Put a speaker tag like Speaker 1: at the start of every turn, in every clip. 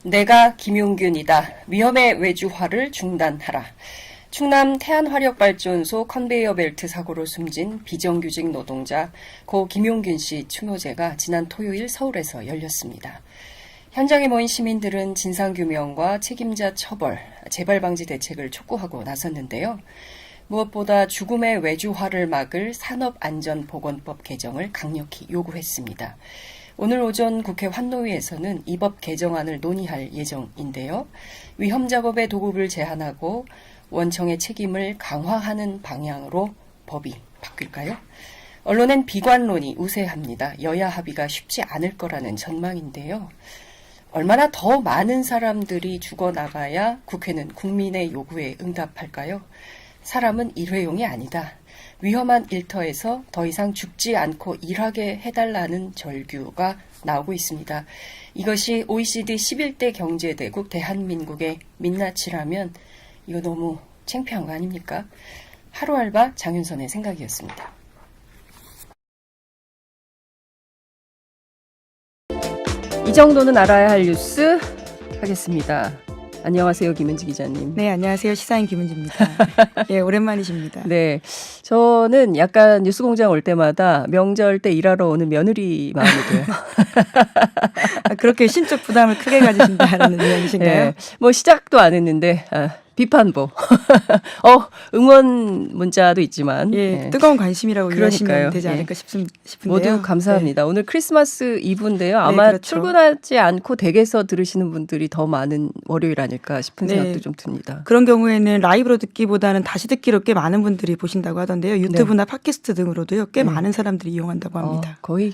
Speaker 1: 내가 김용균이다. 위험의 외주화를 중단하라. 충남 태안화력발전소 컨베이어 벨트 사고로 숨진 비정규직 노동자 고 김용균 씨 추모제가 지난 토요일 서울에서 열렸습니다. 현장에 모인 시민들은 진상규명과 책임자 처벌, 재발 방지 대책을 촉구하고 나섰는데요. 무엇보다 죽음의 외주화를 막을 산업안전보건법 개정을 강력히 요구했습니다. 오늘 오전 국회 환노위에서는 이 법 개정안을 논의할 예정인데요. 위험 작업의 도급을 제한하고 원청의 책임을 강화하는 방향으로 법이 바뀔까요? 언론엔 비관론이 우세합니다. 여야 합의가 쉽지 않을 거라는 전망인데요. 얼마나 더 많은 사람들이 죽어나가야 국회는 국민의 요구에 응답할까요? 사람은 일회용이 아니다. 위험한 일터에서 더 이상 죽지 않고 일하게 해달라는 절규가 나오고 있습니다. 이것이 OECD 11대 경제대국 대한민국의 민낯이라면 이거 너무 창피한 거 아닙니까? 하루 알바 장윤선의 생각이었습니다. 이 정도는 알아야 할 뉴스 하겠습니다. 안녕하세요, 김은지 기자님.
Speaker 2: 네, 안녕하세요. 시사인 김은지입니다. 예, 오랜만이십니다.
Speaker 1: 네, 저는 약간 뉴스공장 올 때마다 명절 때 일하러 오는 며느리 마음이 들어요.
Speaker 2: 그렇게 심적 부담을 크게 가지신다라는 이야기신가요?
Speaker 1: 네, 뭐 시작도 안 했는데 비판보, 응원 문자도 있지만
Speaker 2: 예, 뜨거운 관심이라고
Speaker 1: 그러니까요.
Speaker 2: 이해하시면 되지 않을까 싶은데요.
Speaker 1: 모두 감사합니다.
Speaker 2: 네.
Speaker 1: 오늘 크리스마스 이브인데요. 아마
Speaker 2: 네, 그렇죠.
Speaker 1: 출근하지 않고 댁에서 들으시는 분들이 더 많은 월요일 아닐까 싶은 생각도 좀 듭니다.
Speaker 2: 그런 경우에는 라이브로 듣기보다는 다시 듣기로 꽤 많은 분들이 보신다고 하던데요. 유튜브나 팟캐스트 등으로도요. 꽤 많은 사람들이 이용한다고 합니다.
Speaker 1: 거의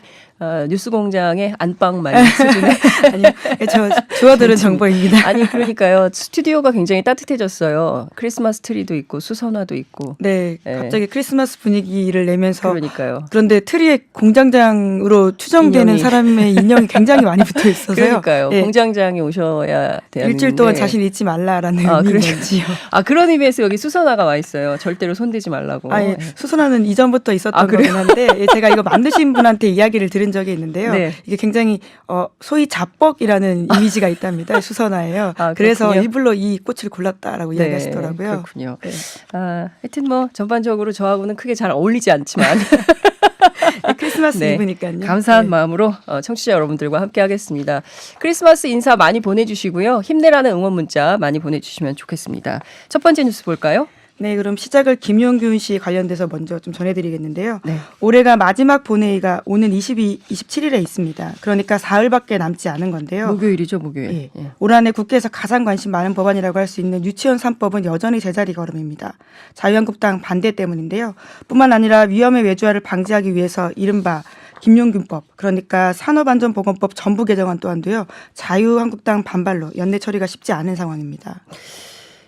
Speaker 1: 뉴스공장의 안방만 수준의
Speaker 2: 아니요, 저 주워들은 정보입니다.
Speaker 1: 아니 그러니까요. 스튜디오가 굉장히 따뜻해졌어요. 크리스마스 트리도 있고 수선화도 있고.
Speaker 2: 네, 갑자기 크리스마스 분위기를 내면서
Speaker 1: 그러니까요.
Speaker 2: 그런데 트리에 공장장으로 추정되는 사람의 인형이 굉장히 많이 붙어 있어서요.
Speaker 1: 그러니까요.
Speaker 2: 예.
Speaker 1: 공장장이 오셔야 되는데
Speaker 2: 일주일 동안 자신 잊지 말라라는 의미인지요.
Speaker 1: 그런 의미에서 여기 수선화가 와 있어요. 절대로 손대지 말라고.
Speaker 2: 예. 수선화는 이전부터 있었던 거긴 한데 제가 이거 만드신 분한테 이야기를 들은 적이 있는데요.
Speaker 1: 네.
Speaker 2: 이게 굉장히 소위 자뻑이라는 이미지가 있답니다. 수선화예요. 그래서
Speaker 1: 그렇군요.
Speaker 2: 일부러 이 꽃을 골랐다라고 이야기하시더라고요.
Speaker 1: 그렇군요.
Speaker 2: 네.
Speaker 1: 하여튼 뭐 전반적으로 저하고는 크게 잘 어울리지 않지만
Speaker 2: 크리스마스 이브니까요.
Speaker 1: 감사한 마음으로 청취자 여러분들과 함께 하겠습니다. 크리스마스 인사 많이 보내주시고요. 힘내라는 응원 문자 많이 보내주시면 좋겠습니다. 첫 번째 뉴스 볼까요?
Speaker 2: 네, 그럼 시작을 김용균 씨 관련돼서 먼저 좀 전해드리겠는데요.
Speaker 1: 네.
Speaker 2: 올해가 마지막 본회의가 오는 27일에 있습니다. 그러니까 사흘밖에 남지 않은 건데요.
Speaker 1: 목요일이죠, 목요일.
Speaker 2: 예. 올 한해 국회에서 가장 관심 많은 법안이라고 할 수 있는 유치원 3법은 여전히 제자리 걸음입니다. 자유한국당 반대 때문인데요. 뿐만 아니라 위험의 외주화를 방지하기 위해서 이른바 김용균법, 그러니까 산업안전보건법 전부 개정안 또한도요. 자유한국당 반발로 연내 처리가 쉽지 않은 상황입니다.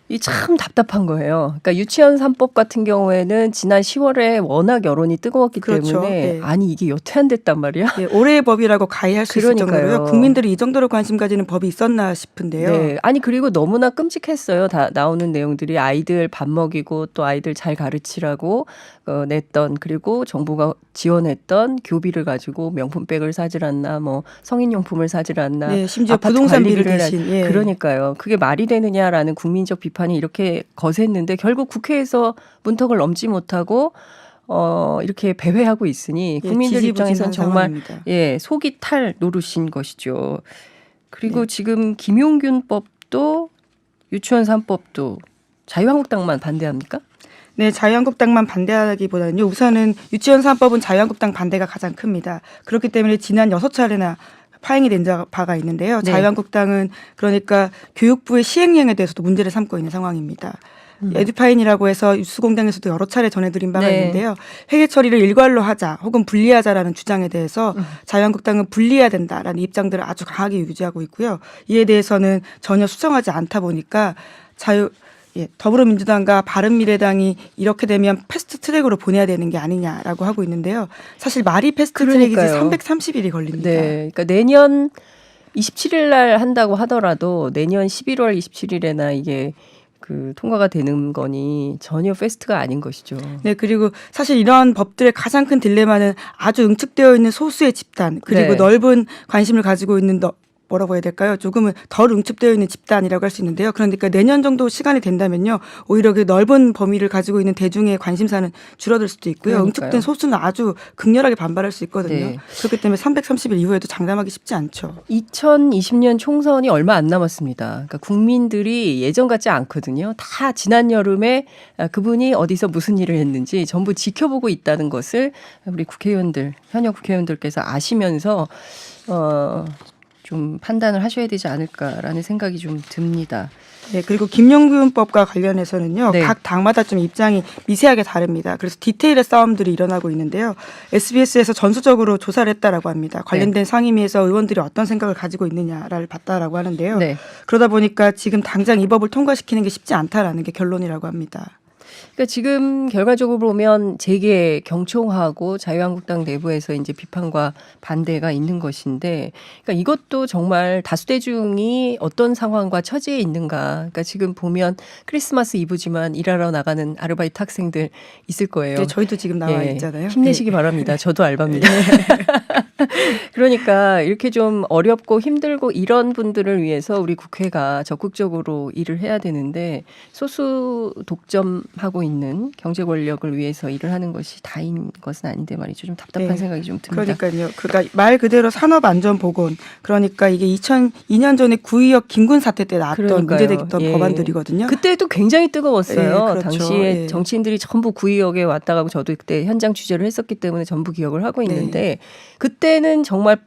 Speaker 1: 이 참 답답한 거예요. 그러니까 유치원 3법 같은 경우에는 지난 10월에 워낙 여론이 뜨거웠기
Speaker 2: 그렇죠.
Speaker 1: 때문에
Speaker 2: 네.
Speaker 1: 아니 이게 여태 안 됐단 말이야.
Speaker 2: 네, 올해의 법이라고 가히할 수 있을
Speaker 1: 그러니까요.
Speaker 2: 정도로요. 국민들이 이 정도로 관심 가지는 법이 있었나 싶은데요.
Speaker 1: 네. 아니 그리고 너무나 끔찍했어요. 다 나오는 내용들이 아이들 밥 먹이고 또 아이들 잘 가르치라고 냈던 그리고 정부가 지원했던 교비를 가지고 명품백을 사질 않나 뭐 성인용품을 사질 않나
Speaker 2: 네, 심지어
Speaker 1: 아파트
Speaker 2: 부동산비를
Speaker 1: 관리비를
Speaker 2: 대신. 예.
Speaker 1: 그러니까요. 그게 말이 되느냐라는 국민적 비판이 이렇게 거셌는데 결국 국회에서 문턱을 넘지 못하고 이렇게 배회하고 있으니 국민들 입장에서는 정말 상황입니다. 속이 탈 노릇인 것이죠. 그리고 지금 김용균법도 유치원 3법도 자유한국당만 반대합니까?
Speaker 2: 네, 자유한국당만 반대하기보다는요. 우선은 유치원 3법은 자유한국당 반대가 가장 큽니다. 그렇기 때문에 지난 6차례나 파행이 된 바가 있는데요.
Speaker 1: 네.
Speaker 2: 자유한국당은 그러니까 교육부의 시행령에 대해서도 문제를 삼고 있는 상황입니다. 에듀파인이라고 해서 뉴스공장에서도 여러 차례 전해드린 바가 있는데요. 회계 처리를 일괄로 하자 혹은 분리하자라는 주장에 대해서 자유한국당은 분리해야 된다라는 입장들을 아주 강하게 유지하고 있고요. 이에 대해서는 전혀 수정하지 않다 보니까 더불어민주당과 바른미래당이 이렇게 되면 패스트트랙으로 보내야 되는 게 아니냐라고 하고 있는데요. 사실 말이 패스트트랙이지 330일이 걸립니다.
Speaker 1: 네, 그러니까 내년 27일 날 한다고 하더라도 내년 11월 27일에나 이게 통과가 되는 거니 전혀 패스트가 아닌 것이죠.
Speaker 2: 네, 그리고 사실 이러한 법들의 가장 큰 딜레마는 아주 응축되어 있는 소수의 집단 그리고 넓은 관심을 가지고 있는 뭐라고 해야 될까요? 조금은 덜 응축되어 있는 집단이라고 할 수 있는데요. 그러니까 내년 정도 시간이 된다면요. 오히려 그 넓은 범위를 가지고 있는 대중의 관심사는 줄어들 수도 있고요.
Speaker 1: 그러니까요.
Speaker 2: 응축된 소수는 아주 극렬하게 반발할 수 있거든요.
Speaker 1: 네.
Speaker 2: 그렇기 때문에 330일 이후에도 장담하기 쉽지 않죠.
Speaker 1: 2020년 총선이 얼마 안 남았습니다. 그러니까 국민들이 예전 같지 않거든요. 다 지난 여름에 그분이 어디서 무슨 일을 했는지 전부 지켜보고 있다는 것을 우리 국회의원들, 현역 국회의원들께서 아시면서 좀 판단을 하셔야 되지 않을까라는 생각이 좀 듭니다.
Speaker 2: 네, 그리고 김용균법과 관련해서는요.
Speaker 1: 네.
Speaker 2: 각 당마다 좀 입장이 미세하게 다릅니다. 그래서 디테일의 싸움들이 일어나고 있는데요. SBS에서 전수적으로 조사를 했다라고 합니다. 관련된 상임위에서 의원들이 어떤 생각을 가지고 있느냐를 봤다라고 하는데요.
Speaker 1: 네.
Speaker 2: 그러다 보니까 지금 당장 이 법을 통과시키는 게 쉽지 않다라는 게 결론이라고 합니다.
Speaker 1: 그러니까 지금 결과적으로 보면 재계 경총하고 자유한국당 내부에서 이제 비판과 반대가 있는 것인데, 그러니까 이것도 정말 다수대중이 어떤 상황과 처지에 있는가. 그러니까 지금 보면 크리스마스 이브지만 일하러 나가는 아르바이트 학생들 있을 거예요.
Speaker 2: 네, 저희도 지금 나와
Speaker 1: 예,
Speaker 2: 있잖아요.
Speaker 1: 힘내시기
Speaker 2: 네.
Speaker 1: 바랍니다. 저도 알바입니다. 그러니까 이렇게 좀 어렵고 힘들고 이런 분들을 위해서 우리 국회가 적극적으로 일을 해야 되는데 소수 독점하고 있는 경제 권력을 위해서 일을 하는 것이 다인 것은 아닌데 말이죠. 좀 답답한
Speaker 2: 네.
Speaker 1: 생각이 좀 듭니다.
Speaker 2: 그러니까요. 그러니까 말 그대로 산업안전보건. 그러니까 이게 2002년 전에 구의역 김군 사태 때 나왔던
Speaker 1: 그러니까요.
Speaker 2: 문제됐던
Speaker 1: 예.
Speaker 2: 법안들이거든요.
Speaker 1: 그때도 굉장히 뜨거웠어요.
Speaker 2: 예, 그렇죠.
Speaker 1: 당시에
Speaker 2: 예.
Speaker 1: 정치인들이 전부 구의역에 왔다 가고 저도 그때 현장 취재를 했었기 때문에 전부 기억을 하고 있는데 그때는 정말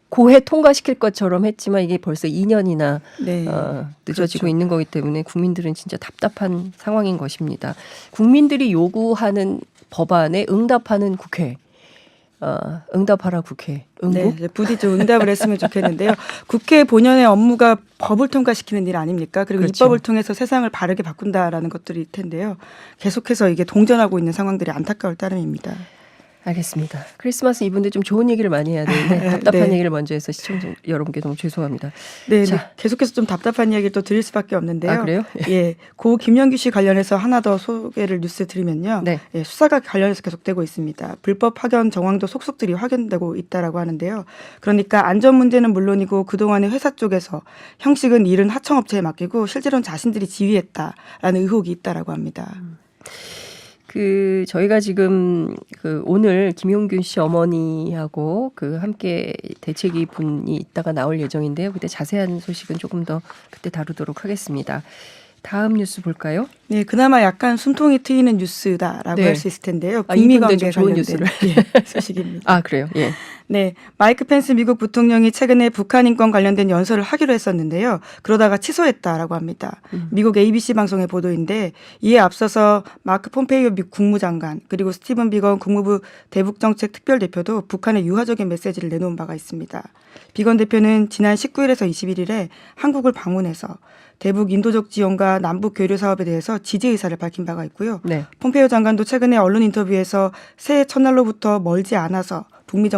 Speaker 1: 고해 통과시킬 것처럼 했지만 이게 벌써 2년이나
Speaker 2: 네.
Speaker 1: 늦어지고
Speaker 2: 그렇죠.
Speaker 1: 있는 거기 때문에 국민들은 진짜 답답한 상황인 것입니다. 국민들이 요구하는 법안에 응답하는 국회. 응답하라 국회. 응급?
Speaker 2: 네, 부디 좀 응답을 했으면 좋겠는데요. 국회 본연의 업무가 법을 통과시키는 일 아닙니까? 그리고
Speaker 1: 그렇죠.
Speaker 2: 입법을 통해서 세상을 바르게 바꾼다라는 것들일 텐데요. 계속해서 이게 동전하고 있는 상황들이 안타까울 따름입니다.
Speaker 1: 알겠습니다. 크리스마스 이브인데 좀 좋은 얘기를 많이 해야 되는데 답답한
Speaker 2: 네.
Speaker 1: 얘기를 먼저 해서 시청자 여러분께 너무 죄송합니다.
Speaker 2: 네,
Speaker 1: 자.
Speaker 2: 네, 계속해서 좀 답답한 이야기를 또 드릴 수밖에 없는데요.
Speaker 1: 아, 그래요?
Speaker 2: 예, 고 김영규 씨 관련해서 하나 더 소개를 뉴스 드리면요.
Speaker 1: 네.
Speaker 2: 예, 수사가 관련해서 계속되고 있습니다. 불법 파견 정황도 속속들이 확인되고 있다라고 하는데요. 그러니까 안전 문제는 물론이고 그동안에 회사 쪽에서 형식은 일은 하청업체에 맡기고 실제로는 자신들이 지휘했다라는 의혹이 있다라고 합니다.
Speaker 1: 저희가 지금 오늘 김용균 씨 어머니하고 함께 대책위 분이 있다가 나올 예정인데요. 그때 자세한 소식은 조금 더 그때 다루도록 하겠습니다. 다음 뉴스 볼까요?
Speaker 2: 네, 그나마 약간 숨통이 트이는 뉴스다라고
Speaker 1: 네.
Speaker 2: 할 수 있을 텐데요.
Speaker 1: 아,
Speaker 2: 북미
Speaker 1: 이분들
Speaker 2: 관계
Speaker 1: 좀 좋은
Speaker 2: 관련된
Speaker 1: 뉴스를.
Speaker 2: 소식입니다.
Speaker 1: 아, 그래요? 예.
Speaker 2: 네, 마이크 펜스 미국 부통령이 최근에 북한 인권 관련된 연설을 하기로 했었는데요. 그러다가 취소했다라고 합니다. 미국 ABC 방송의 보도인데 이에 앞서서 마크 폼페이오 미국 국무장관 그리고 스티븐 비건 국무부 대북정책 특별대표도 북한의 유화적인 메시지를 내놓은 바가 있습니다. 비건 대표는 지난 19일에서 21일에 한국을 방문해서 대북 인도적 지원과 남북 교류 사업에 대해서 지지 의사를 밝힌 바가 있고요.
Speaker 1: 네.
Speaker 2: 폼페이오 장관도 최근에 언론 인터뷰에서 새해 첫날로부터 멀지 않아서 북미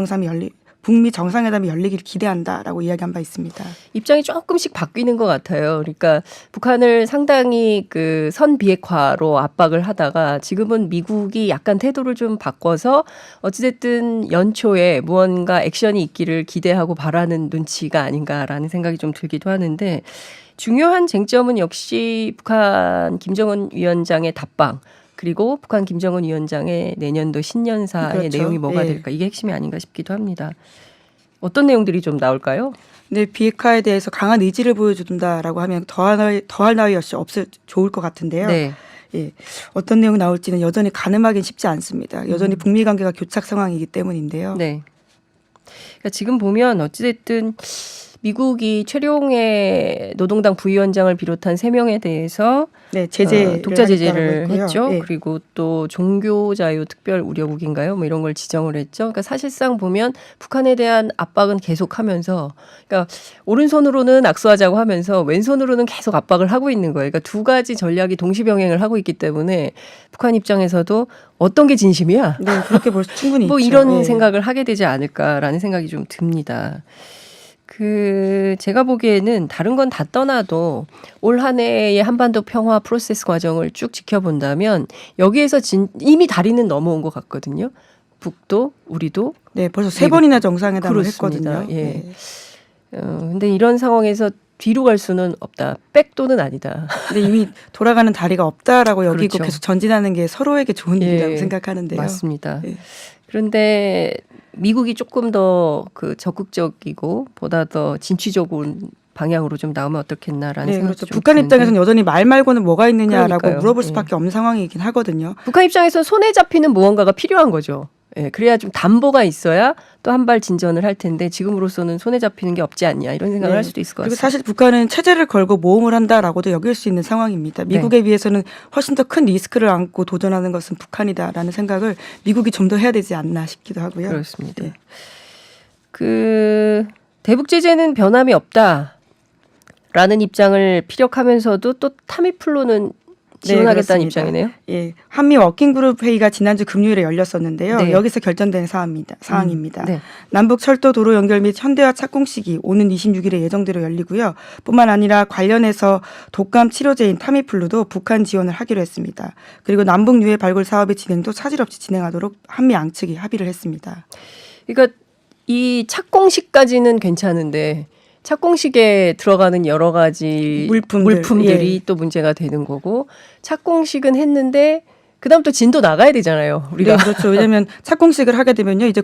Speaker 2: 정상회담이 열리길 기대한다라고 이야기한 바 있습니다.
Speaker 1: 입장이 조금씩 바뀌는 것 같아요. 그러니까 북한을 상당히 선비핵화로 압박을 하다가 지금은 미국이 약간 태도를 좀 바꿔서 어찌됐든 연초에 무언가 액션이 있기를 기대하고 바라는 눈치가 아닌가라는 생각이 좀 들기도 하는데 중요한 쟁점은 역시 북한 김정은 위원장의 답방 그리고 북한 김정은 위원장의 내년도 신년사의
Speaker 2: 그렇죠.
Speaker 1: 내용이 뭐가
Speaker 2: 예.
Speaker 1: 될까 이게 핵심이 아닌가 싶기도 합니다. 어떤 내용들이 좀 나올까요?
Speaker 2: 네, 비핵화에 대해서 강한 의지를 보여준다라고 하면 더할 나위 없이 좋을 것 같은데요.
Speaker 1: 네.
Speaker 2: 예, 어떤 내용이 나올지는 여전히 가늠하기는 쉽지 않습니다. 여전히 북미 관계가 교착 상황이기 때문인데요.
Speaker 1: 네. 그러니까 지금 보면 어찌됐든 미국이 최룡해 노동당 부위원장을 비롯한 3명에 대해서
Speaker 2: 네, 제재
Speaker 1: 독자 제재를 했죠.
Speaker 2: 네.
Speaker 1: 그리고 또 종교자유 특별 우려국인가요? 뭐 이런 걸 지정을 했죠. 그러니까 사실상 보면 북한에 대한 압박은 계속하면서, 그러니까 오른손으로는 악수하자고 하면서 왼손으로는 계속 압박을 하고 있는 거예요. 그러니까 두 가지 전략이 동시병행을 하고 있기 때문에 북한 입장에서도 어떤 게 진심이야?
Speaker 2: 네, 그렇게 볼 수 충분히
Speaker 1: 뭐
Speaker 2: 있죠.
Speaker 1: 이런
Speaker 2: 네.
Speaker 1: 생각을 하게 되지 않을까라는 생각이 좀 듭니다. 제가 보기에는 다른 건 다 떠나도 올 한 해의 한반도 평화 프로세스 과정을 쭉 지켜본다면 여기에서 이미 다리는 넘어온 것 같거든요. 북도, 우리도.
Speaker 2: 네, 벌써 3번이나 정상회담을
Speaker 1: 그렇습니다.
Speaker 2: 했거든요.
Speaker 1: 예.
Speaker 3: 근데 이런 상황에서 뒤로 갈 수는 없다. 백도는 아니다.
Speaker 2: 근데 이미 돌아가는 다리가 없다라고 여기고
Speaker 3: 그렇죠.
Speaker 2: 계속 전진하는 게 서로에게 좋은 일이라고 생각하는데요.
Speaker 3: 맞습니다.
Speaker 2: 예.
Speaker 3: 그런데 미국이 조금 더 그 적극적이고 보다 더 진취적인 방향으로 좀 나오면 어떻겠나라는
Speaker 2: 네,
Speaker 3: 생각이
Speaker 2: 그렇죠.
Speaker 3: 좀
Speaker 2: 북한
Speaker 3: 드는데.
Speaker 2: 입장에서는 여전히 말 말고는 뭐가 있느냐라고
Speaker 3: 그러니까요.
Speaker 2: 물어볼 수밖에 없는 상황이긴 하거든요.
Speaker 3: 북한 입장에서는 손에 잡히는 무언가가 필요한 거죠. 예, 그래야 좀 담보가 있어야 또 한 발 진전을 할 텐데 지금으로서는 손에 잡히는 게 없지 않냐 이런 생각을
Speaker 2: 네.
Speaker 3: 할 수도 있을 것
Speaker 2: 그리고
Speaker 3: 같습니다.
Speaker 2: 사실 북한은 체제를 걸고 모험을 한다라고도 여길 수 있는 상황입니다. 미국에 비해서는 훨씬 더 큰 리스크를 안고 도전하는 것은 북한이다라는 생각을 미국이 좀 더 해야 되지 않나 싶기도 하고요.
Speaker 3: 그렇습니다.
Speaker 2: 네.
Speaker 3: 그 대북 제재는 변함이 없다라는 입장을 피력하면서도 또 타미플로는 지원하겠다는
Speaker 2: 그렇습니다.
Speaker 3: 입장이네요.
Speaker 2: 예, 한미 워킹그룹 회의가 지난주 금요일에 열렸었는데요.
Speaker 3: 네.
Speaker 2: 여기서 결정된 사항입니다.
Speaker 3: 네.
Speaker 2: 남북 철도 도로 연결 및 현대화 착공식이 오는 26일에 예정대로 열리고요. 뿐만 아니라 관련해서 독감 치료제인 타미플루도 북한 지원을 하기로 했습니다. 그리고 남북 유해 발굴 사업의 진행도 차질 없이 진행하도록 한미 양측이 합의를 했습니다.
Speaker 3: 그러니까 이 착공식까지는 괜찮은데 착공식에 들어가는 여러 가지 물품들이
Speaker 2: 예.
Speaker 3: 또 문제가 되는 거고 착공식은 했는데 그다음 또 진도 나가야 되잖아요. 우리가
Speaker 2: 네, 그렇죠. 왜냐하면 착공식을 하게 되면요, 이제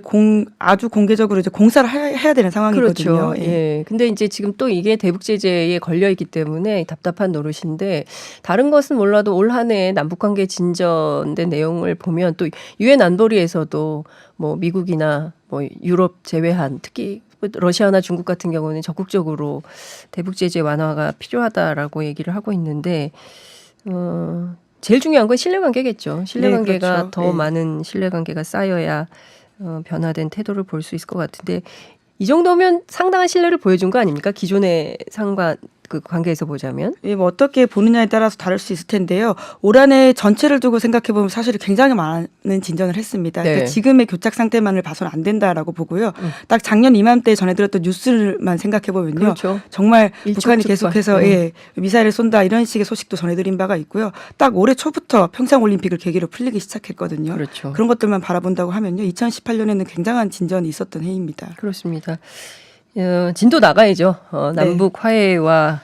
Speaker 2: 아주 공개적으로 이제 공사를 해야 되는 상황이거든요.
Speaker 3: 그렇죠. 예. 근데 이제 지금 또 이게 대북 제재에 걸려 있기 때문에 답답한 노릇인데 다른 것은 몰라도 올 한 해 남북 관계 진전된 내용을 보면 또 유엔 안보리에서도 뭐 미국이나 뭐 유럽 제외한 특히 러시아나 중국 같은 경우는 적극적으로 대북 제재 완화가 필요하다라고 얘기를 하고 있는데 제일 중요한 건 신뢰관계겠죠. 신뢰관계가
Speaker 2: 네, 그렇죠.
Speaker 3: 더
Speaker 2: 네.
Speaker 3: 많은 신뢰관계가 쌓여야 변화된 태도를 볼 수 있을 것 같은데 이 정도면 상당한 신뢰를 보여준 거 아닙니까? 기존의 그 관계에서 보자면.
Speaker 2: 예, 뭐 어떻게 보느냐에 따라서 다를 수 있을 텐데요. 올 한 해 전체를 두고 생각해 보면 사실 굉장히 많은 진전을 했습니다.
Speaker 3: 네.
Speaker 2: 그러니까 지금의 교착 상태만을 봐서는 안 된다라고 보고요. 딱 작년 이맘때 전해드렸던 뉴스만 생각해 보면요.
Speaker 3: 그렇죠.
Speaker 2: 정말 북한이
Speaker 3: 일촉즉발.
Speaker 2: 계속해서 예, 미사일을 쏜다 이런 식의 소식도 전해드린 바가 있고요. 딱 올해 초부터 평창올림픽을 계기로 풀리기 시작했거든요.
Speaker 3: 그렇죠.
Speaker 2: 그런 것들만 바라본다고 하면요. 2018년에는 굉장한 진전이 있었던 해입니다.
Speaker 3: 그렇습니다. 진도 나가야죠. 남북 화해와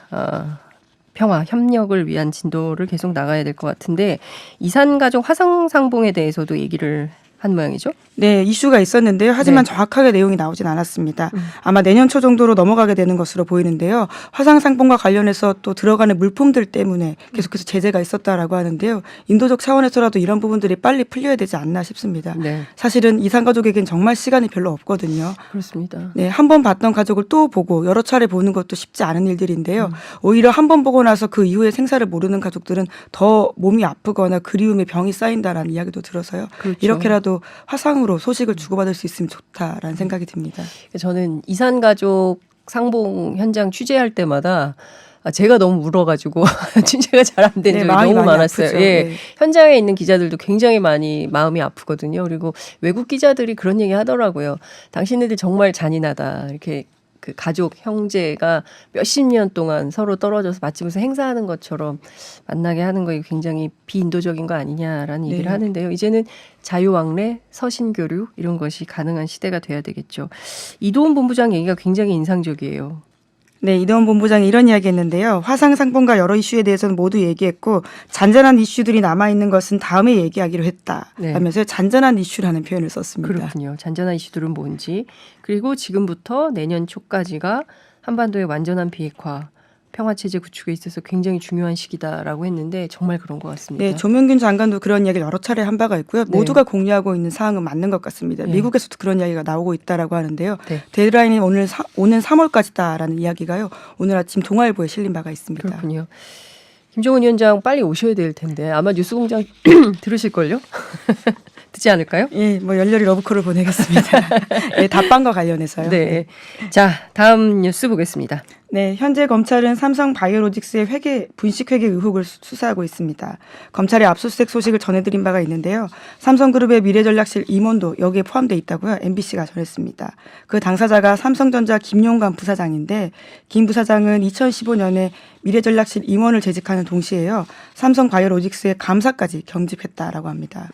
Speaker 3: 평화, 협력을 위한 진도를 계속 나가야 될 것 같은데 이산가족 화상상봉에 대해서도 얘기를 한 모양이죠.
Speaker 2: 네, 이슈가 있었는데요. 하지만
Speaker 3: 네.
Speaker 2: 정확하게 내용이 나오진 않았습니다. 아마 내년 초 정도로 넘어가게 되는 것으로 보이는데요. 화상상봉과 관련해서 또 들어가는 물품들 때문에 계속해서 제재가 있었다라고 하는데요. 인도적 차원에서라도 이런 부분들이 빨리 풀려야 되지 않나 싶습니다.
Speaker 3: 네.
Speaker 2: 사실은 이산가족에겐 정말 시간이 별로 없거든요.
Speaker 3: 그렇습니다.
Speaker 2: 네, 한 번 봤던 가족을 또 보고 여러 차례 보는 것도 쉽지 않은 일들인데요. 오히려 한 번 보고 나서 그 이후에 생사를 모르는 가족들은 더 몸이 아프거나 그리움의 병이 쌓인다라는 이야기도 들어서요.
Speaker 3: 그렇죠.
Speaker 2: 이렇게라도 화상으로 소식을 주고받을 수 있으면 좋다라는 생각이 듭니다.
Speaker 3: 저는 이산가족 상봉 현장 취재할 때마다 제가 너무 울어가지고 취재가 잘 안 된
Speaker 2: 네,
Speaker 3: 적이
Speaker 2: 마음이
Speaker 3: 너무
Speaker 2: 많이
Speaker 3: 많았어요.
Speaker 2: 아프죠.
Speaker 3: 예.
Speaker 2: 네.
Speaker 3: 현장에 있는 기자들도 굉장히 많이 마음이 아프거든요. 그리고 외국 기자들이 그런 얘기 하더라고요. 당신네들 정말 잔인하다. 이렇게 그 가족, 형제가 몇십 년 동안 서로 떨어져서 마치 무슨 행사하는 것처럼 만나게 하는 거 굉장히 비인도적인 거 아니냐라는 얘기를
Speaker 2: 네.
Speaker 3: 하는데요. 이제는 자유왕래, 서신교류 이런 것이 가능한 시대가 돼야 되겠죠. 이도훈 본부장 얘기가 굉장히 인상적이에요.
Speaker 2: 네, 이대원 본부장이 이런 이야기 했는데요. 화상상봉과 여러 이슈에 대해서는 모두 얘기했고 잔잔한 이슈들이 남아있는 것은 다음에 얘기하기로 했다
Speaker 3: 네.
Speaker 2: 하면서 잔잔한 이슈라는 표현을 썼습니다.
Speaker 3: 그렇군요. 잔잔한 이슈들은 뭔지 그리고 지금부터 내년 초까지가 한반도의 완전한 비핵화, 평화체제 구축에 있어서 굉장히 중요한 시기다라고 했는데 정말 그런 것 같습니다.
Speaker 2: 네, 조명균 장관도 그런 이야기를 여러 차례 한 바가 있고요.
Speaker 3: 네.
Speaker 2: 모두가 공유하고 있는 사항은 맞는 것 같습니다.
Speaker 3: 네.
Speaker 2: 미국에서도 그런 이야기가 나오고 있다라고 하는데요.
Speaker 3: 네.
Speaker 2: 데드라인이 오는 3월까지다라는 이야기가요. 오늘 아침 동아일보에 실린 바가 있습니다.
Speaker 3: 그렇군요. 김정은 위원장 빨리 오셔야 될 텐데 아마 뉴스공장 들으실걸요? 듣지 않을까요?
Speaker 2: 예, 뭐 열렬히 러브콜을 보내겠습니다. 예, 답방과 관련해서요.
Speaker 3: 네. 자, 다음 뉴스 보겠습니다.
Speaker 2: 네, 현재 검찰은 삼성 바이오로직스의 분식 회계 의혹을 수사하고 있습니다. 검찰의 압수수색 소식을 전해드린 바가 있는데요. 삼성그룹의 미래전략실 임원도 여기에 포함되어 있다고요. MBC가 전했습니다. 그 당사자가 삼성전자 김용관 부사장인데 김 부사장은 2015년에 미래전략실 임원을 재직하는 동시에요. 삼성 바이오로직스의 감사까지 경집했다라고 합니다.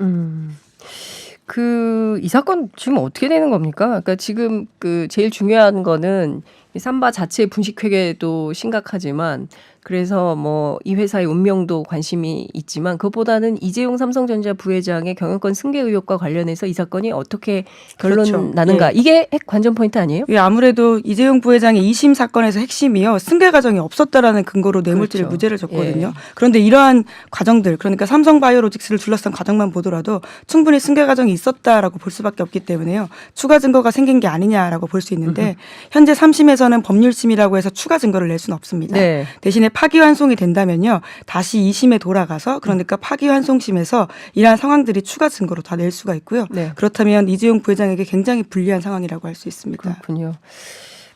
Speaker 3: 이 사건 지금 어떻게 되는 겁니까? 그러니까 지금 제일 중요한 거는 이 삼바 자체의 분식회계도 심각하지만 그래서 뭐 이 회사의 운명도 관심이 있지만 그것보다는 이재용 삼성전자 부회장의 경영권 승계 의혹과 관련해서 이 사건이 어떻게 결론
Speaker 2: 그렇죠.
Speaker 3: 나는가
Speaker 2: 예.
Speaker 3: 이게 핵 관전 포인트 아니에요?
Speaker 2: 예, 아무래도 이재용 부회장의 2심 사건에서 핵심이요. 승계 과정이 없었다라는 근거로 뇌물죄를
Speaker 3: 그렇죠.
Speaker 2: 무죄를 줬거든요.
Speaker 3: 예.
Speaker 2: 그런데 이러한 과정들, 그러니까 삼성바이오로직스를 둘러싼 과정만 보더라도 충분히 승계 과정이 있었다라고 볼 수밖에 없기 때문에요. 추가 증거가 생긴 게 아니냐라고 볼 수 있는데 현재 3심에서는 법률심이라고 해서 추가 증거를 낼 수는 없습니다.
Speaker 3: 네.
Speaker 2: 대신에 파기환송이 된다면요. 다시 2심에 돌아가서 그러니까 파기환송심에서 이러한 상황들이 추가 증거로 다 낼 수가 있고요.
Speaker 3: 네.
Speaker 2: 그렇다면 이재용 부회장에게 굉장히 불리한 상황이라고 할 수 있습니다.
Speaker 3: 그렇군요.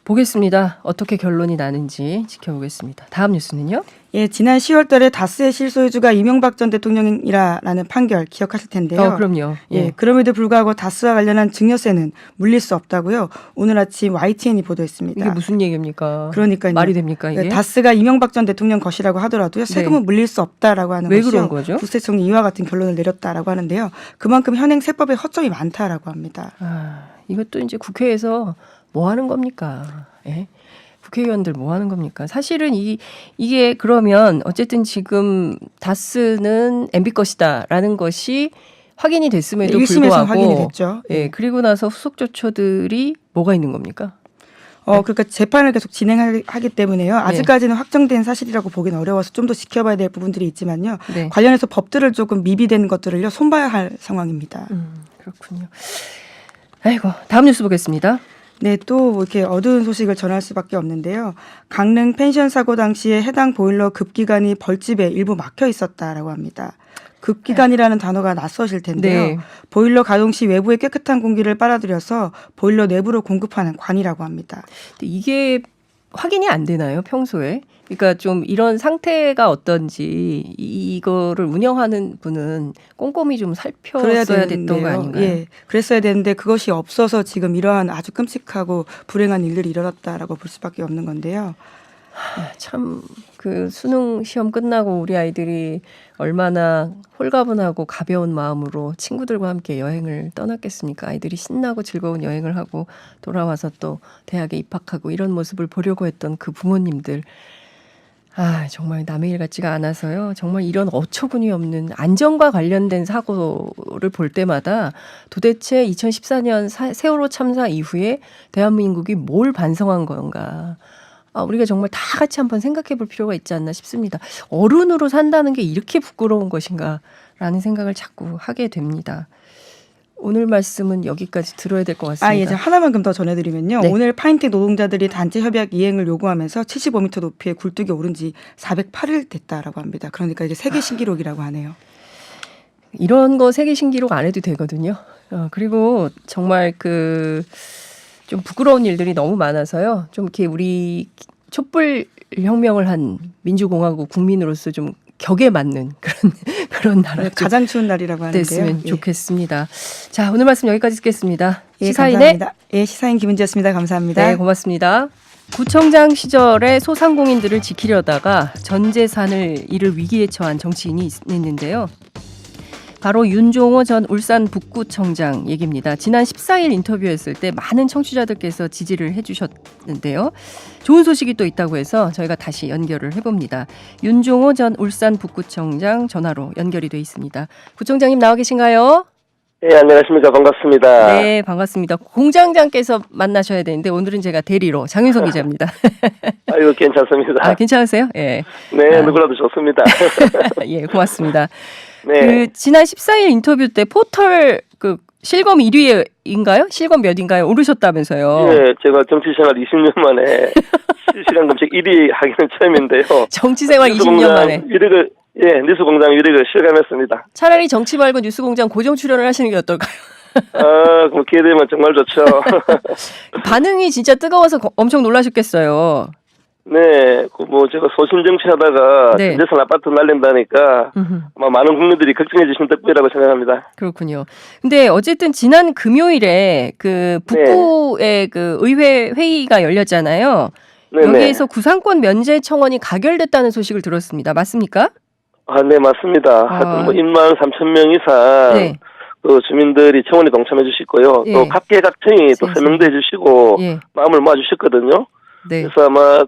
Speaker 3: 보겠습니다. 어떻게 결론이 나는지 지켜보겠습니다. 다음 뉴스는요?
Speaker 2: 예, 지난 10월 달에 다스의 실소유주가 이명박 전 대통령이라는 판결 기억하실 텐데요.
Speaker 3: 그럼요.
Speaker 2: 예, 그럼에도 불구하고 다스와 관련한 증여세는 물릴 수 없다고요. 오늘 아침 YTN이 보도했습니다.
Speaker 3: 이게 무슨 얘기입니까?
Speaker 2: 그러니까요.
Speaker 3: 말이 됩니까 이게?
Speaker 2: 다스가 이명박 전 대통령 것이라고 하더라도요. 세금은 물릴 수 없다라고 하는
Speaker 3: 왜
Speaker 2: 것이요.
Speaker 3: 그런 거죠?
Speaker 2: 국세청이 이와 같은 결론을 내렸다라고 하는데요. 그만큼 현행 세법에 허점이 많다라고 합니다.
Speaker 3: 이것도 이제 국회에서 뭐 하는 겁니까? 예? 국회의원들 뭐 하는 겁니까? 사실은 이게 그러면 어쨌든 지금 다스는 MB 것이다라는 것이 확인이 됐음에도
Speaker 2: 1심에서
Speaker 3: 불구하고
Speaker 2: 확인이 됐죠.
Speaker 3: 예, 그리고 나서 후속 조처들이 뭐가 있는 겁니까?
Speaker 2: 그러니까 재판을 계속 진행하기 때문에요. 아직까지는 확정된 사실이라고 보기는 어려워서 좀 더 지켜봐야 될 부분들이 있지만요.
Speaker 3: 네.
Speaker 2: 관련해서 법들을 조금 미비된 것들을요 손봐야 할 상황입니다.
Speaker 3: 그렇군요. 아이고, 다음 뉴스 보겠습니다.
Speaker 2: 네, 또 이렇게 어두운 소식을 전할 수밖에 없는데요. 강릉 펜션 사고 당시에 해당 보일러 급기관이 벌집에 일부 막혀 있었다라고 합니다. 급기관이라는 단어가 낯서실 텐데요.
Speaker 3: 네.
Speaker 2: 보일러 가동 시 외부에 깨끗한 공기를 빨아들여서 보일러 내부로 공급하는 관이라고 합니다.
Speaker 3: 근데 이게 확인이 안 되나요, 평소에? 그러니까 좀 이런 상태가 어떤지 이거를 운영하는 분은 꼼꼼히 좀 살펴서야 됐던 거 아닌가요?
Speaker 2: 예, 그랬어야 되는데 그것이 없어서 지금 이러한 아주 끔찍하고 불행한 일들이 일어났다라고 볼 수밖에 없는 건데요.
Speaker 3: 참 그 수능 시험 끝나고 우리 아이들이 얼마나 홀가분하고 가벼운 마음으로 친구들과 함께 여행을 떠났겠습니까? 아이들이 신나고 즐거운 여행을 하고 돌아와서 또 대학에 입학하고 이런 모습을 보려고 했던 그 부모님들. 정말 남의 일 같지가 않아서요. 정말 이런 어처구니 없는 안전과 관련된 사고를 볼 때마다 도대체 2014년 세월호 참사 이후에 대한민국이 뭘 반성한 건가. 우리가 정말 다 같이 한번 생각해 볼 필요가 있지 않나 싶습니다. 어른으로 산다는 게 이렇게 부끄러운 것인가라는 생각을 자꾸 하게 됩니다. 오늘 말씀은 여기까지 들어야 될 것 같습니다.
Speaker 2: 예, 하나만 더 전해드리면요.
Speaker 3: 네.
Speaker 2: 오늘 파인텍 노동자들이 단체 협약 이행을 요구하면서 75m 높이의 굴뚝에 오른 지 408일 됐다라고 합니다. 그러니까 이게 세계 신기록이라고 하네요.
Speaker 3: 이런 거 세계 신기록 안 해도 되거든요. 그리고 정말 좀 부끄러운 일들이 너무 많아서요. 좀 이렇게 우리 촛불 혁명을 한 민주공화국 국민으로서 좀 격에 맞는 그런 나라
Speaker 2: 가장 추운 날이라고 하는데요.
Speaker 3: 됐으면 좋겠습니다. 자, 오늘 말씀 여기까지 듣겠습니다.
Speaker 2: 예,
Speaker 3: 시사인의
Speaker 2: 감사합니다. 예, 시사인 김은지였습니다. 감사합니다.
Speaker 3: 네, 고맙습니다. 구청장 시절에 소상공인들을 지키려다가 전 재산을 잃을 위기에 처한 정치인이 있는데요. 바로 윤종호 전 울산 북구청장 얘기입니다. 지난 14일 인터뷰했을 때 많은 청취자들께서 지지를 해주셨는데요. 좋은 소식이 또 있다고 해서 저희가 다시 연결을 해봅니다. 윤종호 전 울산 북구청장 전화로 연결이 돼 있습니다. 구청장님 나와 계신가요?
Speaker 4: 네, 안녕하십니까. 반갑습니다.
Speaker 3: 네, 반갑습니다. 공장장께서 만나셔야 되는데 오늘은 제가 대리로 장윤성 기자입니다.
Speaker 4: 아유, 괜찮습니다.
Speaker 3: 괜찮으세요? 예.
Speaker 4: 네, 누구라도 좋습니다.
Speaker 3: 예, 고맙습니다.
Speaker 4: 네.
Speaker 3: 지난 14일 인터뷰 때 포털 실검 1위인가요? 실검 몇인가요? 오르셨다면서요.
Speaker 4: 네, 제가 정치생활 20년 만에 실시간 검색 1위 하기는 처음인데요.
Speaker 3: 정치생활 20년 만에.
Speaker 4: 뉴스공장 위력을 실감했습니다.
Speaker 3: 차라리 정치 말고 뉴스공장 고정 출연을 하시는 게 어떨까요?
Speaker 4: 그럼 기회 되면 정말 좋죠.
Speaker 3: 반응이 진짜 뜨거워서 엄청 놀라셨겠어요.
Speaker 4: 네, 제가 소신 정치하다가
Speaker 3: 네.
Speaker 4: 전재산 아파트 날린다니까 아마 많은 국민들이 걱정해 주신 덕분이라고 생각합니다.
Speaker 3: 그렇군요. 근데 어쨌든 지난 금요일에 북구의 의회 회의가 열렸잖아요.
Speaker 4: 네네.
Speaker 3: 여기에서 구상권 면제 청원이 가결됐다는 소식을 들었습니다. 맞습니까?
Speaker 4: 네, 맞습니다. 하여튼 23,000명 이상
Speaker 3: 네.
Speaker 4: 주민들이 청원에 동참해 주시고요.
Speaker 3: 예.
Speaker 4: 또 각계각층이 또
Speaker 3: 세상에.
Speaker 4: 설명도 해 주시고
Speaker 3: 예.
Speaker 4: 마음을 모아 주셨거든요.
Speaker 3: 네.
Speaker 4: 그래서 아마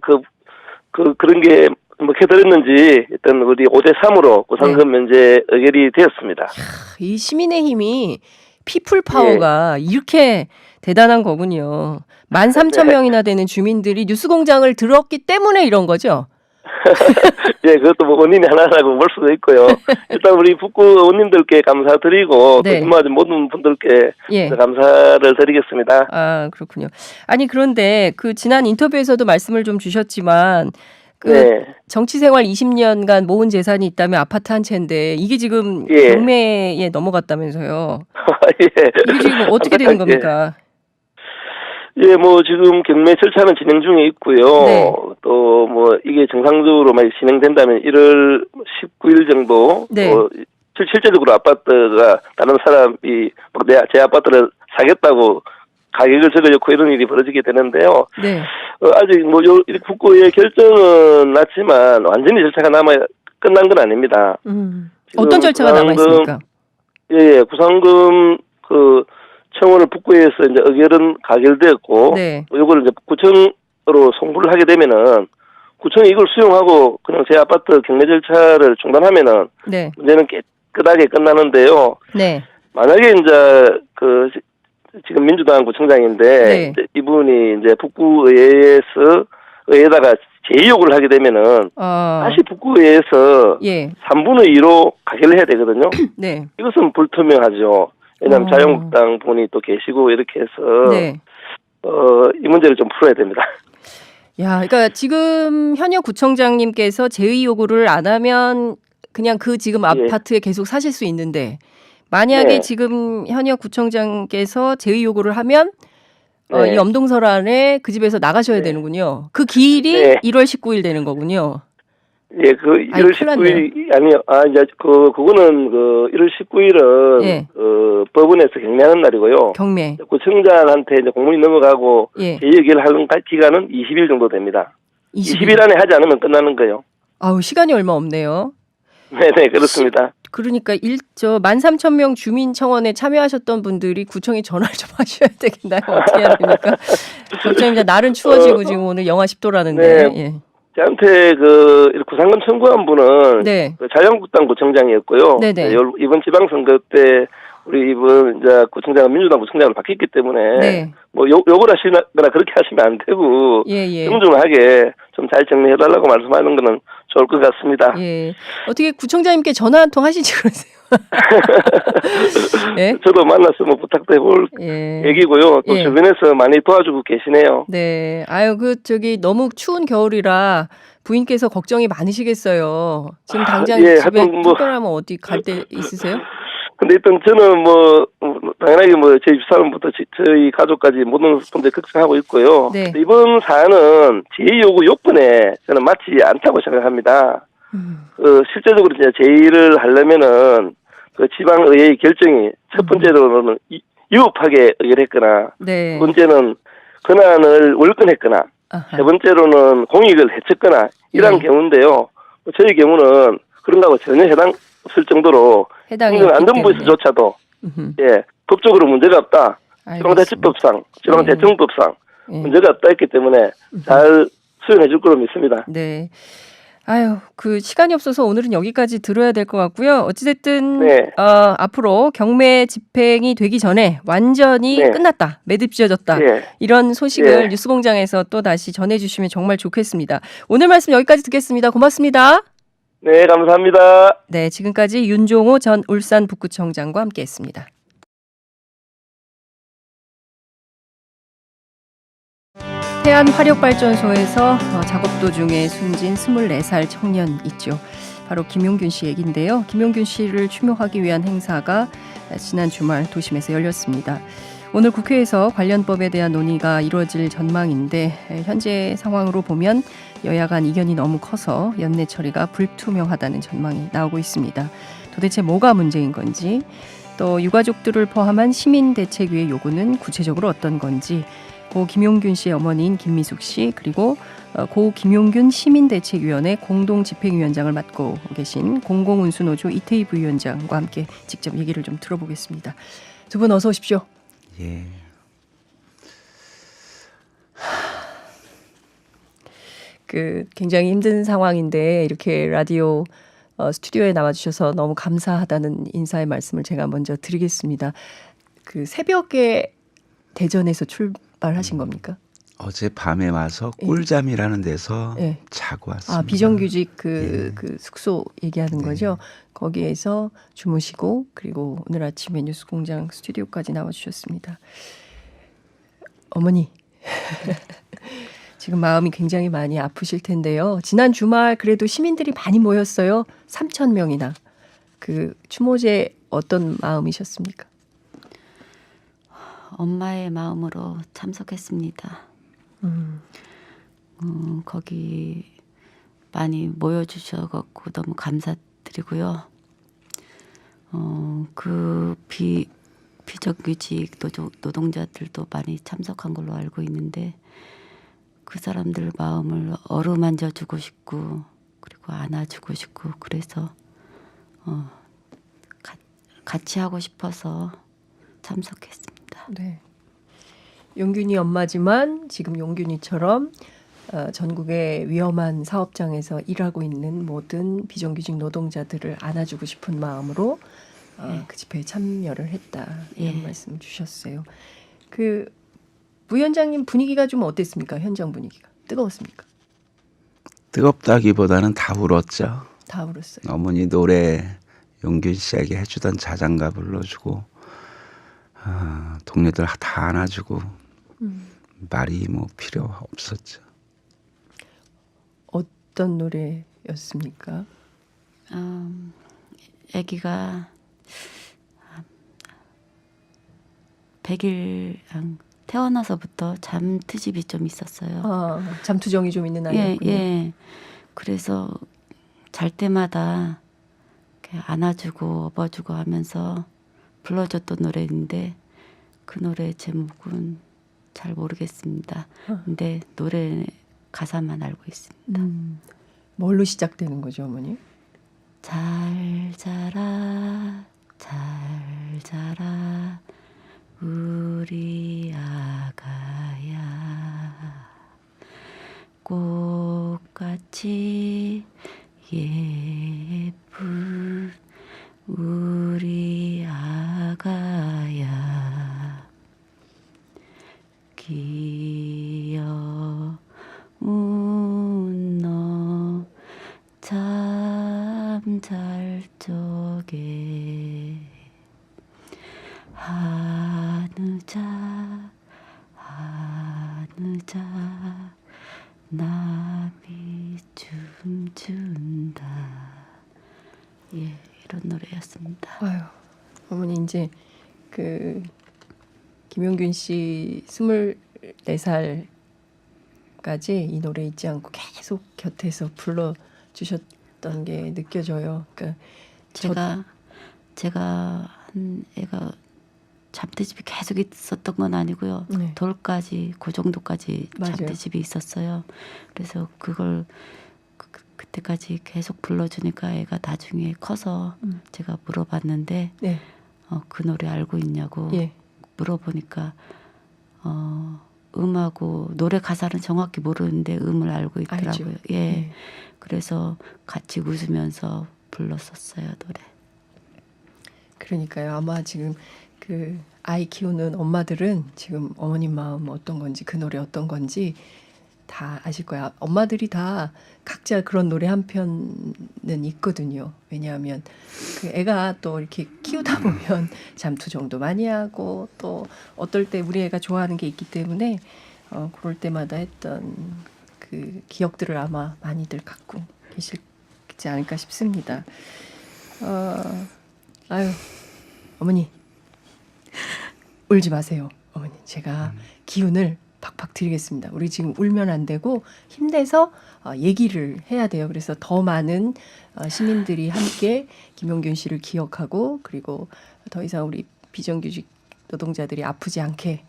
Speaker 4: 그런 게 뭐 해드렸는지 일단 우리 5대3으로 구상금 면제 의결이 되었습니다.
Speaker 3: 이 시민의 힘이 피플 파워가 이렇게 대단한 거군요. 13,000명이나 되는 주민들이 뉴스공장을 들었기 때문에 이런 거죠.
Speaker 4: 예, 그것도 뭐 원인이 하나라고 볼 수도 있고요. 일단 우리 북구 의원님들께 감사드리고
Speaker 3: 네.
Speaker 4: 또 근무하는 모든 분들께
Speaker 3: 예.
Speaker 4: 감사를 드리겠습니다.
Speaker 3: 아, 그렇군요. 아니, 그런데 그 지난 인터뷰에서도 말씀을 좀 주셨지만 그
Speaker 4: 네.
Speaker 3: 정치 생활 20년간 모은 재산이 있다면 아파트 한 채인데 이게 지금
Speaker 4: 예.
Speaker 3: 경매에 넘어갔다면서요.
Speaker 4: 예.
Speaker 3: 이게 지금 어떻게 되는 겁니까?
Speaker 4: 예, 뭐 지금 경매 절차는 진행 중에 있고요.
Speaker 3: 네.
Speaker 4: 또 뭐 이게 정상적으로 많이 진행된다면 1월 19일 정도
Speaker 3: 네.
Speaker 4: 실제적으로 아파트가 다른 사람이 제 아파트를 사겠다고 가격을 적어놓고 이런 일이 벌어지게 되는데요.
Speaker 3: 네.
Speaker 4: 아직 뭐 국고의 결정은 났지만 완전히 절차가 끝난 건 아닙니다.
Speaker 3: 어떤 절차가 남아 있습니까?
Speaker 4: 예, 구상금 청원을 북구에서 이제 의결은 가결되었고,
Speaker 3: 네.
Speaker 4: 이걸 이제 구청으로 송부를 하게 되면은 구청이 이걸 수용하고 그냥 제 아파트 경매 절차를 중단하면은
Speaker 3: 네.
Speaker 4: 문제는 깨끗하게 끝나는데요.
Speaker 3: 네.
Speaker 4: 만약에 이제 지금 민주당 구청장인데
Speaker 3: 네.
Speaker 4: 이제 이분이 이제 북구의회에다가 재의요구를 하게 되면은 다시 북구의회에서
Speaker 3: 예.
Speaker 4: 3분의 2로 가결을 해야 되거든요.
Speaker 3: 네.
Speaker 4: 이것은 불투명하죠. 왜냐하면 자유한국당 분이 또 계시고 이렇게 해서
Speaker 3: 네.
Speaker 4: 이 문제를 좀 풀어야 됩니다.
Speaker 3: 야, 그러니까 지금 현역 구청장님께서 제의 요구를 안 하면 그냥 그 지금 아파트에 계속 사실 수 있는데 만약에
Speaker 4: 네.
Speaker 3: 지금 현역 구청장께서 제의 요구를 하면
Speaker 4: 네.
Speaker 3: 이 엄동설안에 그 집에서 나가셔야 되는군요. 그 기일이
Speaker 4: 네.
Speaker 3: 1월 19일 되는 거군요.
Speaker 4: 예, 1월 19일 아니요. 이제 그거는 1월 19일은
Speaker 3: 예.
Speaker 4: 법원에서 경매하는 날이고요.
Speaker 3: 경매.
Speaker 4: 구청장한테 이제 공문이 넘어가고
Speaker 3: 예.
Speaker 4: 재의결 하는 기간은 20일 정도 됩니다. 20일 안에 하지 않으면 끝나는 거예요.
Speaker 3: 아우, 시간이 얼마 없네요.
Speaker 4: 네, 그렇습니다.
Speaker 3: 그러니까 13,000명 주민청원에 참여하셨던 분들이 구청에 전화를 좀 하셔야 되겠나요? 어떻게 해야 됩니까? 걱정입니다. 날은 추워지고 지금 오늘 영하 10도라는데.
Speaker 4: 네.
Speaker 3: 예.
Speaker 4: 저한테 구상금 청구한 분은
Speaker 3: 네.
Speaker 4: 자유한국당 구청장이었고요.
Speaker 3: 네네.
Speaker 4: 이번 지방선거 때 우리 이번 이제 구청장은 민주당 구청장으로 바뀌었기 때문에
Speaker 3: 네.
Speaker 4: 뭐 욕을 하시거나 그렇게 하시면 안 되고
Speaker 3: 예.
Speaker 4: 정중하게 좀 잘 정리해달라고 말씀하는 거는 좋을 것 같습니다.
Speaker 3: 예. 어떻게 구청장님께 전화 한 통 하시지 그러세요? 예?
Speaker 4: 저도 만났으면 부탁도 해볼 얘기고요. 또
Speaker 3: 예.
Speaker 4: 주변에서 많이 도와주고 계시네요.
Speaker 3: 네. 아유, 너무 추운 겨울이라 부인께서 걱정이 많으시겠어요. 지금 당장
Speaker 4: 예,
Speaker 3: 집에
Speaker 4: 하여튼
Speaker 3: 특별하면 어디 갈 데 있으세요?
Speaker 4: 근데 일단 저는 당연하게 제 집사람부터 저희 가족까지 모든 분들 걱정하고 있고요.
Speaker 3: 네.
Speaker 4: 이번 사안은 제의 요건에 저는 맞지 않다고 생각합니다. 실제적으로 이제 제의를 하려면은 지방의회의 결정이 첫 번째로는 위법하게 의결했거나,
Speaker 3: 네.
Speaker 4: 두 번째는 권한을 월권했거나,
Speaker 3: 아하.
Speaker 4: 세 번째로는 공익을 해쳤거나 이런 경우인데요. 저희 경우는 그런 거하고 전혀 해당 없을 정도로 행정안전부에서조차도 법적으로 문제가 없다. 지방자치법상, 지방대청법상 문제가 없다 했기 때문에 잘 수용해 줄 거로 믿습니다.
Speaker 3: 네. 아유, 시간이 없어서 오늘은 여기까지 들어야 될 것 같고요. 어찌됐든 앞으로 경매 집행이 되기 전에 완전히 끝났다, 매듭 지어졌다. 이런 소식을 뉴스공장에서 또 다시 전해주시면 정말 좋겠습니다. 오늘 말씀 여기까지 듣겠습니다. 고맙습니다.
Speaker 4: 네, 감사합니다.
Speaker 3: 네, 지금까지 윤종호 전 울산 북구청장과 함께했습니다. 태안화력발전소에서 작업 도중에 숨진 24살 청년 있죠. 바로 김용균 씨 얘기인데요. 김용균 씨를 추모하기 위한 행사가 지난 주말 도심에서 열렸습니다. 오늘 국회에서 관련 법에 대한 논의가 이루어질 전망인데 현재 상황으로 보면 여야 간 이견이 너무 커서 연내 처리가 불투명하다는 전망이 나오고 있습니다. 도대체 뭐가 문제인 건지, 또 유가족들을 포함한 시민대책위의 요구는 구체적으로 어떤 건지, 고 김용균 씨의 어머니인 김미숙 씨, 그리고 고 김용균 시민대책위원회 공동집행위원장을 맡고 계신 공공운수노조 이태희 부위원장과 함께 직접 얘기를 좀 들어보겠습니다. 두 분 어서 오십시오. 예. 그 굉장히 힘든 상황인데 이렇게 라디오 스튜디오에 나와주셔서 너무 감사하다는 인사의 말씀을 제가 먼저 드리겠습니다. 그 새벽에 대전에서 출발하신 겁니까?
Speaker 5: 어제 밤에 와서
Speaker 3: 예.
Speaker 5: 꿀잠이라는 데서
Speaker 3: 예.
Speaker 5: 자고 왔습니다.
Speaker 3: 아, 비정규직
Speaker 5: 예.
Speaker 3: 그 숙소 얘기하는
Speaker 5: 네.
Speaker 3: 거죠. 거기에서 주무시고 그리고 오늘 아침에 뉴스공장 스튜디오까지 나와주셨습니다. 어머니. 지금 마음이 굉장히 많이 아프실 텐데요. 지난 주말 그래도 시민들이 많이 모였어요. 3,000명이나. 그 추모제 어떤 마음이셨습니까?
Speaker 6: 엄마의 마음으로 참석했습니다. 거기 많이 모여주셔갖고 너무 감사드리고요. 그 비정규직 노동자들도 많이 참석한 걸로 알고 있는데 그 사람들 마음을 어루만져주고 싶고 그리고 안아주고 싶고 그래서 같이 하고 싶어서 참석했습니다.
Speaker 3: 네. 용균이 엄마지만 지금 용균이처럼 전국의 위험한 사업장에서 일하고 있는 모든 비정규직 노동자들을 안아주고 싶은 마음으로 그 집회에 참여를 했다 이런
Speaker 6: 예.
Speaker 3: 말씀 주셨어요. 그 부위원장님 분위기가 좀 어땠습니까? 현장 분위기가 뜨거웠습니까?
Speaker 5: 뜨겁다기보다는 다 울었죠.
Speaker 3: 다 울었어요.
Speaker 5: 어머니 노래 용균 씨에게 해주던 자장가 불러주고 동료들 다 안아주고 말이 뭐 필요 없었죠.
Speaker 3: 어떤 노래였습니까?
Speaker 6: 아기가 100일 태어나서부터 잠트집이 좀 있었어요.
Speaker 3: 잠투정이 좀 있는
Speaker 6: 예,
Speaker 3: 아이였군요.
Speaker 6: 예. 그래서 잘 때마다 이렇게 안아주고 업어주고 하면서 불러줬던 노래인데 그 노래 제목은 잘 모르겠습니다. 근데 노래 가사만 알고 있습니다.
Speaker 3: 뭘로 시작되는 거죠, 어머니?
Speaker 6: 잘 자라 잘 자라 우리 아가야 꽃같이 예쁜 우리 아가야 귀여운 너 참 잘 적에 하느자 나비 춤춘다. 예, 이런 노래였습니다.
Speaker 3: 아유, 어머니 이제 그 김용균 씨 24살까지 이 노래 잊지 않고 계속 곁에서 불러 주셨던 게 느껴져요. 그러니까
Speaker 6: 제가 한 애가 잠들집이 계속 있었던 건 아니고요.
Speaker 3: 네.
Speaker 6: 돌까지 그 정도까지
Speaker 3: 맞아요.
Speaker 6: 잠들집이 있었어요. 그래서 그걸 그때까지 계속 불러주니까 애가 나중에 커서 제가 물어봤는데
Speaker 3: 네.
Speaker 6: 그 노래 알고 있냐고
Speaker 3: 예.
Speaker 6: 물어보니까 음하고 노래 가사는 정확히 모르는데 음을 알고 있더라고요.
Speaker 3: 알죠.
Speaker 6: 예.
Speaker 3: 예.
Speaker 6: 그래서 같이 웃으면서 불렀었어요, 노래.
Speaker 3: 그러니까요. 아마 지금 그 아이 키우는 엄마들은 지금 어머님 마음 어떤 건지 그 노래 어떤 건지 다 아실 거야. 엄마들이 다 각자 그런 노래 한 편은 있거든요. 왜냐하면 그 애가 또 이렇게 키우다 보면 잠투정도 많이 하고 또 어떨 때 우리 애가 좋아하는 게 있기 때문에 그럴 때마다 했던 그 기억들을 아마 많이들 갖고 계시지 않을까 싶습니다. 아유, 어머니 울지 마세요. 어머니 제가 기운을 팍팍 드리겠습니다. 우리 지금 울면 안 되고 힘내서 얘기를 해야 돼요. 그래서 더 많은 시민들이 함께 김용균 씨를 기억하고 그리고 더 이상 우리 비정규직 노동자들이 아프지 않게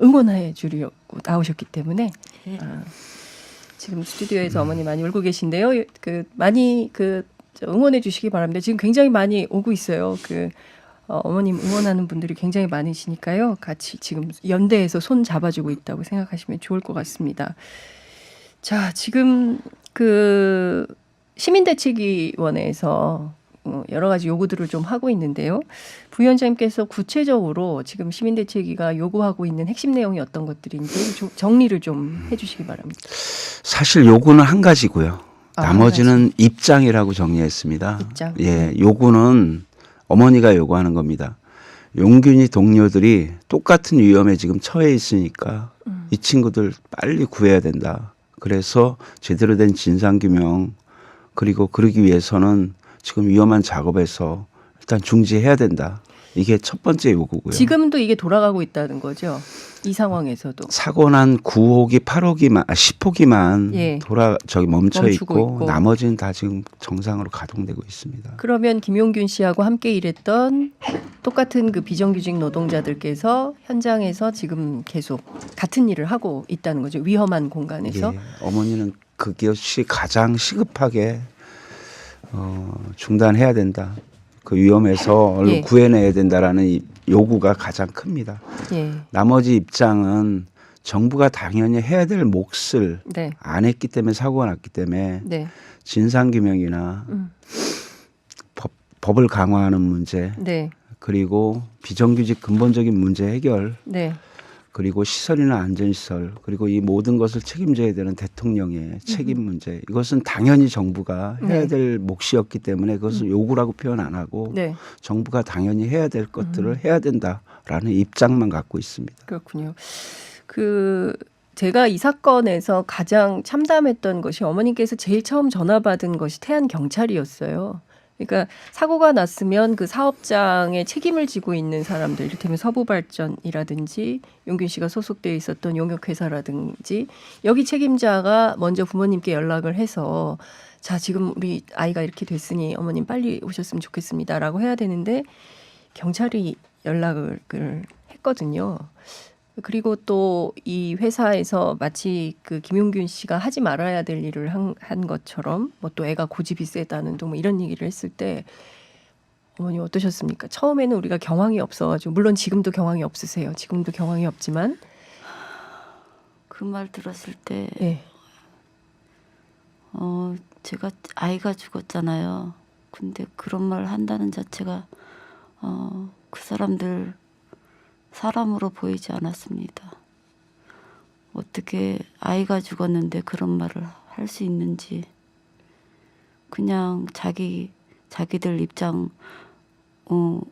Speaker 3: 응원해 주려고 나오셨기 때문에 지금 스튜디오에서 어머니 많이 울고 계신데요. 많이 응원해 주시기 바랍니다. 지금 굉장히 많이 오고 있어요. 어머님 응원하는 분들이 굉장히 많으시니까요. 같이 지금 연대해서 손 잡아주고 있다고 생각하시면 좋을 것 같습니다. 자, 지금 그 시민대책위원회에서 여러 가지 요구들을 좀 하고 있는데요. 부위원장님께서 구체적으로 지금 시민대책위가 요구하고 있는 핵심 내용이 어떤 것들인지 좀 정리를 좀 해주시기 바랍니다.
Speaker 5: 사실 요구는 한 가지고요.
Speaker 3: 아,
Speaker 5: 나머지는 입장이라고 정리했습니다.
Speaker 3: 입장.
Speaker 5: 예, 요구는 어머니가 요구하는 겁니다. 용균이 동료들이 똑같은 위험에 지금 처해 있으니까 이 친구들 빨리 구해야 된다. 그래서 제대로 된 진상규명 그리고 그러기 위해서는 지금 위험한 작업에서 일단 중지해야 된다. 이게 첫 번째 요구고요.
Speaker 3: 지금도 이게 돌아가고 있다는 거죠. 이 상황에서도.
Speaker 5: 사고 난 9호기, 8호기만, 10호기만
Speaker 3: 예.
Speaker 5: 멈춰
Speaker 3: 멈추고
Speaker 5: 있고
Speaker 3: 있고.
Speaker 5: 나머지는 다 지금 정상으로 가동되고 있습니다.
Speaker 3: 그러면 김용균 씨하고 함께 일했던 똑같은 그 비정규직 노동자들께서 현장에서 지금 계속 같은 일을 하고 있다는 거죠. 위험한 공간에서.
Speaker 5: 예, 어머니는 그것이 가장 시급하게 중단해야 된다. 그 위험에서 얼른
Speaker 3: 예.
Speaker 5: 구해내야 된다라는 이 요구가 가장 큽니다.
Speaker 3: 예.
Speaker 5: 나머지 입장은 정부가 당연히 해야 될 몫을
Speaker 3: 네.
Speaker 5: 안 했기 때문에 사고가 났기 때문에
Speaker 3: 네.
Speaker 5: 진상규명이나 법을 강화하는 문제
Speaker 3: 네.
Speaker 5: 그리고 비정규직 근본적인 문제 해결
Speaker 3: 네.
Speaker 5: 그리고 시설이나 안전시설 그리고 이 모든 것을 책임져야 되는 대통령의 책임 문제 이것은 당연히 정부가 해야
Speaker 3: 네.
Speaker 5: 될 몫이었기 때문에 그것을 요구라고 표현 안 하고
Speaker 3: 네.
Speaker 5: 정부가 당연히 해야 될 것들을 해야 된다라는 입장만 갖고 있습니다.
Speaker 3: 그렇군요. 제가 이 사건에서 가장 참담했던 것이 어머니께서 제일 처음 전화 받은 것이 태안 경찰이었어요. 그러니까 사고가 났으면 그 사업장에 책임을 지고 있는 사람들, 이를테면 서부발전이라든지 용균 씨가 소속되어 있었던 용역회사라든지 여기 책임자가 먼저 부모님께 연락을 해서 자, 지금 우리 아이가 이렇게 됐으니 어머님 빨리 오셨으면 좋겠습니다라고 해야 되는데 경찰이 연락을 했거든요. 그리고 또 이 회사에서 마치 그 김용균 씨가 하지 말아야 될 일을 한 것처럼 뭐 또 애가 고집이 세다는 둥 뭐 이런 얘기를 했을 때 어머니 어떠셨습니까? 처음에는 우리가 경황이 없어가지고 물론 지금도 경황이 없으세요. 지금도 경황이 없지만
Speaker 6: 그 말 들었을 때
Speaker 3: 예.
Speaker 6: 제가 아이가 죽었잖아요. 근데 그런 말 한다는 자체가 그 사람들 사람으로 보이지 않았습니다. 어떻게 아이가 죽었는데 그런 말을 할 수 있는지 그냥 자기들 입장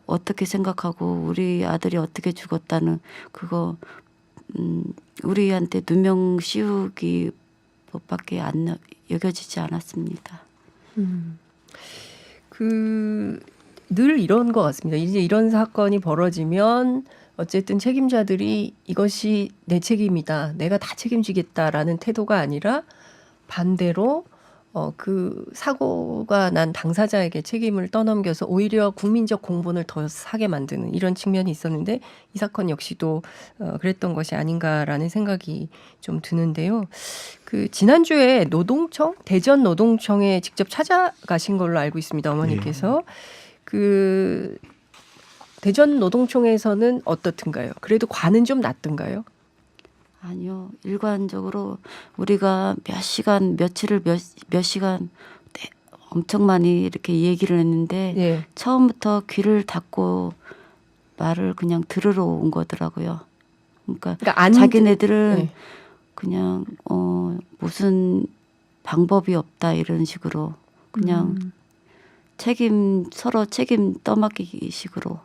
Speaker 6: 어떻게 생각하고 우리 아들이 어떻게 죽었다는 그거 우리한테 누명 씌우기 법밖에 안 여겨지지 않았습니다.
Speaker 3: 늘 이런 것 같습니다. 이제 이런 사건이 벌어지면 어쨌든 책임자들이 이것이 내 책임이다. 내가 다 책임지겠다라는 태도가 아니라 반대로 그 사고가 난 당사자에게 책임을 떠넘겨서 오히려 국민적 공분을 더 사게 만드는 이런 측면이 있었는데 이 사건 역시도 그랬던 것이 아닌가라는 생각이 좀 드는데요. 그 지난주에 노동청, 대전 노동청에 직접 찾아가신 걸로 알고 있습니다. 어머니께서. 그 대전 노동청에서는 어떻든가요? 그래도 관은 좀 낮던가요?
Speaker 6: 아니요. 일관적으로 우리가 몇 시간 엄청 많이 이렇게 얘기를 했는데
Speaker 3: 예.
Speaker 6: 처음부터 귀를 닫고 말을 그냥 들으러 온 거더라고요. 그러니까 자기네들은
Speaker 3: 네.
Speaker 6: 그냥 무슨 방법이 없다 이런 식으로 그냥 서로 책임 떠맡기기 식으로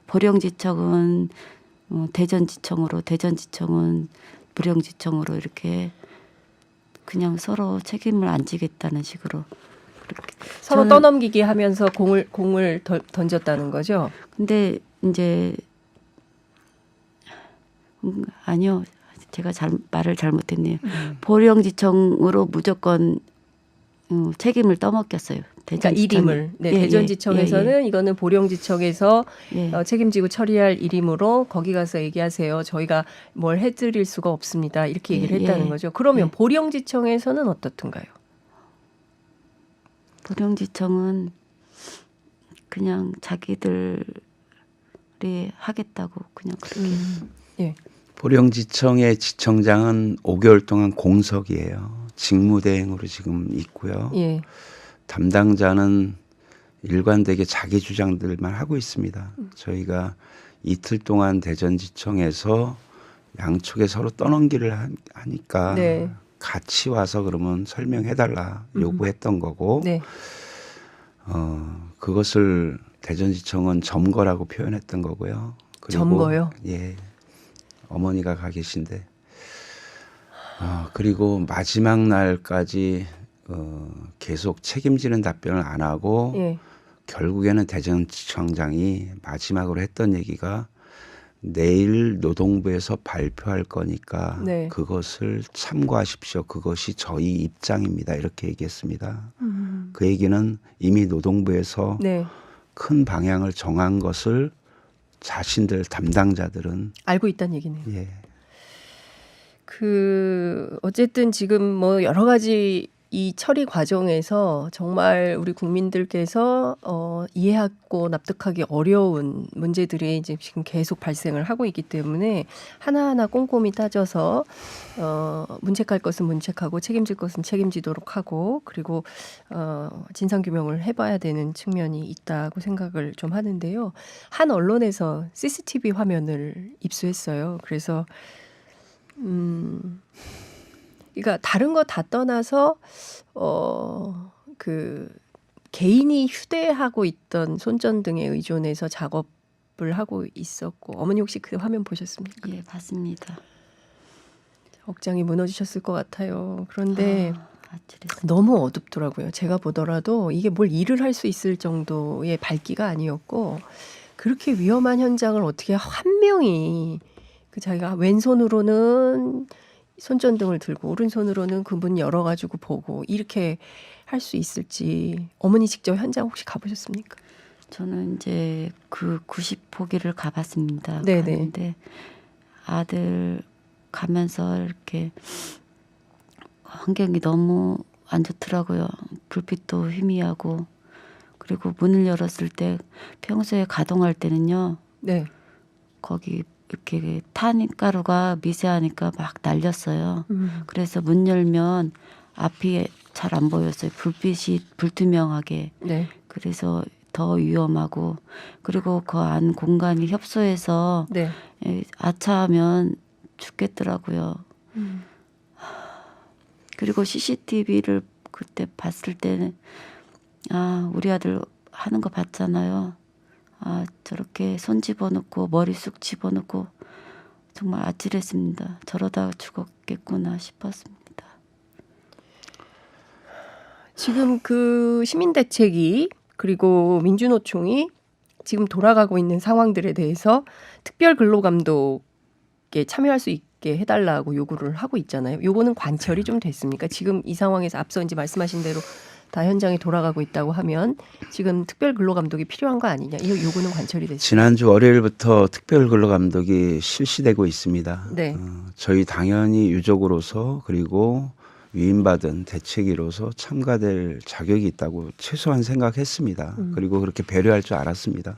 Speaker 6: 보령지청은 대전지청으로 대전지청은 부령지청으로 이렇게 그냥 서로 책임을 안 지겠다는 식으로 그렇게
Speaker 3: 서로 떠넘기기 하면서 공을 던졌다는 거죠.
Speaker 6: 근데 이제 아니요. 제가 말을 잘못했네요. 보령지청으로 무조건 책임을 떠맡겼어요.
Speaker 3: 그러니까 일임을. 네, 대전지청에서는 이거는 보령지청에서 책임지고 처리할 일임으로 거기 가서 얘기하세요. 저희가 뭘 해드릴 수가 없습니다. 이렇게 얘기를 했다는 거죠. 그러면 보령지청에서는 어떻든가요?
Speaker 6: 보령지청은 그냥 자기들이 하겠다고 그냥 그렇게.
Speaker 5: 보령지청의 지청장은 5개월 동안 공석이에요. 직무대행으로 지금 있고요.
Speaker 3: 예.
Speaker 5: 담당자는 일관되게 자기 주장들만 하고 있습니다. 저희가 이틀 동안 대전지청에서 양쪽에 서로 떠넘기를 하니까
Speaker 3: 네.
Speaker 5: 같이 와서 그러면 설명해달라 요구했던 거고
Speaker 3: 네.
Speaker 5: 그것을 대전지청은 점거라고 표현했던 거고요. 그리고
Speaker 3: 점거요?
Speaker 5: 예, 어머니가 가 계신데 그리고 마지막 날까지 계속 책임지는 답변을 안 하고
Speaker 3: 예.
Speaker 5: 결국에는 대전지청장이 마지막으로 했던 얘기가 내일 노동부에서 발표할 거니까
Speaker 3: 네.
Speaker 5: 그것을 참고하십시오. 그것이 저희 입장입니다. 이렇게 얘기했습니다. 그 얘기는 이미 노동부에서
Speaker 3: 네.
Speaker 5: 큰 방향을 정한 것을 자신들 담당자들은
Speaker 3: 알고 있다는 얘기네요.
Speaker 5: 예,
Speaker 3: 어쨌든 지금 뭐 여러 가지 이 처리 과정에서 정말 우리 국민들께서 이해하고 납득하기 어려운 문제들이 이제 지금 계속 발생을 하고 있기 때문에 하나하나 꼼꼼히 따져서 문책할 것은 문책하고 책임질 것은 책임지도록 하고 그리고 진상 규명을 해봐야 되는 측면이 있다고 생각을 좀 하는데요. 한 언론에서 CCTV 화면을 입수했어요. 그래서 그러니까 다른 거 다 떠나서 그 개인이 휴대하고 있던 손전등에 의존해서 작업을 하고 있었고 어머니 혹시 그 화면 보셨습니까?
Speaker 6: 예, 봤습니다.
Speaker 3: 억장이 무너지셨을 것 같아요. 그런데
Speaker 6: 아찔했어요.
Speaker 3: 너무 어둡더라고요. 제가 보더라도 이게 뭘 일을 할 수 있을 정도의 밝기가 아니었고 그렇게 위험한 현장을 어떻게 한 명이 그 자기가 왼손으로는 손전등을 들고 오른손으로는 그 문 열어가지고 보고 이렇게 할 수 있을지 어머니 직접 현장 혹시 가보셨습니까?
Speaker 6: 저는 이제 그 90포기를 가봤습니다.
Speaker 3: 네네.
Speaker 6: 갔는데 아들 가면서 이렇게 환경이 너무 안 좋더라고요. 불빛도 희미하고 그리고 문을 열었을 때 평소에 가동할 때는요.
Speaker 3: 네.
Speaker 6: 거기 이렇게 탄가루가 미세하니까 막 날렸어요. 그래서 문 열면 앞이 잘 안 보였어요. 불빛이 불투명하게.
Speaker 3: 네.
Speaker 6: 그래서 더 위험하고 그리고 그 안 공간이 협소해서
Speaker 3: 네.
Speaker 6: 아차하면 죽겠더라고요. 그리고 CCTV를 그때 봤을 때는 우리 아들 하는 거 봤잖아요. 저렇게 손 집어넣고 머리 쑥 집어넣고 정말 아찔했습니다. 저러다 죽었겠구나 싶었습니다.
Speaker 3: 지금 그 시민대책이 그리고 민주노총이 지금 돌아가고 있는 상황들에 대해서 특별근로감독에 참여할 수 있게 해달라고 요구를 하고 있잖아요. 요거는 관철이 좀 됐습니까? 지금 이 상황에서 앞서 이제 말씀하신 대로 다 현장에 돌아가고 있다고 하면 지금 특별근로감독이 필요한 거 아니냐? 이 요구는 관철이 됐습니다.
Speaker 5: 지난주 월요일부터 특별근로감독이 실시되고 있습니다.
Speaker 3: 네.
Speaker 5: 저희 당연히 유족으로서 그리고 위임받은 대책위로서 참가될 자격이 있다고 최소한 생각했습니다. 그리고 그렇게 배려할 줄 알았습니다.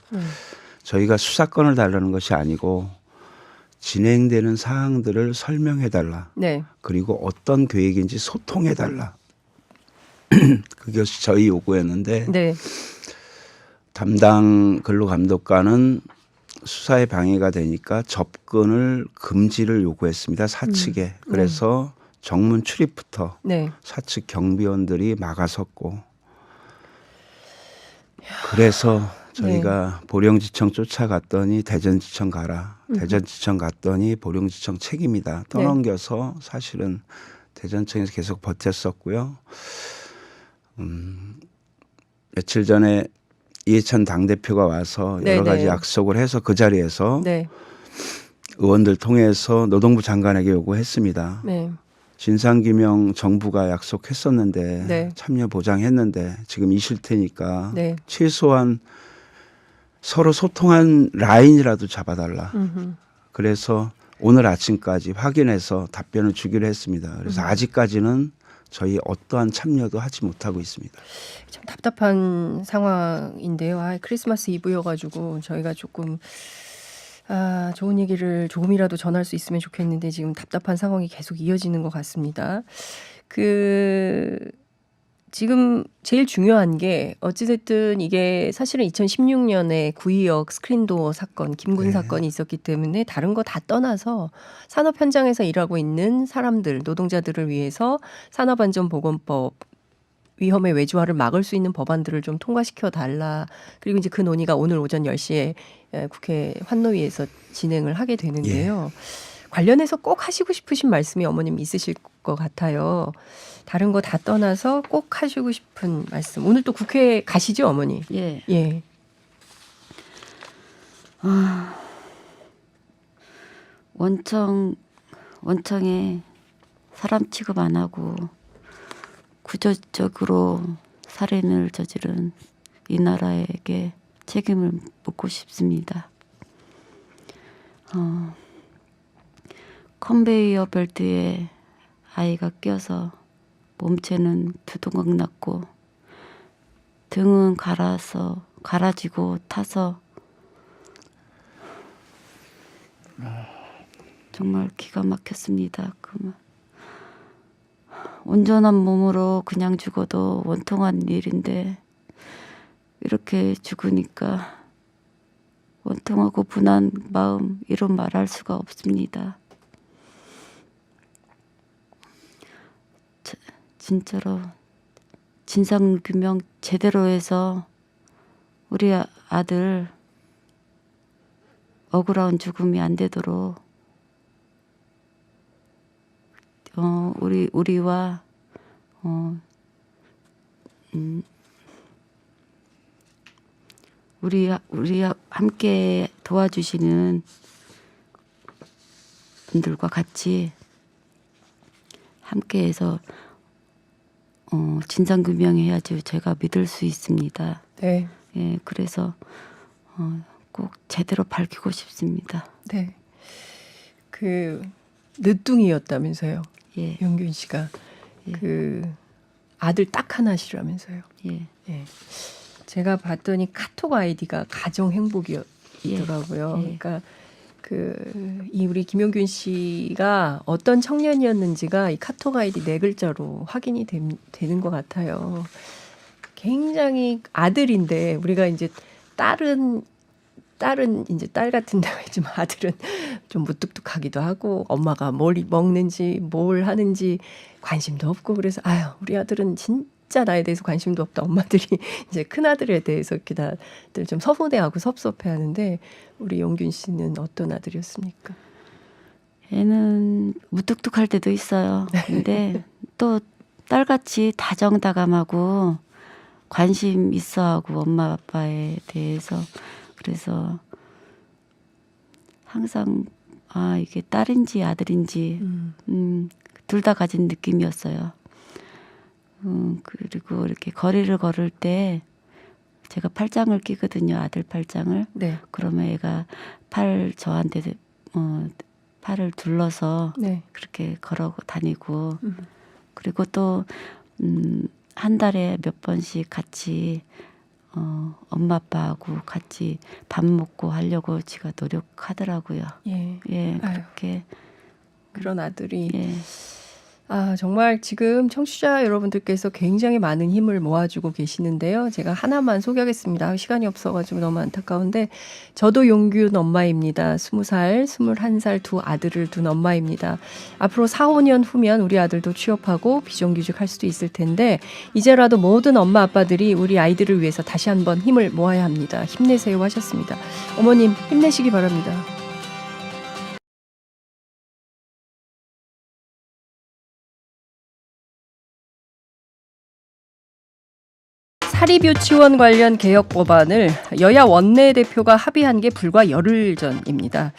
Speaker 5: 저희가 수사권을 달라는 것이 아니고 진행되는 사항들을 설명해달라.
Speaker 3: 네.
Speaker 5: 그리고 어떤 계획인지 소통해달라. 그것이 저희 요구였는데
Speaker 3: 네.
Speaker 5: 담당 근로감독관은 수사에 방해가 되니까 접근을 금지를 요구했습니다. 사측에. 그래서 정문 출입부터
Speaker 3: 네.
Speaker 5: 사측 경비원들이 막아섰고 그래서 저희가 보령지청 쫓아갔더니 대전지청 가라. 대전지청 갔더니 보령지청 책임이다. 떠넘겨서 사실은 대전청에서 계속 버텼었고요. 며칠 전에 이해찬 당대표가 와서 여러 가지 약속을 해서 그 자리에서
Speaker 3: 네.
Speaker 5: 의원들 통해서 노동부 장관에게 요구했습니다.
Speaker 3: 네.
Speaker 5: 진상규명 정부가 약속했었는데
Speaker 3: 네.
Speaker 5: 참여 보장했는데 지금 이 실태니까
Speaker 3: 네.
Speaker 5: 최소한 서로 소통한 라인이라도 잡아달라. 그래서 오늘 아침까지 확인해서 답변을 주기로 했습니다. 그래서 아직까지는 저희 어떠한 참여도 하지 못하고 있습니다.
Speaker 3: 참 답답한 상황인데요. 크리스마스 이브여가지고 저희가 조금 좋은 얘기를 조금이라도 전할 수 있으면 좋겠는데 지금 답답한 상황이 계속 이어지는 것 같습니다. 지금 제일 중요한 게 어찌됐든 이게 사실은 2016년에 구의역 스크린도어 사건, 김군 사건이 있었기 때문에 다른 거 다 떠나서 산업 현장에서 일하고 있는 사람들, 노동자들을 위해서 산업안전보건법 위험의 외주화를 막을 수 있는 법안들을 좀 통과시켜 달라. 그리고 이제 그 논의가 오늘 오전 10시에 국회 환노위에서 진행을 하게 되는데요. 관련해서 꼭 하시고 싶으신 말씀이 어머님 있으실 것 같아요. 다른 거 다 떠나서 꼭 하시고 싶은 말씀. 오늘 또 국회 가시죠, 어머니?
Speaker 6: 예.
Speaker 3: 예.
Speaker 6: 원청에 사람 취급 안 하고 구조적으로 살인을 저지른 이 나라에게 책임을 묻고 싶습니다. 컨베이어 벨트에 아이가 껴서 몸체는 두동강 났고 등은 갈아지고 타서 정말 기가 막혔습니다. 온전한 몸으로 그냥 죽어도 원통한 일인데 이렇게 죽으니까 원통하고 분한 마음 이루 말할 수가 없습니다. 진짜로 진상규명 제대로 해서 우리 아들 억울한 죽음이 안 되도록 우리와 우리 함께 도와주시는 분들과 같이 함께해서 진상규명해야지 제가 믿을 수 있습니다.
Speaker 3: 네.
Speaker 6: 예, 그래서 꼭 제대로 밝히고 싶습니다.
Speaker 3: 네. 늦둥이였다면서요.
Speaker 6: 예,
Speaker 3: 영균 씨가.
Speaker 6: 예.
Speaker 3: 아들 딱 하나시라면서요.
Speaker 6: 예,
Speaker 3: 예. 제가 봤더니 카톡 아이디가 가정 행복이더라고요.
Speaker 6: 예.
Speaker 3: 그러니까 이 우리 김용균 씨가 어떤 청년이었는지가 이 카톡 아이디 4글자로 확인이 되는 것 같아요. 굉장히 아들인데 우리가 이제 딸은 이제 딸 같은 데가 있지만 아들은 좀 무뚝뚝하기도 하고 엄마가 뭘 먹는지 뭘 하는지 관심도 없고 그래서 아유 우리 아들은 진짜 나에 대해서 관심도 없다. 엄마들이 이제 큰 아들에 대해서 이렇게 다들 좀 서운해하고 섭섭해하는데 우리 용균 씨는 어떤 아들이었습니까?
Speaker 6: 애는 무뚝뚝할 때도 있어요. 근데 또 딸같이 다정다감하고 관심 있어하고 엄마 아빠에 대해서 그래서 항상 이게 딸인지 아들인지 둘 다 가진 느낌이었어요. 그리고 이렇게 거리를 걸을 때 제가 팔짱을 끼거든요. 아들 팔짱을.
Speaker 3: 네.
Speaker 6: 그러면 애가 저한테 팔을 둘러서
Speaker 3: 네.
Speaker 6: 그렇게 걸어 다니고 그리고 또 한 달에 몇 번씩 같이 엄마 아빠하고 같이 밥 먹고 하려고 지가 노력하더라고요.
Speaker 3: 예.
Speaker 6: 예,
Speaker 3: 아유.
Speaker 6: 그렇게
Speaker 3: 그런 아들이
Speaker 6: 예.
Speaker 3: 정말 지금 청취자 여러분들께서 굉장히 많은 힘을 모아주고 계시는데요. 제가 하나만 소개하겠습니다. 시간이 없어가지고 너무 안타까운데 저도 용균 엄마입니다. 20살, 21살 두 아들을 둔 엄마입니다. 앞으로 4, 5년 후면 우리 아들도 취업하고 비정규직할 수도 있을 텐데 이제라도 모든 엄마 아빠들이 우리 아이들을 위해서 다시 한번 힘을 모아야 합니다. 힘내세요 하셨습니다. 어머님 힘내시기 바랍니다. 사립유치원 관련 개혁 법안을 여야 원내대표가 합의한 게 불과 열흘 전입니다.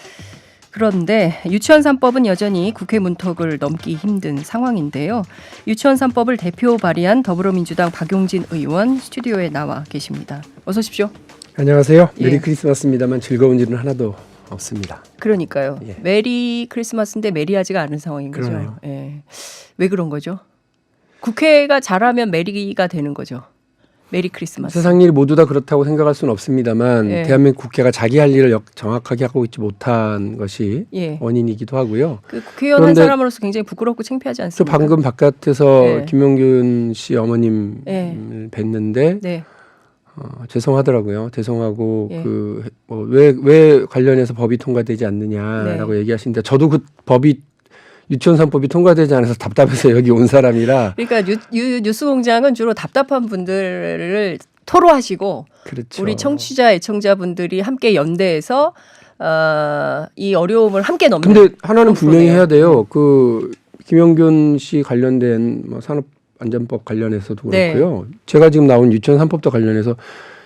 Speaker 3: 그런데 유치원 3법은 여전히 국회 문턱을 넘기 힘든 상황인데요. 유치원 3법을 대표 발의한 더불어민주당 박용진 의원 스튜디오에 나와 계십니다. 어서 오십시오.
Speaker 7: 안녕하세요. 메리
Speaker 3: 예.
Speaker 7: 크리스마스입니다만 즐거운 일은 하나도 없습니다.
Speaker 3: 그러니까요.
Speaker 7: 예.
Speaker 3: 메리 크리스마스인데 메리하지가 않은 상황인 거죠.
Speaker 7: 그러네요.
Speaker 3: 예. 왜 그런 거죠? 국회가 잘하면 메리가 되는 거죠. 메리 크리스마스.
Speaker 7: 세상 일 모두 다 그렇다고 생각할 수는 없습니다만
Speaker 3: 예.
Speaker 7: 대한민국 국회가 자기 할 일을 정확하게 하고 있지 못한 것이
Speaker 3: 예.
Speaker 7: 원인이기도 하고요.
Speaker 3: 그 국회의원 한
Speaker 7: 그런데
Speaker 3: 사람으로서 굉장히 부끄럽고 창피하지
Speaker 7: 저
Speaker 3: 않습니까?
Speaker 7: 방금 바깥에서
Speaker 3: 예.
Speaker 7: 김용균 씨 어머님
Speaker 3: 예.
Speaker 7: 뵀는데
Speaker 3: 네.
Speaker 7: 죄송하더라고요. 죄송하고
Speaker 3: 예.
Speaker 7: 왜 관련해서 법이 통과되지 않느냐라고
Speaker 3: 네.
Speaker 7: 얘기하시는데 저도 그 법이 유치원 3법이 통과되지 않아서 답답해서 여기 온 사람이라
Speaker 3: 그러니까 뉴스공장은 주로 답답한 분들을 토로하시고
Speaker 7: 그렇죠.
Speaker 3: 우리 청취자 애청자분들이 함께 연대해서 이 어려움을 함께 넘는.
Speaker 7: 근데 하나는 분명히
Speaker 3: 그러네요.
Speaker 7: 해야 돼요. 그 김용균 씨 관련된 뭐 산업안전법 관련해서도
Speaker 3: 네.
Speaker 7: 그렇고요. 제가 지금 나온 유치원 3법도 관련해서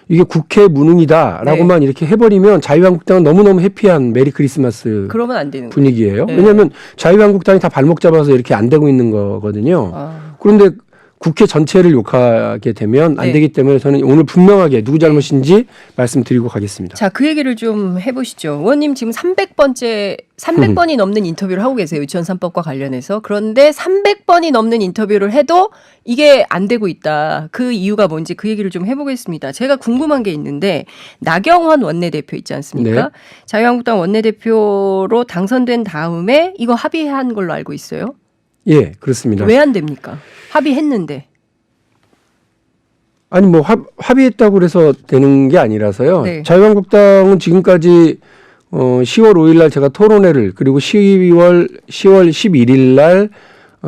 Speaker 7: 이게 국회 무능이다라고만
Speaker 3: 네.
Speaker 7: 이렇게 해버리면 자유한국당은 너무너무 해피한 메리 크리스마스
Speaker 3: 그러면 안 되는 거예요.
Speaker 7: 분위기예요.
Speaker 3: 네.
Speaker 7: 왜냐하면 자유한국당이 다 발목 잡아서 이렇게 안 되고 있는 거거든요. 그런데 국회 전체를 욕하게 되면 안
Speaker 3: 네.
Speaker 7: 되기 때문에 저는 오늘 분명하게 누구 잘못인지 말씀드리고 가겠습니다.
Speaker 3: 자, 그 얘기를 좀 해보시죠. 의원님 지금 300번이 넘는 인터뷰를 하고 계세요. 유치원 3법과 관련해서. 그런데 300번이 넘는 인터뷰를 해도 이게 안 되고 있다. 그 이유가 뭔지 그 얘기를 좀 해보겠습니다. 제가 궁금한 게 있는데 나경원 원내대표 있지 않습니까?
Speaker 7: 네.
Speaker 3: 자유한국당 원내대표로 당선된 다음에 이거 합의한 걸로 알고 있어요.
Speaker 7: 예, 그렇습니다.
Speaker 3: 왜 안 됩니까? 합의했는데.
Speaker 7: 아니 뭐 합의했다고 그래서 되는 게 아니라서요.
Speaker 3: 네.
Speaker 7: 자유한국당은 지금까지 10월 5일 날 제가 토론회를 그리고 10월 11일 날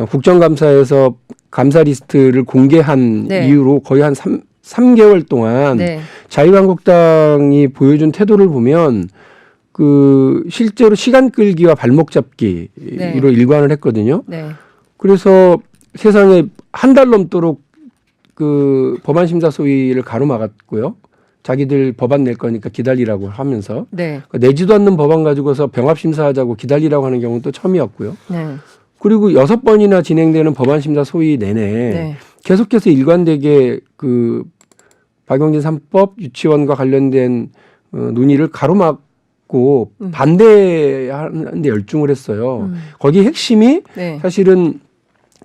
Speaker 7: 국정감사에서 감사 리스트를 공개한
Speaker 3: 네.
Speaker 7: 이후로 거의 한 3개월 동안
Speaker 3: 네.
Speaker 7: 자유한국당이 보여준 태도를 보면 그 실제로 시간 끌기와 발목 잡기로
Speaker 3: 네.
Speaker 7: 일관을 했거든요.
Speaker 3: 네.
Speaker 7: 그래서 세상에 한 달 넘도록 그 법안 심사 소위를 가로막았고요. 자기들 법안 낼 거니까 기다리라고 하면서
Speaker 3: 네.
Speaker 7: 내지도 않는 법안 가지고서 병합 심사하자고 기다리라고 하는 경우는 또 처음이었고요.
Speaker 3: 네.
Speaker 7: 그리고 6번이나 진행되는 법안 심사 소위 내내
Speaker 3: 네.
Speaker 7: 계속해서 일관되게 그 박용진 3법 유치원과 관련된 논의를 가로막고 반대하는 데 열중을 했어요. 거기 핵심이
Speaker 3: 네.
Speaker 7: 사실은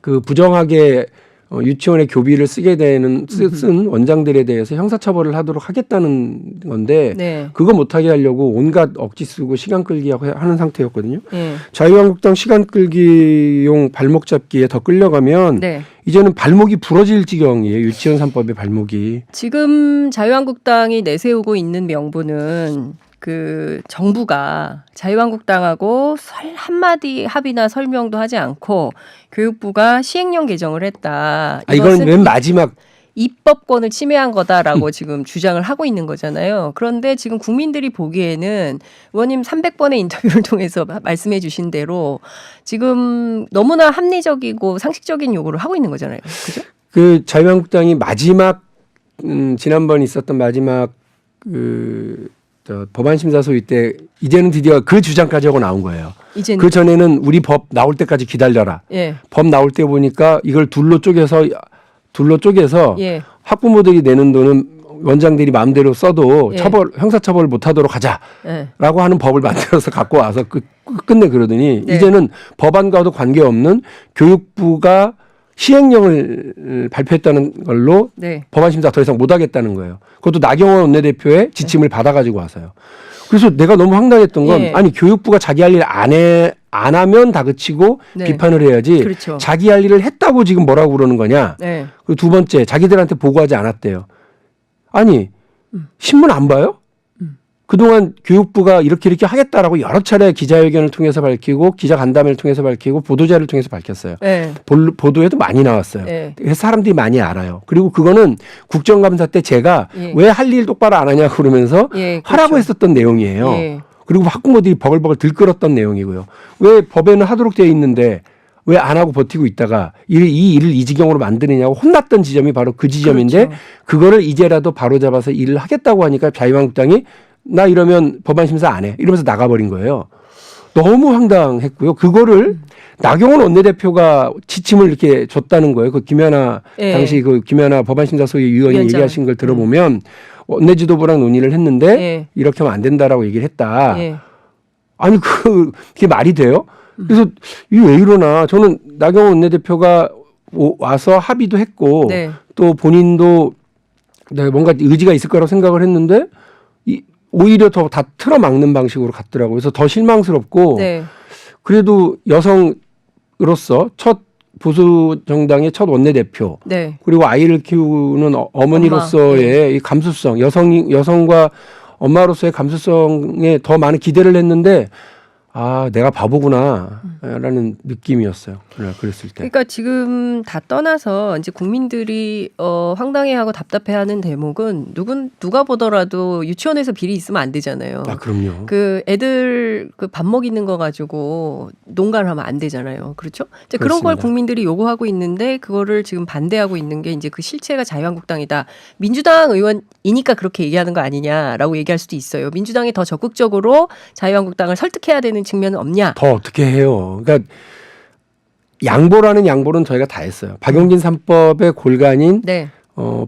Speaker 7: 그 부정하게 유치원의 교비를 쓰게 되는 쓴 원장들에 대해서 형사처벌을 하도록 하겠다는 건데
Speaker 3: 네.
Speaker 7: 그거 못하게 하려고 온갖 억지 쓰고 시간 끌기하고 하는 상태였거든요.
Speaker 3: 네.
Speaker 7: 자유한국당 시간 끌기용 발목 잡기에 더 끌려가면
Speaker 3: 네.
Speaker 7: 이제는 발목이 부러질 지경이에요. 유치원 3법의 발목이.
Speaker 3: 지금 자유한국당이 내세우고 있는 명분은 그 정부가 자유한국당하고 한마디 합의나 설명도 하지 않고 교육부가 시행령 개정을 했다.
Speaker 7: 이건 맨 마지막
Speaker 3: 입법권을 침해한 거다라고 지금 주장을 하고 있는 거잖아요. 그런데 지금 국민들이 보기에는 의원님 300번의 인터뷰를 통해서 말씀해 주신 대로 지금 너무나 합리적이고 상식적인 요구를 하고 있는 거잖아요. 그죠?
Speaker 7: 그 자유한국당이 마지막 지난번 있었던 마지막 법안 심사 소위 때 이제는 드디어 그 주장까지 하고 나온 거예요.
Speaker 3: 이제는
Speaker 7: 그 전에는 우리 법 나올 때까지 기다려라.
Speaker 3: 예.
Speaker 7: 법 나올 때 보니까 이걸 둘로 쪼개서
Speaker 3: 예.
Speaker 7: 학부모들이 내는 돈은 원장들이 마음대로 써도
Speaker 3: 예.
Speaker 7: 형사처벌을 못하도록 하자라고
Speaker 3: 예.
Speaker 7: 하는 법을 만들어서 갖고 와서 끝내 그러더니
Speaker 3: 네.
Speaker 7: 이제는 법안과도 관계없는 교육부가 시행령을 발표했다는 걸로
Speaker 3: 네.
Speaker 7: 법안 심사 더 이상 못하겠다는 거예요. 그것도 나경원 원내대표의 지침을 받아가지고 와서요. 그래서 내가 너무 황당했던 건
Speaker 3: 예.
Speaker 7: 아니 교육부가 자기 할 일 안 하면 다그치고
Speaker 3: 네.
Speaker 7: 비판을 해야지
Speaker 3: 그렇죠.
Speaker 7: 자기 할 일을 했다고 지금 뭐라고 그러는 거냐.
Speaker 3: 네.
Speaker 7: 그리고 두 번째 자기들한테 보고하지 않았대요. 아니 신문 안 봐요? 그동안 교육부가 이렇게 하겠다라고 여러 차례 기자회견을 통해서 밝히고 기자간담회를 통해서 밝히고 보도자를 통해서 밝혔어요.
Speaker 3: 네.
Speaker 7: 보도에도 많이 나왔어요.
Speaker 3: 네.
Speaker 7: 그래서 사람들이 많이 알아요. 그리고 그거는 국정감사 때 제가
Speaker 3: 예.
Speaker 7: 왜 할 일 똑바로 안 하냐고 그러면서
Speaker 3: 예,
Speaker 7: 하라고
Speaker 3: 그렇죠.
Speaker 7: 했었던 내용이에요.
Speaker 3: 예.
Speaker 7: 그리고 학부모들이 버글버글 들끓었던 내용이고요. 왜 법에는 하도록 되어 있는데 왜 안 하고 버티고 있다가 이 일을 이 지경으로 만드느냐고 혼났던 지점이 바로 그 지점인데
Speaker 3: 그렇죠.
Speaker 7: 그거를 이제라도 바로잡아서 일을 하겠다고 하니까 자유한국당이 나 이러면 법안 심사 안 해. 이러면서 나가버린 거예요. 너무 황당했고요. 그거를 나경원 원내대표가 지침을 이렇게 줬다는 거예요. 그 김연아
Speaker 3: 예.
Speaker 7: 당시 그 김연아 법안심사소위 위원이
Speaker 3: 위원장.
Speaker 7: 얘기하신 걸 들어보면 원내지도부랑 논의를 했는데
Speaker 3: 예.
Speaker 7: 이렇게 하면 안 된다라고 얘기를 했다.
Speaker 3: 예.
Speaker 7: 아니 그게 말이 돼요? 그래서 이게 왜 이러나 저는 나경원 원내대표가 와서 합의도 했고
Speaker 3: 네.
Speaker 7: 또 본인도 네, 뭔가 의지가 있을 거라고 생각을 했는데 오히려 더 다 틀어막는 방식으로 갔더라고요. 그래서 더 실망스럽고
Speaker 3: 네.
Speaker 7: 그래도 여성으로서 첫 보수 정당의 첫 원내대표
Speaker 3: 네.
Speaker 7: 그리고 아이를 키우는 어머니로서의 이 감수성, 여성과 엄마로서의 감수성에 더 많은 기대를 했는데 아, 내가 바보구나라는 느낌이었어요. 그랬을 때.
Speaker 3: 그러니까 지금 다 떠나서 이제 국민들이 황당해하고 답답해하는 대목은 누가 보더라도 유치원에서 비리 있으면 안 되잖아요.
Speaker 7: 아, 그럼요.
Speaker 3: 그 애들 그 밥 먹이는 거 가지고 농가를 하면 안 되잖아요. 그렇죠? 이제 그런 걸
Speaker 7: 그렇습니다.
Speaker 3: 국민들이 요구하고 있는데 그거를 지금 반대하고 있는 게 이제 그 실체가 자유한국당이다. 민주당 의원이니까 그렇게 얘기하는 거 아니냐라고 얘기할 수도 있어요. 민주당이 더 적극적으로 자유한국당을 설득해야 되는 측면은 없냐?
Speaker 7: 더 어떻게 해요? 그러니까 양보라는 양보는 저희가 다 했어요. 박용진 3법의 골간인
Speaker 3: 네.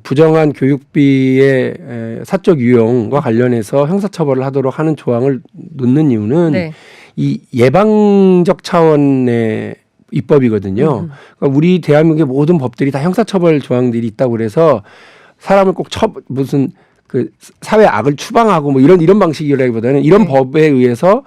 Speaker 7: 부정한 교육비의 사적 유용과 관련해서 형사처벌을 하도록 하는 조항을 넣는 이유는
Speaker 3: 네.
Speaker 7: 이 예방적 차원의 입법이거든요. 그러니까 우리 대한민국의 모든 법들이 다 형사처벌 조항들이 있다고 그래서 사람을 꼭 무슨 그 사회 악을 추방하고 뭐 이런 방식이라기보다는 이런
Speaker 3: 네.
Speaker 7: 법에 의해서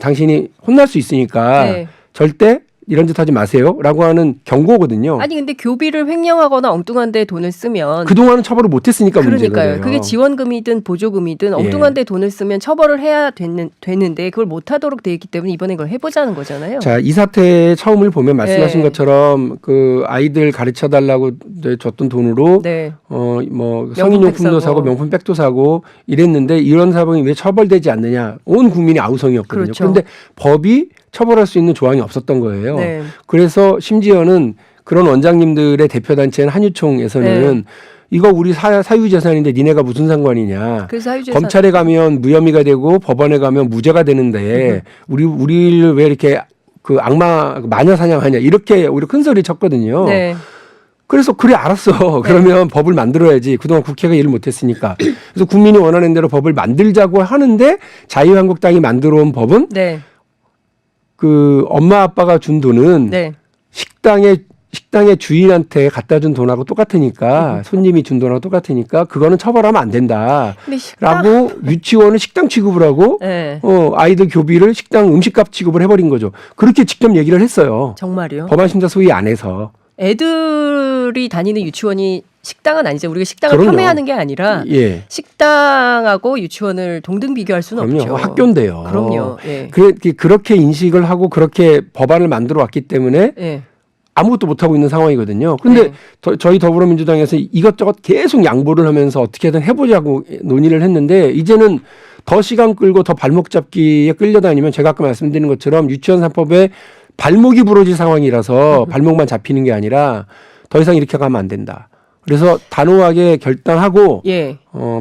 Speaker 7: 당신이 혼날 수 있으니까
Speaker 3: 네.
Speaker 7: 절대 이런 짓 하지 마세요라고 하는 경고거든요.
Speaker 3: 아니 근데 교비를 횡령하거나 엉뚱한 데 돈을 쓰면
Speaker 7: 그동안은 처벌을 못했으니까 문제가
Speaker 3: 그러니까요.
Speaker 7: 돼요.
Speaker 3: 그게 지원금이든 보조금이든 엉뚱한 데 돈을 쓰면 처벌을 해야 되는데 그걸 못하도록 돼 있기 때문에 이번에 그걸 해보자는 거잖아요.
Speaker 7: 자, 이 사태의 처음을 보면 말씀하신
Speaker 3: 네.
Speaker 7: 것처럼 그 아이들 가르쳐 달라고 줬던 돈으로
Speaker 3: 네.
Speaker 7: 뭐 성인용품도 사고 명품백도 사고 이랬는데 이런 사범이 왜 처벌되지 않느냐? 온 국민이 아우성이었거든요.
Speaker 3: 그렇죠.
Speaker 7: 그런데 법이 처벌할 수 있는 조항이 없었던 거예요.
Speaker 3: 네.
Speaker 7: 그래서 심지어는 그런 원장님들의 대표단체인 한유총에서는
Speaker 3: 네.
Speaker 7: 이거 우리 사유재산인데 니네가 무슨 상관이냐.
Speaker 3: 그래서 사유재산
Speaker 7: 검찰에 가면 무혐의가 되고 법원에 가면 무죄가 되는데 우리를 왜 이렇게 그 악마 마녀 사냥하냐 이렇게 오히려 큰 소리 쳤거든요.
Speaker 3: 네.
Speaker 7: 그래서 그래 알았어. 그러면 법을 만들어야지. 그동안 국회가 일을 못했으니까. 그래서 국민이 원하는 대로 법을 만들자고 하는데 자유한국당이 만들어온 법은
Speaker 3: 네.
Speaker 7: 그 엄마 아빠가 준 돈은
Speaker 3: 네.
Speaker 7: 식당의 주인한테 갖다 준 돈하고 똑같으니까 손님이 준 돈하고 똑같으니까 그거는 처벌하면 안 된다라고 유치원을 식당 취급을 하고
Speaker 3: 네.
Speaker 7: 아이들 교비를 식당 음식값 취급을 해버린 거죠. 그렇게 직접 얘기를 했어요.
Speaker 3: 정말요?
Speaker 7: 법안심사 소위 안에서.
Speaker 3: 애들이 다니는 유치원이 식당은 아니죠. 우리가 식당을
Speaker 7: 그럼요.
Speaker 3: 폄훼하는 게 아니라
Speaker 7: 예.
Speaker 3: 식당하고 유치원을 동등 비교할 수는
Speaker 7: 그럼요.
Speaker 3: 없죠.
Speaker 7: 학교인데요.
Speaker 3: 그럼요. 예.
Speaker 7: 그렇게 인식을 하고 그렇게 법안을 만들어 왔기 때문에
Speaker 3: 예.
Speaker 7: 아무것도 못하고 있는 상황이거든요. 그런데
Speaker 3: 네.
Speaker 7: 저희 더불어민주당에서 이것저것 계속 양보를 하면서 어떻게든 해보자고 논의를 했는데 이제는 더 시간 끌고 더 발목 잡기에 끌려다니면 제가 아까 말씀드린 것처럼 유치원 3법에 발목이 부러질 상황이라서 발목만 잡히는 게 아니라 더 이상 이렇게 가면 안 된다. 그래서 단호하게 결단하고
Speaker 3: 예.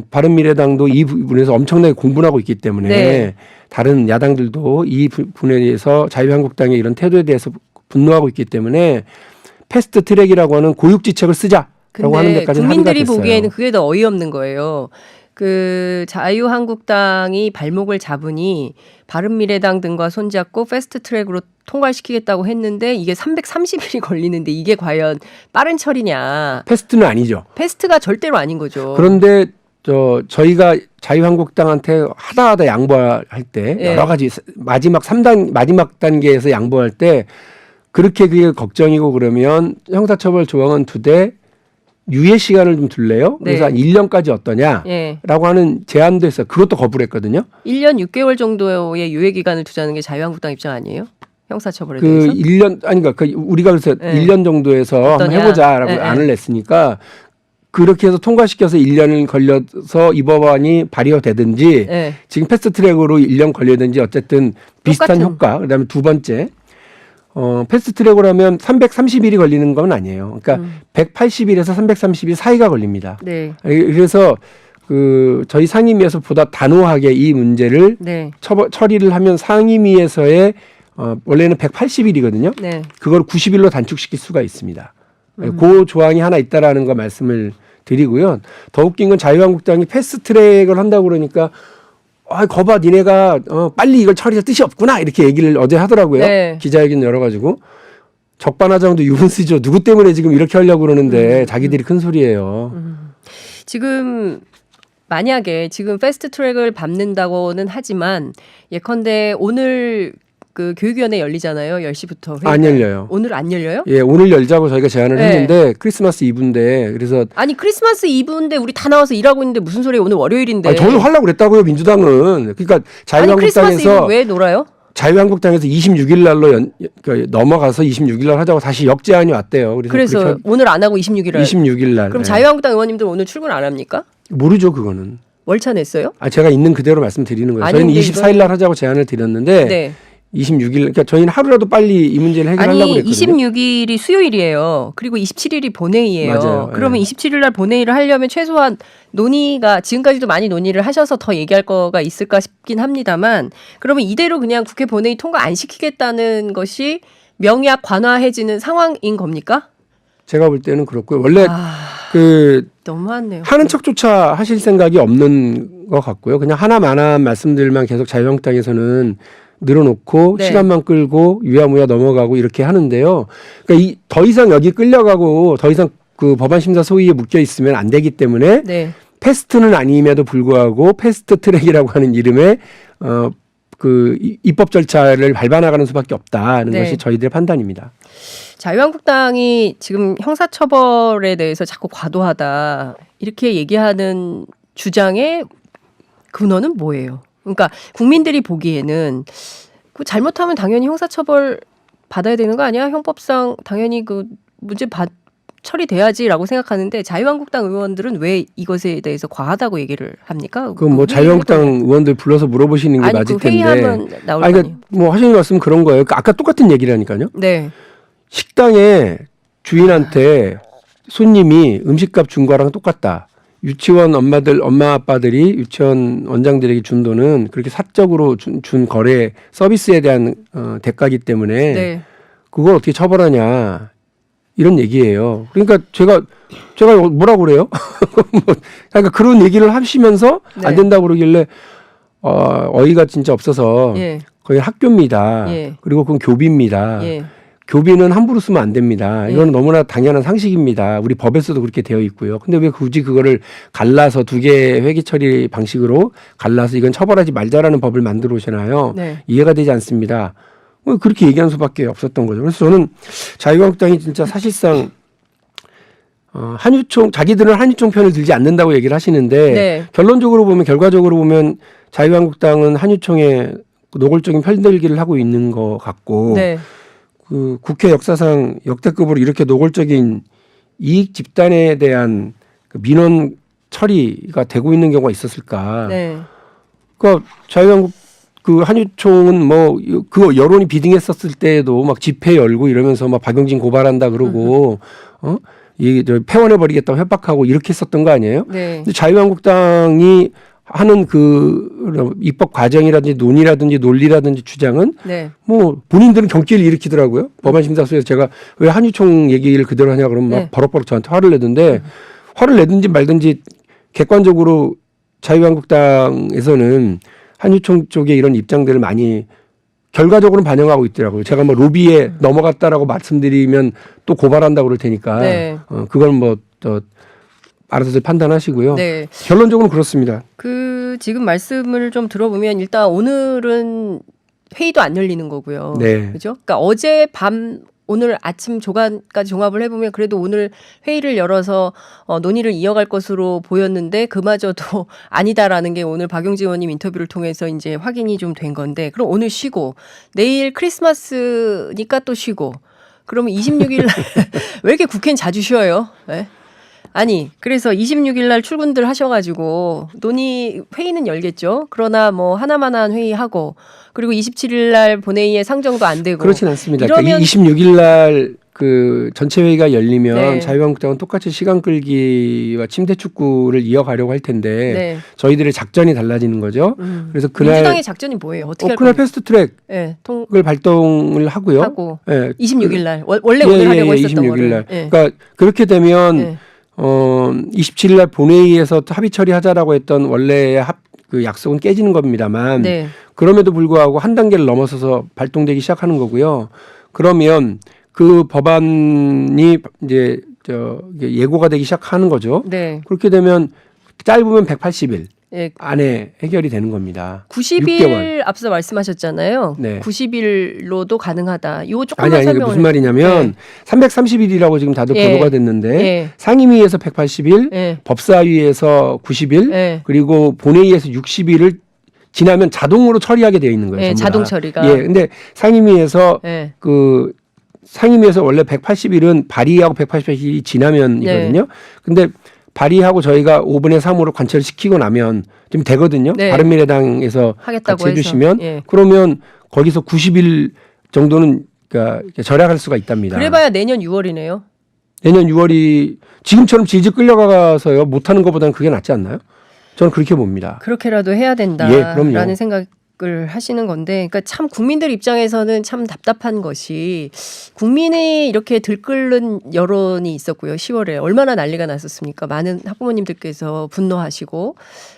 Speaker 7: 바른미래당도 이 부분에서 엄청나게 공분하고 하고 있기 때문에
Speaker 3: 네.
Speaker 7: 다른 야당들도 이 부분에 대해서 자유한국당의 이런 태도에 대해서 분노하고 있기 때문에 패스트 트랙이라고 하는 고육지책을 쓰자라고 하는 데까지
Speaker 3: 국민들이
Speaker 7: 합의가 됐어요.
Speaker 3: 보기에는 그게 더 어이없는 거예요. 그 자유한국당이 발목을 잡으니 바른미래당 등과 손잡고 패스트트랙으로 통과시키겠다고 했는데 이게 330일이 걸리는데 이게 과연 빠른 처리냐?
Speaker 7: 패스트는 아니죠.
Speaker 3: 패스트가 절대로 아닌 거죠.
Speaker 7: 그런데 저희가 자유한국당한테 하다 양보할 때
Speaker 3: 예.
Speaker 7: 여러 가지 마지막 단계에서 양보할 때 그렇게 그게 걱정이고 그러면 형사처벌 조항은 2대 유예 시간을 좀 둘래요?
Speaker 3: 네.
Speaker 7: 그래서 한 1년까지 어떠냐라고
Speaker 3: 예.
Speaker 7: 하는 제안도 했어요. 그것도 거부를 했거든요.
Speaker 3: 1년 6개월 정도의 유예 기간을 두자는 게 자유한국당 입장 아니에요? 형사처벌에
Speaker 7: 그
Speaker 3: 대해서?
Speaker 7: 1년 아니가 그 우리가 그래서
Speaker 3: 네.
Speaker 7: 1년 정도에서 한번
Speaker 3: 어떠냐?
Speaker 7: 해보자라고
Speaker 3: 네, 네.
Speaker 7: 안을 냈으니까 그렇게 해서 통과시켜서 1년을 걸려서 이 법안이 발의되든지
Speaker 3: 예.
Speaker 7: 지금 패스트트랙으로 1년 걸리든지 어쨌든 비슷한
Speaker 3: 똑같은.
Speaker 7: 효과. 그다음에 두 번째 패스트트랙으로 하면 330일이 걸리는 건 아니에요. 그러니까 180일에서 330일 사이가 걸립니다.
Speaker 3: 네.
Speaker 7: 그래서 그 저희 상임위에서 보다 단호하게 이 문제를
Speaker 3: 네.
Speaker 7: 처리를 하면 상임위에서의 원래는 180일이거든요.
Speaker 3: 네.
Speaker 7: 그걸 90일로 단축시킬 수가 있습니다. 그 조항이 하나 있다라는 거 말씀을 드리고요. 더 웃긴 건 자유한국당이 패스트트랙을 한다고 그러니까 거봐 니네가 빨리 이걸 처리할 뜻이 없구나 이렇게 얘기를 어제 하더라고요.
Speaker 3: 네.
Speaker 7: 기자회견 열어가지고 적반하장도 유분수죠. 누구 때문에 지금 이렇게 하려고 그러는데 자기들이 큰 소리예요.
Speaker 3: 지금 만약에 지금 패스트트랙을 밟는다고는 하지만 예컨대 오늘 그 교육위원회 열리잖아요. 10시부터. 회의가.
Speaker 7: 안 열려요.
Speaker 3: 오늘 안 열려요?
Speaker 7: 예, 오늘 열자고 저희가 제안을
Speaker 3: 네.
Speaker 7: 했는데 크리스마스 이브인데 그래서
Speaker 3: 아니 크리스마스 이브인데 우리 다 나와서 일하고 있는데 무슨 소리예요? 오늘 월요일인데.
Speaker 7: 아니, 저는 하려고 그랬다고요. 민주당은. 그러니까
Speaker 3: 아니 크리스마스 이브
Speaker 7: 자유한국당에서
Speaker 3: 왜 놀아요?
Speaker 7: 자유한국당에서 26일 날로 넘어가서 26일 날 하자고 다시 역제안이 왔대요.
Speaker 3: 그래서
Speaker 7: 그렇게
Speaker 3: 오늘 안 하고 26일 날.
Speaker 7: 26일 날.
Speaker 3: 그럼
Speaker 7: 네.
Speaker 3: 자유한국당 의원님들 오늘 출근 안 합니까?
Speaker 7: 모르죠, 그거는.
Speaker 3: 월차 냈어요?
Speaker 7: 아, 제가 있는 그대로 말씀드리는 거예요.
Speaker 3: 아니,
Speaker 7: 저희는
Speaker 3: 근데
Speaker 7: 24일 날 하자고 제안을 드렸는데
Speaker 3: 네.
Speaker 7: 26일 그러니까 저희는 하루라도 빨리 이 문제를 해결하려고
Speaker 3: 아니
Speaker 7: 그랬거든요.
Speaker 3: 26일이 수요일이에요. 그리고 27일이 본회의예요.
Speaker 7: 맞아요.
Speaker 3: 그러면
Speaker 7: 네.
Speaker 3: 27일 날 본회의를 하려면 최소한 논의가 지금까지도 많이 논의를 하셔서 더 얘기할 거가 있을까 싶긴 합니다만 그러면 이대로 그냥 국회 본회의 통과 안 시키겠다는 것이 명약 관화해지는 상황인 겁니까?
Speaker 7: 제가 볼 때는 그렇고요. 원래
Speaker 3: 아,
Speaker 7: 그
Speaker 3: 너무하네요.
Speaker 7: 하는 척조차 하실 생각이 없는 것 같고요. 그냥 하나만한 말씀들만 계속 자유한국당에서는 늘어놓고
Speaker 3: 네.
Speaker 7: 시간만 끌고 유야무야 넘어가고 이렇게 하는데요. 그러니까 더 이상 여기 끌려가고 더 이상 그 법안 심사 소위에 묶여 있으면 안 되기 때문에
Speaker 3: 네.
Speaker 7: 패스트는 아님에도 불구하고 패스트 트랙이라고 하는 이름의 그 입법 절차를 밟아나가는 수밖에 없다는
Speaker 3: 네.
Speaker 7: 것이 저희들의 판단입니다.
Speaker 3: 자유한국당이 지금 형사처벌에 대해서 자꾸 과도하다 이렇게 얘기하는 주장의 근원은 뭐예요? 그러니까 국민들이 보기에는 그 잘못하면 당연히 형사처벌 받아야 되는 거 아니야? 형법상 당연히 그 문제 처리돼야지라고 생각하는데 자유한국당 의원들은 왜 이것에 대해서 과하다고 얘기를 합니까?
Speaker 7: 그럼 뭐 자유한국당 의원들 불러서 물어보시는 게
Speaker 3: 아니,
Speaker 7: 맞을
Speaker 3: 그 회의하면
Speaker 7: 텐데.
Speaker 3: 나올
Speaker 7: 아니,
Speaker 3: 거
Speaker 7: 그러니까
Speaker 3: 아니에요.
Speaker 7: 뭐 하시는 말씀 그런 거예요. 그러니까 아까 똑같은 얘기라니까요.
Speaker 3: 네.
Speaker 7: 식당에 주인한테 손님이 음식값 준 거랑 똑같다. 유치원 엄마 아빠들이 유치원 원장들에게 준 돈은 그렇게 사적으로 준 거래 서비스에 대한 대가기 때문에
Speaker 3: 네.
Speaker 7: 그걸 어떻게 처벌하냐 이런 얘기예요. 그러니까 제가 뭐라고 그래요? 그러니까 그런 얘기를 하시면서
Speaker 3: 네.
Speaker 7: 안 된다고 그러길래 어이가 진짜 없어서
Speaker 3: 예.
Speaker 7: 거기 학교입니다.
Speaker 3: 예.
Speaker 7: 그리고 그건 교비입니다.
Speaker 3: 예.
Speaker 7: 교비는 함부로 쓰면 안 됩니다.
Speaker 3: 예.
Speaker 7: 이거는 너무나 당연한 상식입니다. 우리 법에서도 그렇게 되어 있고요. 근데 왜 굳이 그거를 갈라서 두 개의 회계 처리 방식으로 갈라서 이건 처벌하지 말자라는 법을 만들어 오시나요?
Speaker 3: 네.
Speaker 7: 이해가 되지 않습니다. 그렇게 얘기하는 수밖에 없었던 거죠. 그래서 저는 자유한국당이 진짜 사실상 자기들은 한유총 편을 들지 않는다고 얘기를 하시는데
Speaker 3: 네.
Speaker 7: 결과적으로 보면 자유한국당은 한유총에 노골적인 편들기를 하고 있는 것 같고
Speaker 3: 네.
Speaker 7: 그 국회 역사상 역대급으로 이렇게 노골적인 이익 집단에 대한 그 민원 처리가 되고 있는 경우가 있었을까?
Speaker 3: 네.
Speaker 7: 그러니까 자유한국 그 한유총은 뭐 그 여론이 비등했었을 때에도 막 집회 열고 이러면서 막 박용진 고발한다 그러고 이저 폐원해 버리겠다고 협박하고 이렇게 했었던 거 아니에요?
Speaker 3: 네.
Speaker 7: 근데 자유한국당이 하는 그 입법 과정이라든지 논의라든지 논리라든지 주장은
Speaker 3: 네.
Speaker 7: 뭐 본인들은 경기를 일으키더라고요. 법안심사소에서 제가 왜 한유총 얘기를 그대로 하냐 그러면 막
Speaker 3: 네.
Speaker 7: 버럭버럭 저한테 화를 내던데 화를 내든지 말든지 객관적으로 자유한국당에서는 한유총 쪽의 이런 입장들을 많이 결과적으로는 반영하고 있더라고요. 제가 뭐 로비에 넘어갔다라고 말씀드리면 또 고발한다고 그럴 테니까
Speaker 3: 네.
Speaker 7: 그건 뭐 알아서들 판단하시고요.
Speaker 3: 네.
Speaker 7: 결론적으로는 그렇습니다.
Speaker 3: 그 지금 말씀을 좀 들어보면 일단 오늘은 회의도 안 열리는 거고요.
Speaker 7: 네.
Speaker 3: 그죠? 그러니까 어제 밤 오늘 아침 조간까지 종합을 해보면 그래도 오늘 회의를 열어서 논의를 이어갈 것으로 보였는데 그마저도 아니다라는 게 오늘 박용진 의원님 인터뷰를 통해서 이제 확인이 좀 된 건데 그럼 오늘 쉬고 내일 크리스마스니까 또 쉬고 그러면 26일 왜 이렇게 국회는 자주 쉬어요? 네? 아니 그래서 26일 날 출근들 하셔가지고 회의는 열겠죠. 그러나 뭐 하나만한 회의하고 그리고 27일 날 본회의에 상정도 안 되고
Speaker 7: 그렇진 않습니다.
Speaker 3: 이러면
Speaker 7: 그러니까 26일 날 그 전체 회의가 열리면
Speaker 3: 네.
Speaker 7: 자유한국당은 똑같이 시간 끌기와 침대 축구를 이어가려고 할 텐데
Speaker 3: 네.
Speaker 7: 저희들의 작전이 달라지는 거죠. 그래서 그날
Speaker 3: 민주당의 작전이 뭐예요? 어떻게 할
Speaker 7: 그날
Speaker 3: 거예요?
Speaker 7: 패스트트랙을
Speaker 3: 네,
Speaker 7: 발동을 하고요.
Speaker 3: 하고
Speaker 7: 예.
Speaker 3: 26일 날 원래 오늘 하려고 했었던
Speaker 7: 26일
Speaker 3: 거를.
Speaker 7: 날.
Speaker 3: 예.
Speaker 7: 그러니까 그렇게 되면
Speaker 3: 예.
Speaker 7: 27일 날 본회의에서 합의 처리하자라고 했던 원래의 그 약속은 깨지는 겁니다만
Speaker 3: 네.
Speaker 7: 그럼에도 불구하고 한 단계를 넘어서서 발동되기 시작하는 거고요. 그러면 그 법안이 이제 이게 예고가 되기 시작하는 거죠.
Speaker 3: 네.
Speaker 7: 그렇게 되면 짧으면 180일
Speaker 3: 예.
Speaker 7: 안에 해결이 되는 겁니다.
Speaker 3: 90일
Speaker 7: 6개월.
Speaker 3: 앞서 말씀하셨잖아요.
Speaker 7: 네.
Speaker 3: 90일로도 가능하다. 이거 조금만
Speaker 7: 아니
Speaker 3: 설명을
Speaker 7: 무슨 말이냐면 330일이라고 지금 다들
Speaker 3: 예.
Speaker 7: 보도가 됐는데
Speaker 3: 예.
Speaker 7: 상임위에서 180일,
Speaker 3: 예.
Speaker 7: 법사위에서 90일,
Speaker 3: 예.
Speaker 7: 그리고 본회의에서 60일을 지나면 자동으로 처리하게 되어 있는 거예요.
Speaker 3: 예,
Speaker 7: 전부 다.
Speaker 3: 자동 처리가.
Speaker 7: 예. 근데 상임위에서
Speaker 3: 예.
Speaker 7: 상임위에서 원래 180일은 발의하고 180일이 지나면이거든요. 근데 발의하고 저희가 5분의 3으로 관철시키고 나면 좀 되거든요.
Speaker 3: 네.
Speaker 7: 바른미래당에서
Speaker 3: 하겠다고
Speaker 7: 같이 해주시면
Speaker 3: 해서. 예.
Speaker 7: 그러면 거기서 90일 정도는 그러니까 절약할 수가 있답니다.
Speaker 3: 그래봐야 내년 6월이네요.
Speaker 7: 내년 6월이 지금처럼 질질 끌려가서요 못하는 것보다는 그게 낫지 않나요? 저는 그렇게 봅니다.
Speaker 3: 그렇게라도 해야
Speaker 7: 그럼요.
Speaker 3: 된다라는 생각을 하시는 건데, 그러니까 참 국민들 입장에서는 참 답답한 것이 국민이 이렇게 들끓는 여론이 있었고요. 10월에 얼마나 난리가 났었습니까? 많은 학부모님들께서 분노하시고,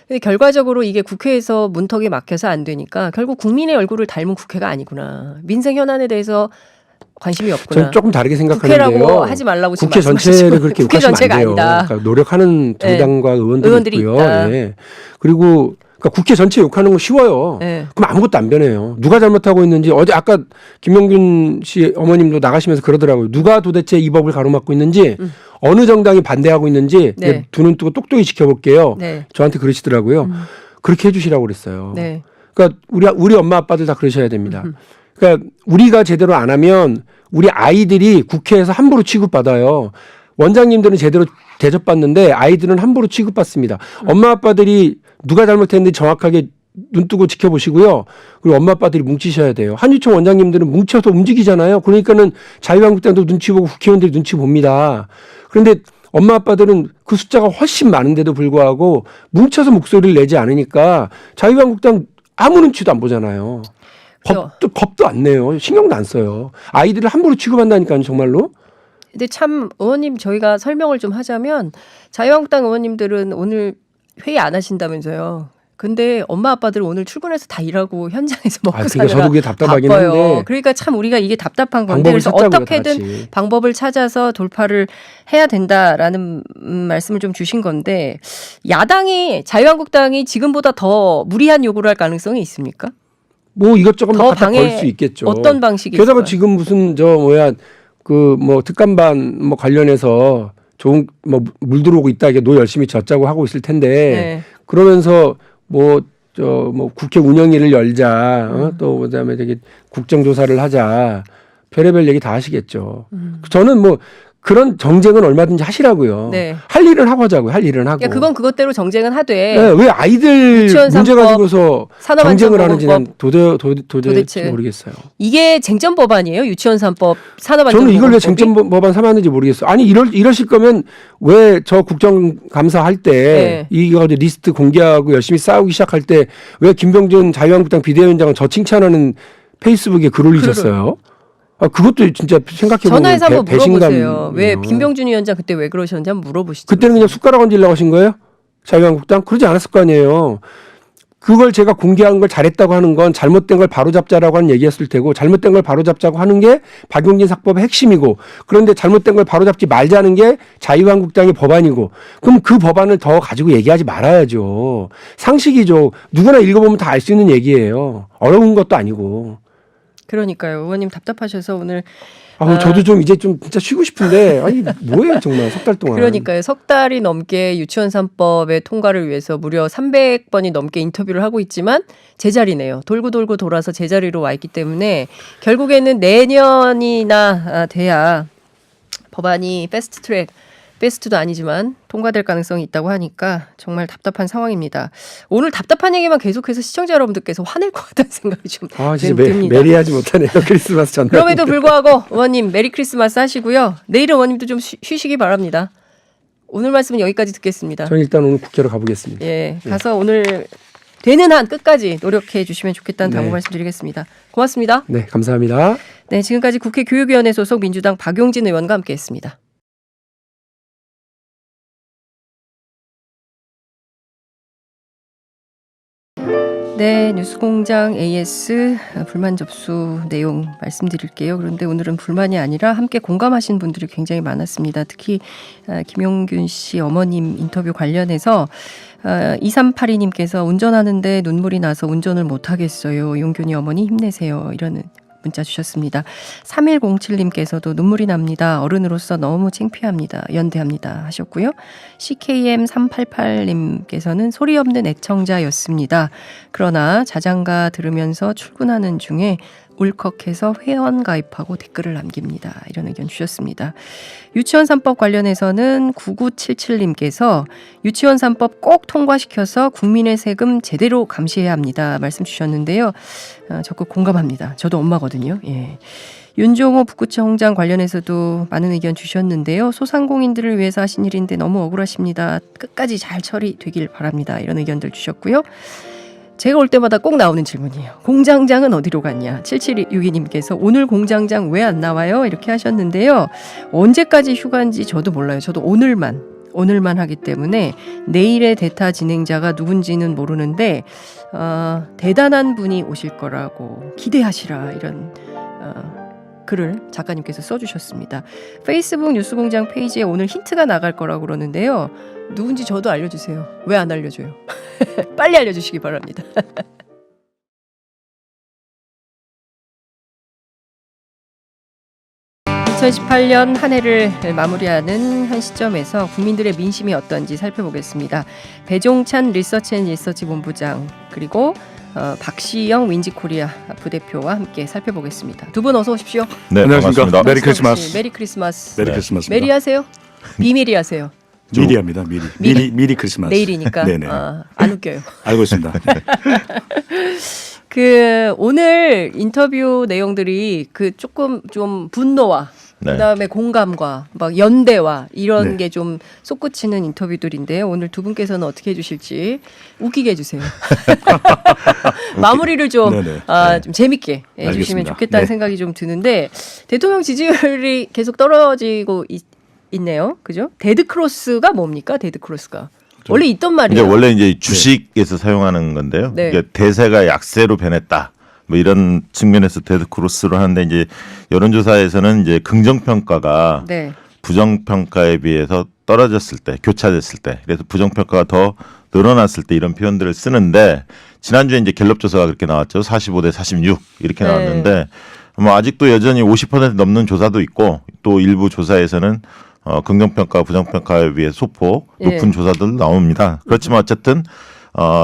Speaker 3: 근데 결과적으로 이게 국회에서 문턱이 막혀서 안 되니까 결국 국민의 얼굴을 닮은 국회가 아니구나. 민생 현안에 대해서 관심이 없구나.
Speaker 7: 저는 조금 다르게 생각하는데요.
Speaker 3: 국회라고 하지 말라고 지금
Speaker 7: 국회 전체를 그렇게
Speaker 3: 국회
Speaker 7: 욕하시면
Speaker 3: 전체가
Speaker 7: 안 돼요.
Speaker 3: 아니다.
Speaker 7: 그러니까 노력하는 정당과
Speaker 3: 의원들이
Speaker 7: 있고요.
Speaker 3: 있다.
Speaker 7: 예. 그리고 그러니까 국회 전체 욕하는 거 쉬워요.
Speaker 3: 네.
Speaker 7: 그럼 아무것도 안 변해요. 누가 잘못하고 있는지 어제 아까 김명균 씨 어머님도 나가시면서 그러더라고요. 누가 도대체 이 법을 가로막고 있는지 어느 정당이 반대하고 있는지
Speaker 3: 네.
Speaker 7: 두 눈 뜨고 똑똑히 지켜볼게요.
Speaker 3: 네.
Speaker 7: 저한테 그러시더라고요. 그렇게 해주시라고 그랬어요.
Speaker 3: 네.
Speaker 7: 그러니까 우리 엄마 아빠들 다 그러셔야 됩니다. 그러니까 우리가 제대로 안 하면 우리 아이들이 국회에서 함부로 취급받아요. 원장님들은 제대로 대접받는데 아이들은 함부로 취급받습니다. 엄마 아빠들이 누가 잘못했는지 정확하게 눈 뜨고 지켜보시고요. 그리고 엄마 아빠들이 뭉치셔야 돼요. 한유총 원장님들은 뭉쳐서 움직이잖아요. 그러니까는 자유한국당도 눈치 보고 국회의원들이 눈치 봅니다. 그런데 엄마 아빠들은 그 숫자가 훨씬 많은데도 불구하고 뭉쳐서 목소리를 내지 않으니까 자유한국당 아무 눈치도 안 보잖아요. 겁도 안 내요. 신경도 안 써요. 아이들을 함부로 취급한다니까요, 정말로.
Speaker 3: 근데 참 의원님 저희가 설명을 좀 하자면 자유한국당 의원님들은 오늘 회의 안 하신다면서요. 근데 엄마 아빠들은 오늘 출근해서 다 일하고 현장에서 먹고
Speaker 7: 그러니까
Speaker 3: 사느라
Speaker 7: 저도 그게 답답하긴
Speaker 3: 바빠요.
Speaker 7: 한데
Speaker 3: 그러니까 참 우리가 이게 답답한 건데
Speaker 7: 방법을
Speaker 3: 그래서
Speaker 7: 찾자고요,
Speaker 3: 어떻게든
Speaker 7: 다 같이.
Speaker 3: 방법을 찾아서 돌파를 해야 된다라는 말씀을 좀 주신 건데 야당이 자유한국당이 지금보다 더 무리한 요구를 할 가능성이 있습니까?
Speaker 7: 뭐 이것저것
Speaker 3: 더
Speaker 7: 갖다 걸 수 있겠죠.
Speaker 3: 어떤 방식이
Speaker 7: 게다가
Speaker 3: 있을까요?
Speaker 7: 지금 무슨 특감반 뭐 관련해서 좋은 뭐 물 들어오고 있다 이게 노 열심히 젓자고 하고 있을 텐데
Speaker 3: 네.
Speaker 7: 그러면서 국회 운영위를 열자 또 그다음에 되게 국정조사를 하자 별의별 얘기 다 하시겠죠. 저는 뭐 그런 정쟁은 얼마든지 하시라고요.
Speaker 3: 네.
Speaker 7: 할 일은 하고 하자고요. 할 일은 하고.
Speaker 3: 그러니까 그건 그것대로 정쟁은 하되
Speaker 7: 네, 왜 아이들
Speaker 3: 유치원
Speaker 7: 문제
Speaker 3: 3법,
Speaker 7: 가지고서 정쟁을 하는지 난
Speaker 3: 도대체
Speaker 7: 도대체 모르겠어요.
Speaker 3: 이게 쟁점 법안이에요? 유치원 3법 산업안전보건법이?
Speaker 7: 저는 이걸 왜 쟁점 법안 삼았는지 모르겠어요. 아니 이러실 거면 왜 저 국정감사 할 때 이거 리스트 공개하고 열심히 싸우기 시작할 때 왜 김병준 자유한국당 비대위원장은 저 칭찬하는 페이스북에 글 올리셨어요? 그것도 진짜 생각해보면
Speaker 3: 전화해서 한번 물어보세요.
Speaker 7: 배신감이에요.
Speaker 3: 왜 김병준 위원장 그때 왜 그러셨는지 한번 물어보시죠.
Speaker 7: 그때는 그냥 숟가락 얹으려고 하신 거예요? 자유한국당? 그러지 않았을 거 아니에요. 그걸 제가 공개한 걸 잘했다고 하는 건 잘못된 걸 바로잡자라고 하는 얘기였을 테고 잘못된 걸 바로잡자고 하는 게 박용진 사법의 핵심이고 그런데 잘못된 걸 바로잡지 말자는 게 자유한국당의 법안이고 그럼 그 법안을 더 가지고 얘기하지 말아야죠. 상식이죠. 누구나 읽어보면 다 알 수 있는 얘기예요. 어려운 것도 아니고.
Speaker 3: 그러니까요. 의원님 답답하셔서 오늘
Speaker 7: 저도 좀 이제 좀 진짜 쉬고 싶은데 아니 뭐예요 정말 석 달 동안.
Speaker 3: 그러니까요. 석 달이 넘게 유치원 3법의 통과를 위해서 무려 300번이 넘게 인터뷰를 하고 있지만 제자리네요. 돌고 돌고 돌아서 제자리로 와 있기 때문에 결국에는 내년이나 돼야 법안이 패스트도 아니지만 통과될 가능성이 있다고 하니까 정말 답답한 상황입니다. 오늘 답답한 얘기만 계속해서 시청자 여러분들께서 화낼 것 같다는 생각이 좀
Speaker 7: 진짜
Speaker 3: 듭니다.
Speaker 7: 메리하지 못하네요. 크리스마스 전날.
Speaker 3: 그럼에도 불구하고 의원님 메리 크리스마스 하시고요. 내일은 의원님도 좀 쉬시기 바랍니다. 오늘 말씀은 여기까지 듣겠습니다.
Speaker 7: 저는 일단 오늘 국회로 가보겠습니다.
Speaker 3: 예, 가서 오늘 되는 한 끝까지 노력해 주시면 좋겠다는 당부 말씀드리겠습니다. 고맙습니다.
Speaker 7: 네, 감사합니다.
Speaker 3: 네, 지금까지 국회 교육위원회 소속 민주당 박용진 의원과 함께했습니다. 네, 뉴스공장 AS 불만 접수 내용 말씀드릴게요. 그런데 오늘은 불만이 아니라 함께 공감하신 분들이 굉장히 많았습니다. 특히 김용균 씨 어머님 인터뷰 관련해서 2382님께서 운전하는데 눈물이 나서 운전을 못하겠어요. 용균이 어머니 힘내세요. 이런 문자 주셨습니다. 3107님께서도 눈물이 납니다. 어른으로서 너무 창피합니다. 연대합니다 하셨고요. CKM388님께서는 소리 없는 애청자였습니다. 그러나 자장가 들으면서 출근하는 중에 울컥해서 회원 가입하고 댓글을 남깁니다. 이런 의견 주셨습니다. 유치원 3법 관련해서는 9977님께서 유치원 3법 꼭 통과시켜서 국민의 세금 제대로 감시해야 합니다. 말씀 주셨는데요. 적극 공감합니다. 저도 엄마거든요. 예. 윤종호 북구청장 관련해서도 많은 의견 주셨는데요. 소상공인들을 위해서 하신 일인데 너무 억울하십니다. 끝까지 잘 처리되길 바랍니다. 이런 의견들 주셨고요. 제가 올 때마다 꼭 나오는 질문이에요. 공장장은 어디로 갔냐? 7762님께서 오늘 공장장 왜 안 나와요? 이렇게 하셨는데요. 언제까지 휴가인지 저도 몰라요. 저도 오늘만 하기 때문에 내일의 대타 진행자가 누군지는 모르는데 대단한 분이 오실 거라고 기대하시라 이런 글을 작가님께서 써주셨습니다. 페이스북 뉴스공장 페이지에 오늘 힌트가 나갈 거라고 그러는데요. 누군지 저도 알려주세요. 왜 안 알려줘요? 빨리 알려주시기 바랍니다. 2018년 한 해를 마무리하는 한 시점에서 국민들의 민심이 어떤지 살펴보겠습니다. 배종찬 리서치 본부장 그리고 박시영 윈지코리아 부대표와 함께 살펴보겠습니다. 두 분 어서 오십시오.
Speaker 8: 네,
Speaker 9: 안녕하십니까.
Speaker 8: 반갑습니다.
Speaker 9: 메리 크리스마스.
Speaker 3: 메리 크리스마스.
Speaker 9: 메리 크리스마스.
Speaker 3: 메리 하세요? 비밀이 하세요?
Speaker 9: 미리 합니다. 미리 크리스마스.
Speaker 3: 내일이니까.
Speaker 9: 네네.
Speaker 3: 안 웃겨요.
Speaker 9: 알고 있습니다.
Speaker 3: 오늘 인터뷰 내용들이 조금 좀 분노와 그다음에 공감과 막 연대와 이런 게 좀 솟구치는 인터뷰들인데요. 오늘 두 분께서는 어떻게 해주실지 웃기게 해주세요. 마무리를 좀 재밌게 해주시면 좋겠다는 생각이 좀 드는데 대통령 지지율이 계속 떨어지고 있네요. 그죠? 데드크로스가 뭡니까? 데드크로스가. 원래 있던 말이에요.
Speaker 8: 원래 이제 주식에서 사용하는 건데요.
Speaker 3: 네.
Speaker 8: 이게 대세가 약세로 변했다. 뭐 이런 측면에서 데드크로스로 하는데 이제 여론조사에서는 이제 긍정평가가 부정평가에 비해서 떨어졌을 때, 교차됐을 때, 그래서 부정평가가 더 늘어났을 때 이런 표현들을 쓰는데 지난주에 이제 갤럽 조사가 그렇게 나왔죠. 45대 46 이렇게 나왔는데 뭐 아직도 여전히 50% 넘는 조사도 있고 또 일부 조사에서는 긍정평가, 부정평가에 비해 소폭 높은 조사들 나옵니다. 그렇지만 어쨌든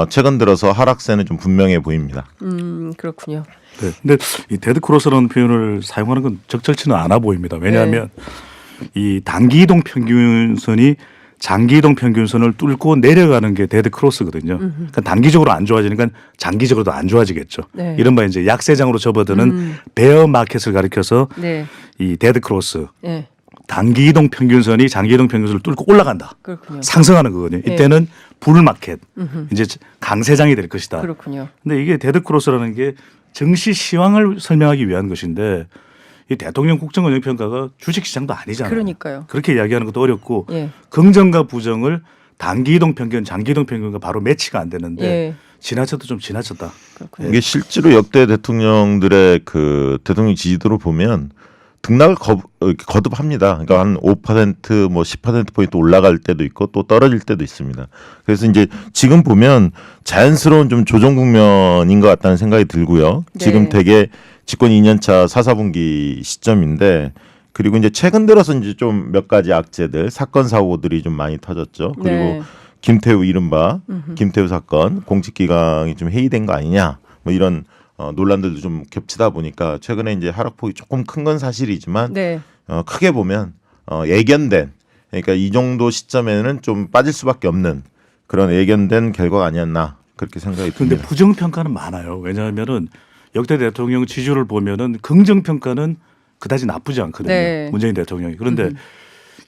Speaker 8: 최근 들어서 하락세는 좀 분명해 보입니다.
Speaker 3: 그렇군요.
Speaker 9: 네. 근데 이 데드크로스라는 표현을 사용하는 건 적절치는 않아 보입니다. 왜냐하면 이 단기 이동 평균선이 장기 이동 평균선을 뚫고 내려가는 게 데드크로스거든요. 그러니까 단기적으로 안 좋아지니까 장기적으로도 안 좋아지겠죠. 이른바 이제 약세장으로 접어드는 베어 마켓을 가리켜서 이 데드크로스. 단기 이동 평균선이 장기 이동 평균선을 뚫고 올라간다.
Speaker 3: 그렇군요.
Speaker 9: 상승하는 거거든요. 이때는 불마켓, 이제 강세장이 될 것이다.
Speaker 3: 그렇군요.
Speaker 9: 근데 이게 데드크로스라는 게 증시 시황을 설명하기 위한 것인데 이 대통령 국정운영평가가 주식시장도 아니잖아요.
Speaker 3: 그러니까요.
Speaker 9: 그렇게 이야기하는 것도 어렵고 긍정과 부정을 단기 이동 평균, 장기 이동 평균과 바로 매치가 안 되는데 지나쳐도 좀 지나쳤다.
Speaker 3: 그렇군요.
Speaker 8: 이게 실제로 역대 대통령들의 그 대통령 지지도를 보면 등락을 거듭합니다. 그러니까 한 5% 뭐 10%포인트 올라갈 때도 있고 또 떨어질 때도 있습니다. 그래서 이제 지금 보면 자연스러운 좀 조정 국면인 것 같다는 생각이 들고요. 지금 되게 집권 2년차 4, 4분기 시점인데 그리고 이제 최근 들어서 이제 좀 몇 가지 악재들, 사건, 사고들이 좀 많이 터졌죠. 그리고 김태우 이른바 김태우 사건, 공직기강이 좀 해이된 거 아니냐 뭐 이런 논란들도 좀 겹치다 보니까 최근에 이제 하락폭이 조금 큰 건 사실이지만 크게 보면 예견된 그러니까 이 정도 시점에는 좀 빠질 수밖에 없는 그런 예견된 결과가 아니었나 그렇게 생각이 듭니다.
Speaker 9: 그런데 부정평가는 많아요. 왜냐하면은 역대 대통령 지지율을 보면은 긍정평가는 그다지 나쁘지 않거든요. 문재인 대통령이. 그런데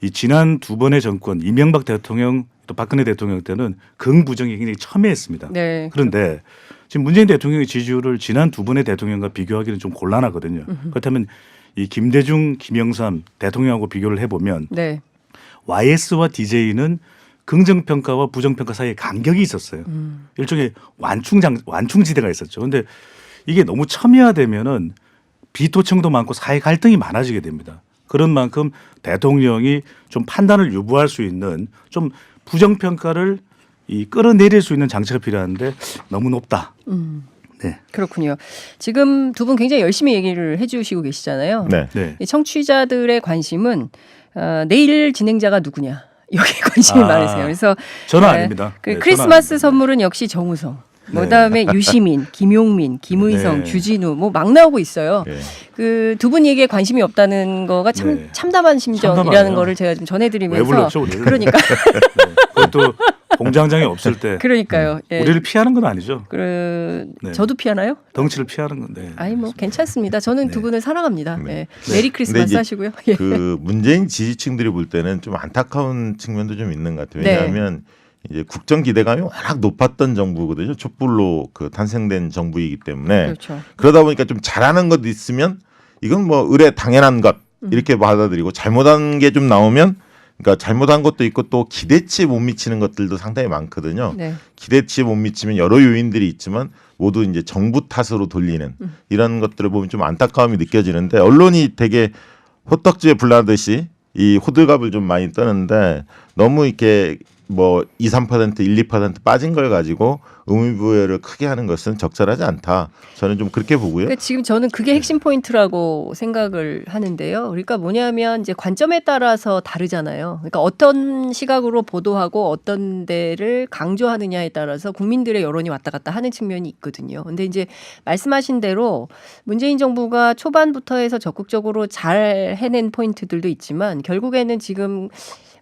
Speaker 9: 이 지난 두 번의 정권 이명박 대통령 또 박근혜 대통령 때는 긍부정이 굉장히 첨예했습니다. 그런데 지금 문재인 대통령의 지지율을 지난 두 번의 대통령과 비교하기는 좀 곤란하거든요. 그렇다면 이 김대중, 김영삼 대통령하고 비교를 해보면 YS와 DJ는 긍정평가와 부정평가 사이에 간격이 있었어요. 일종의 완충지대가 있었죠. 그런데 이게 너무 첨예화되면은 비토층도 많고 사회 갈등이 많아지게 됩니다. 그런 만큼 대통령이 좀 판단을 유보할 수 있는 좀 부정평가를 끌어내릴 수 있는 장치가 필요한데 너무 높다. 네.
Speaker 3: 그렇군요. 지금 두 분 굉장히 열심히 얘기를 해주시고 계시잖아요.
Speaker 8: 네.
Speaker 9: 네.
Speaker 3: 이 청취자들의 관심은 내일 진행자가 누구냐 여기에 관심이 많으세요. 그래서
Speaker 9: 저는 아닙니다.
Speaker 3: 그
Speaker 9: 네,
Speaker 3: 크리스마스
Speaker 9: 저는
Speaker 3: 선물은 역시 정우성.
Speaker 9: 네.
Speaker 3: 그다음에 유시민, 김용민, 김의성,
Speaker 9: 네.
Speaker 3: 주진우 뭐 막 나오고 있어요.
Speaker 8: 네.
Speaker 3: 그 두 분 얘기에 관심이 없다는 거가 참
Speaker 9: 네.
Speaker 3: 참담한 심정이라는
Speaker 9: 참담하네요.
Speaker 3: 거를 제가 좀
Speaker 9: 왜
Speaker 3: 전해드리면서
Speaker 9: 불렀죠, 우리를?
Speaker 3: 그러니까
Speaker 9: 네. 그것도 공장장이 없을 때
Speaker 3: 그러니까요. 예.
Speaker 9: 우리를 피하는 건 아니죠.
Speaker 3: 네.
Speaker 9: 네.
Speaker 3: 저도 피하나요?
Speaker 9: 덩치를 피하는 건데.
Speaker 3: 아니 뭐 괜찮습니다. 저는 두 분을 사랑합니다.
Speaker 8: 네.
Speaker 3: 예. 메리 크리스마스
Speaker 8: 이제
Speaker 3: 하시고요. 예.
Speaker 8: 그 문재인 지지층들이 볼 때는 좀 안타까운 측면도 좀 있는 것 같아요.
Speaker 3: 네.
Speaker 8: 왜냐하면 이제 국정 기대감이 워낙 높았던 정부거든요. 촛불로 그 탄생된 정부이기 때문에
Speaker 3: 그렇죠.
Speaker 8: 그러다 보니까 좀 잘하는 것 있으면 이건 뭐 의례 당연한 것 이렇게 받아들이고 잘못한 게 좀 나오면 그러니까 잘못한 것도 있고 또 기대치에 못 미치는 것들도 상당히 많거든요.
Speaker 3: 네.
Speaker 8: 기대치에 못 미치면 여러 요인들이 있지만 모두 이제 정부 탓으로 돌리는 이런 것들을 보면 좀 안타까움이 느껴지는데 언론이 되게 호떡지에 불나듯이 이 호들갑을 좀 많이 떠는데 너무 이렇게 뭐 2, 3%, 1, 2% 빠진 걸 가지고 의미부여를 크게 하는 것은 적절하지 않다. 저는 좀 그렇게 보고요.
Speaker 3: 그러니까 지금 저는 그게 핵심 포인트라고 생각을 하는데요. 그러니까 뭐냐면 이제 관점에 따라서 다르잖아요. 그러니까 어떤 시각으로 보도하고 어떤 데를 강조하느냐에 따라서 국민들의 여론이 왔다 갔다 하는 측면이 있거든요. 근데 이제 말씀하신 대로 문재인 정부가 초반부터 해서 적극적으로 잘 해낸 포인트들도 있지만 결국에는 지금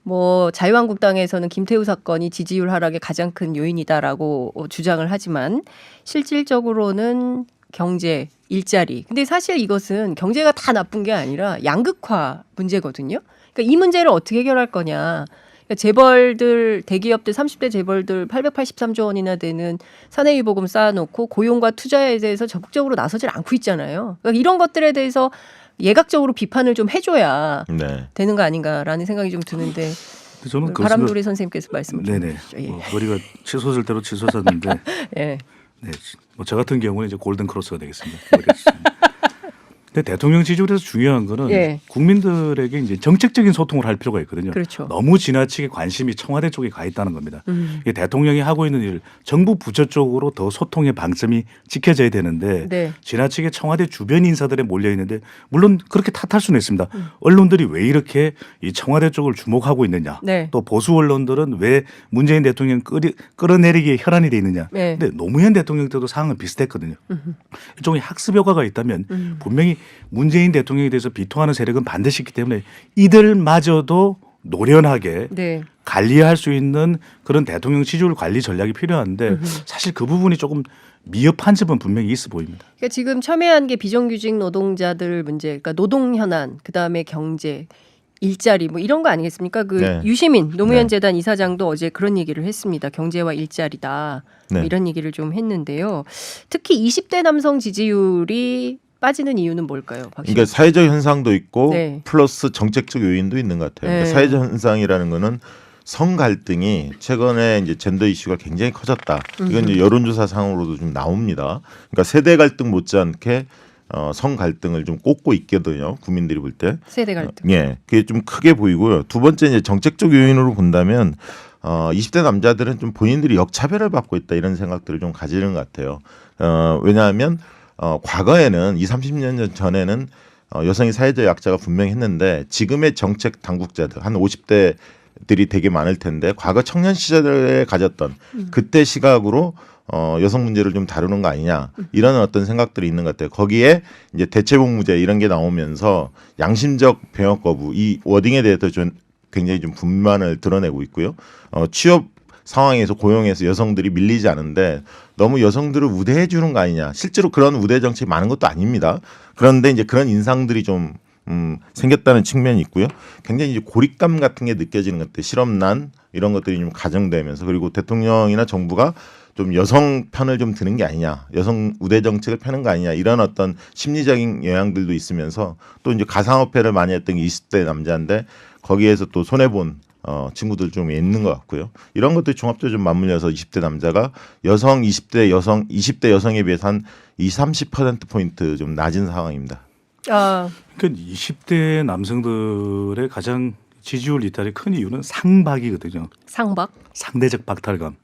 Speaker 3: 뭐 자유한국당에서는 김태우 사건이 지지율 하락의 가장 큰 요인이다라고 주장을 하지만 실질적으로는 경제, 일자리. 근데 사실 이것은 경제가 다 나쁜 게 아니라 양극화 문제거든요. 그러니까 이 문제를 어떻게 해결할 거냐. 그러니까 재벌들, 대기업들, 30대 재벌들 883조 원이나 되는 사내유보금 쌓아놓고 고용과 투자에 대해서 적극적으로 나서질 않고 있잖아요. 그러니까 이런 것들에 대해서 예각적으로 비판을 좀 해줘야
Speaker 8: 네.
Speaker 3: 되는 거 아닌가라는 생각이 좀 드는데
Speaker 9: 저는
Speaker 3: 바람돌이 선생님께서 말씀을 좀
Speaker 9: 네네.
Speaker 3: 해주시죠. 예.
Speaker 9: 머리가 치솟을 대로 치솟았는데
Speaker 3: 예.
Speaker 9: 네, 뭐 저 같은 경우는 이제 골든 크로스가 되겠습니다. 근데 대통령 지지율에서 중요한 거는
Speaker 3: 예.
Speaker 9: 국민들에게 이제 정책적인 소통을 할 필요가 있거든요.
Speaker 3: 그렇죠.
Speaker 9: 너무 지나치게 관심이 청와대 쪽에 가 있다는 겁니다. 이게 대통령이 하고 있는 일, 정부 부처 쪽으로 더 소통의 방점이 찍혀져야 되는데
Speaker 3: 네.
Speaker 9: 지나치게 청와대 주변 인사들에 몰려 있는데 물론 그렇게 탓할 수는 있습니다. 언론들이 왜 이렇게 이 청와대 쪽을 주목하고 있느냐.
Speaker 3: 네.
Speaker 9: 또 보수 언론들은 왜 문재인 대통령 끌어내리기에 혈안이 돼 있느냐.
Speaker 3: 네.
Speaker 9: 근데 노무현 대통령 때도 상황은 비슷했거든요. 일종의 학습 효과가 있다면 분명히 문재인 대통령에 대해서 비통하는 세력은 반드시 있기 때문에 이들마저도 노련하게
Speaker 3: 네.
Speaker 9: 관리할 수 있는 그런 대통령 지지율 관리 전략이 필요한데 사실 그 부분이 조금 미흡한 점은 분명히 있어 보입니다.
Speaker 3: 그러니까 지금 첨예한 게 비정규직 노동자들 문제, 그러니까 노동 현안, 그 다음에 경제, 일자리 뭐 이런 거 아니겠습니까? 그
Speaker 8: 네.
Speaker 3: 유시민 노무현
Speaker 8: 네.
Speaker 3: 재단 이사장도 어제 그런 얘기를 했습니다. 경제와 일자리다 뭐
Speaker 8: 네.
Speaker 3: 이런 얘기를 좀 했는데요. 특히 20대 남성 지지율이 빠지는 이유는 뭘까요? 박시영?
Speaker 8: 그러니까 사회적 현상도 있고
Speaker 3: 네.
Speaker 8: 플러스 정책적 요인도 있는 것 같아요. 그러니까
Speaker 3: 네.
Speaker 8: 사회적 현상이라는 거는 성 갈등이 최근에 이제 젠더 이슈가 굉장히 커졌다. 이건 이제 여론조사 상으로도 좀 나옵니다. 그러니까 세대 갈등 못지않게 성 갈등을 좀 꼽고 있거든요. 국민들이 볼 때.
Speaker 3: 세대 갈등.
Speaker 8: 예, 그게 좀 크게 보이고요. 두 번째 이제 정책적 요인으로 본다면 20대 남자들은 좀 본인들이 역차별을 받고 있다 이런 생각들을 좀 가지는 것 같아요. 왜냐하면 과거에는 20, 30년 전에는 여성이 사회적 약자가 분명히 했는데 지금의 정책 당국자들 한 50대들이 되게 많을 텐데 과거 청년 시절에 가졌던 그때 시각으로 여성 문제를 좀 다루는 거 아니냐 이런 어떤 생각들이 있는 것 같아요. 거기에 이제 대체복무제 이런 게 나오면서 양심적 병역 거부 이 워딩에 대해서 좀 굉장히 좀 불만을 드러내고 있고요. 취업 상황에서 고용에서 여성들이 밀리지 않은데 너무 여성들을 우대해 주는 거 아니냐. 실제로 그런 우대 정책이 많은 것도 아닙니다. 그런데 이제 그런 인상들이 좀 생겼다는 측면이 있고요. 굉장히 이제 고립감 같은 게 느껴지는 것 같아요. 실업난 이런 것들이 좀 가정되면서 그리고 대통령이나 정부가 좀 여성 편을 좀 드는 게 아니냐. 여성 우대 정책을 펴는 거 아니냐. 이런 어떤 심리적인 영향들도 있으면서 또 이제 가상화폐를 많이 했던 게 20대 남자인데 거기에서 또 손해본 친구들 좀 있는 것 같고요. 이런 것들이 종합적으로 좀 맞물려서 20대 남자가 20대 여성에 비해서 한 20-30% 좀 낮은 상황입니다.
Speaker 3: 아,
Speaker 9: 그러니까 20대 남성들의 가장 지지율 이탈의 큰 이유는 상박이거든요.
Speaker 3: 상박?
Speaker 9: 상대적 박탈감.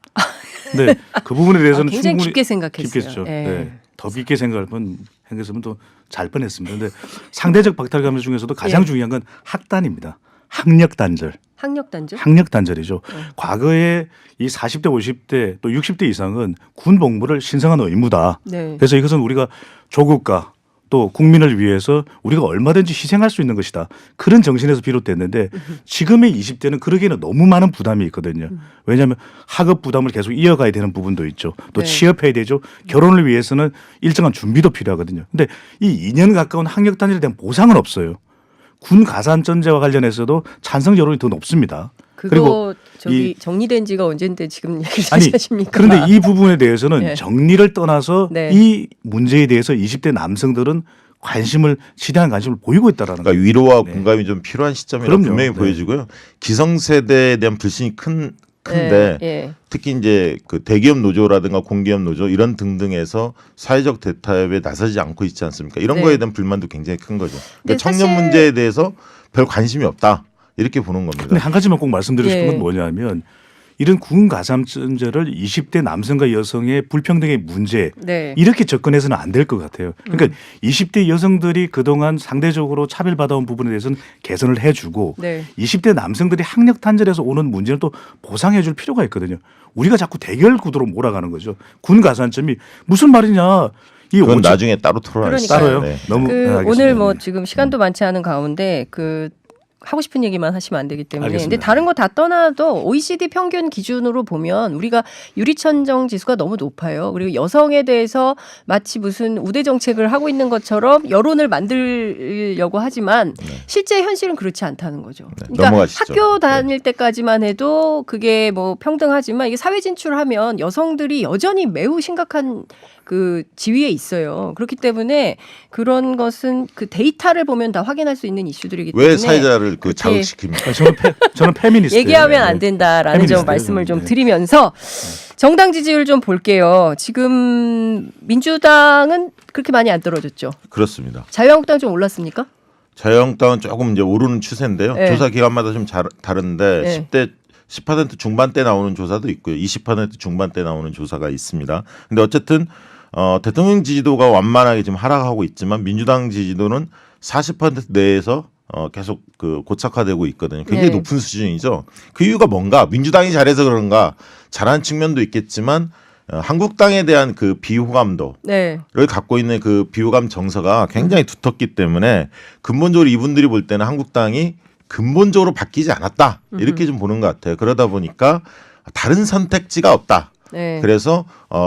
Speaker 9: 근데 그 부분에 대해서는
Speaker 3: 굉장히
Speaker 9: 충분히
Speaker 3: 깊게 생각했어요.
Speaker 9: 깊겠죠.
Speaker 3: 예.
Speaker 9: 네. 더 깊게 생각했으면 또 잘 뻔했습니다. 근데 상대적 박탈감 중에서도 가장
Speaker 3: 예.
Speaker 9: 중요한 건 학단입니다. 학력 단절.
Speaker 3: 학력 단절?
Speaker 9: 학력 단절이죠. 과거에 이 40대, 50대 또 60대 이상은 군 복무를 신성한 의무다.
Speaker 3: 네.
Speaker 9: 그래서 이것은 우리가 조국가 또 국민을 위해서 우리가 얼마든지 희생할 수 있는 것이다. 그런 정신에서 비롯됐는데 지금의 20대는 그러기에는 너무 많은 부담이 있거든요. 왜냐하면 학업 부담을 계속 이어가야 되는 부분도 있죠. 또
Speaker 3: 네.
Speaker 9: 취업해야 되죠. 결혼을 위해서는 일정한 준비도 필요하거든요. 근데 이 2년 가까운 학력 단절에 대한 보상은 없어요. 군 가산전제와 관련해서도 찬성 여론이 더 높습니다.
Speaker 3: 그거 저기
Speaker 9: 이-
Speaker 3: 정리된 지가 언젠데 지금 얘기를
Speaker 9: 아니
Speaker 3: 하십니까?
Speaker 9: 그런데 이 부분에 대해서는
Speaker 3: 네.
Speaker 9: 정리를 떠나서
Speaker 3: 네.
Speaker 9: 이 문제에 대해서 20대 남성들은 지대한 관심을 보이고 있다라는
Speaker 8: 그러니까
Speaker 9: 거예요.
Speaker 8: 위로와
Speaker 9: 네.
Speaker 8: 공감이 좀 필요한 시점이라
Speaker 9: 그럼요.
Speaker 8: 분명히
Speaker 9: 네.
Speaker 8: 보여지고요. 기성세대에 대한 불신이 큰데
Speaker 3: 예.
Speaker 8: 특히 이제 그 대기업 노조라든가 공기업 노조 이런 등등에서 사회적 대타협에 나서지 않고 있지 않습니까? 이런
Speaker 3: 네.
Speaker 8: 거에 대한 불만도 굉장히 큰 거죠.
Speaker 3: 근데
Speaker 8: 그러니까 청년
Speaker 3: 사실-
Speaker 8: 문제에 대해서 별 관심이 없다 이렇게 보는 겁니다.
Speaker 9: 근데 한 가지만 꼭 말씀드리고 싶은
Speaker 3: 예.
Speaker 9: 건 뭐냐면 이런 군 가산점제를 20대 남성과 여성의 불평등의 문제
Speaker 3: 네.
Speaker 9: 이렇게 접근해서는 안 될 것 같아요. 그러니까 20대 여성들이 그동안 상대적으로 차별받아온 부분에 대해서는 개선을 해주고
Speaker 3: 네.
Speaker 9: 20대 남성들이 학력 단절에서 오는 문제는 또 보상해 줄 필요가 있거든요. 우리가 자꾸 대결 구도로 몰아가는 거죠. 군 가산점이 무슨 말이냐. 이
Speaker 8: 그건
Speaker 9: 오직-
Speaker 8: 나중에 따로 토론하시죠.
Speaker 9: 따로요?
Speaker 8: 네.
Speaker 9: 너무
Speaker 3: 그
Speaker 9: 네, 알겠습니다.
Speaker 3: 오늘 뭐
Speaker 9: 네.
Speaker 3: 지금 시간도 많지 않은 가운데 그 하고 싶은 얘기만 하시면 안 되기 때문에.
Speaker 9: 알겠습니다.
Speaker 3: 근데 다른 거 다 떠나도 OECD 평균 기준으로 보면 우리가 유리천정 지수가 너무 높아요. 그리고 여성에 대해서 마치 무슨 우대 정책을 하고 있는 것처럼 여론을 만들려고 하지만 실제 현실은 그렇지 않다는 거죠. 그러니까
Speaker 8: 넘어가시죠.
Speaker 3: 학교 다닐 때까지만 해도 그게 뭐 평등하지만 이게 사회 진출하면 여성들이 여전히 매우 심각한 그 지위에 있어요. 그렇기 때문에 그런 것은 그 데이터를 보면 다 확인할 수 있는 이슈들이기 때문에
Speaker 8: 왜 사회자를 그
Speaker 3: 그렇게
Speaker 8: 자극시킵니까?
Speaker 9: 저는 페미니스트
Speaker 3: 얘기하면 안 된다라는 점
Speaker 9: 페미니스트예요,
Speaker 3: 말씀을 좀
Speaker 9: 네.
Speaker 3: 드리면서 정당 지지율 좀 볼게요. 지금 민주당은 그렇게 많이 안 떨어졌죠.
Speaker 8: 그렇습니다.
Speaker 3: 자유한국당 좀 올랐습니까?
Speaker 8: 자유한국당은 조금 이제 오르는 추세인데요.
Speaker 3: 네.
Speaker 8: 조사 기관마다 좀 다른데
Speaker 3: 네.
Speaker 8: 10대 10% 중반대 나오는 조사도 있고요. 20% 중반대 나오는 조사가 있습니다. 근데 어쨌든 대통령 지지도가 완만하게 지금 하락하고 있지만 민주당 지지도는 40% 내에서 계속 그 고착화되고 있거든요. 굉장히
Speaker 3: 네.
Speaker 8: 높은 수준이죠. 그 이유가 뭔가 민주당이 잘해서 그런가 잘하는 측면도 있겠지만 한국당에 대한 그 비호감도를
Speaker 3: 네.
Speaker 8: 갖고 있는 그 비호감 정서가 굉장히 두텁기 때문에 근본적으로 이분들이 볼 때는 한국당이 근본적으로 바뀌지 않았다 이렇게 좀 보는 것 같아요. 그러다 보니까 다른 선택지가 없다.
Speaker 3: 네.
Speaker 8: 그래서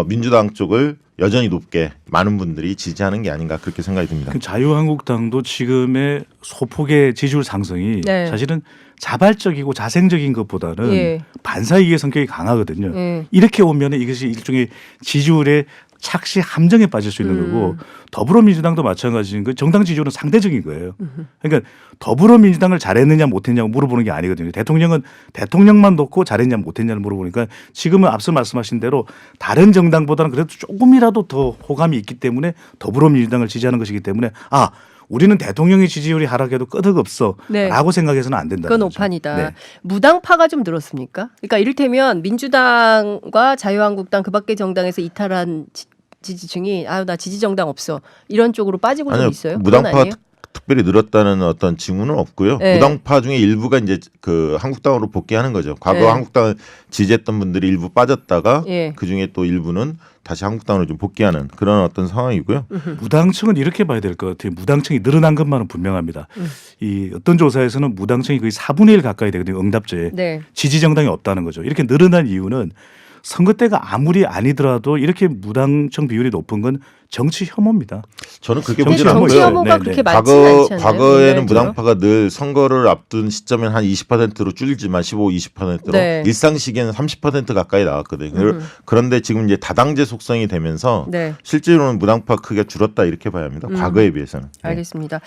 Speaker 8: 민주당 쪽을 여전히 높게 많은 분들이 지지하는 게 아닌가 그렇게 생각이 듭니다.
Speaker 9: 그 자유한국당도 지금의 소폭의 지지율 상승이
Speaker 3: 네.
Speaker 9: 사실은 자발적이고 자생적인 것보다는
Speaker 3: 예.
Speaker 9: 반사이익의 성격이 강하거든요.
Speaker 3: 예.
Speaker 9: 이렇게 오면 이것이 일종의 지지율의 착시 함정에 빠질 수 있는
Speaker 3: 음.
Speaker 9: 거고 더불어민주당도 마찬가지인 그 정당 지지율은 상대적인 거예요. 그러니까 더불어민주당을 잘했느냐 못했냐고 물어보는 게 아니거든요. 대통령은 대통령만 놓고 잘했냐 못했냐를 물어보니까 지금은 앞서 말씀하신 대로 다른 정당보다는 그래도 조금이라도 더 호감이 있기 때문에 더불어민주당을 지지하는 것이기 때문에 우리는 대통령의 지지율이 하락해도 끄덕없어
Speaker 3: 네.
Speaker 9: 라고 생각해서는 안 된다.
Speaker 3: 그건 오판이다.
Speaker 9: 네.
Speaker 3: 무당파가 좀 늘었습니까? 그러니까 이를테면 민주당과 자유한국당 그밖에 정당에서 이탈한 지지층이 나 지지정당 없어 이런 쪽으로 빠지고 좀
Speaker 8: 아니요,
Speaker 3: 있어요? 그건
Speaker 8: 무당파가
Speaker 3: 아니에요?
Speaker 8: 특별히 늘었다는 어떤 징후는 없고요.
Speaker 3: 네.
Speaker 8: 무당파 중에 일부가 이제 그 한국당으로 복귀하는 거죠. 과거
Speaker 3: 네.
Speaker 8: 한국당을 지지했던 분들이 일부 빠졌다가
Speaker 3: 예.
Speaker 8: 그 중에 또 일부는 다시 한국당으로 좀 복귀하는 그런 어떤 상황이고요.
Speaker 9: 무당층은 이렇게 봐야 될 것 같아요. 무당층이 늘어난 것만은 분명합니다. 이 어떤 조사에서는 무당층이 거의 4분의 1 가까이 되거든요. 응답자에.
Speaker 3: 네.
Speaker 9: 지지 정당이 없다는 거죠. 이렇게 늘어난 이유는 선거 때가 아무리 아니더라도 이렇게 무당층 비율이 높은 건 정치 혐오입니다.
Speaker 8: 저는 그렇게
Speaker 3: 근데
Speaker 8: 보지
Speaker 3: 정치
Speaker 8: 않고요.
Speaker 3: 혐오가
Speaker 9: 네,
Speaker 3: 그렇게
Speaker 9: 네.
Speaker 3: 많지는 않지 않나요?
Speaker 8: 과거에는
Speaker 3: 네.
Speaker 8: 무당파가 늘 선거를 앞둔 시점엔 한 20%로 줄지만 20%로
Speaker 3: 네.
Speaker 8: 일상 시기에는 30% 가까이 나왔거든요. 그런데 지금 이제 다당제 속성이 되면서
Speaker 3: 네.
Speaker 8: 실제로는 무당파 크기가 줄었다 이렇게 봐야 합니다. 과거에 비해서는. 네.
Speaker 3: 알겠습니다.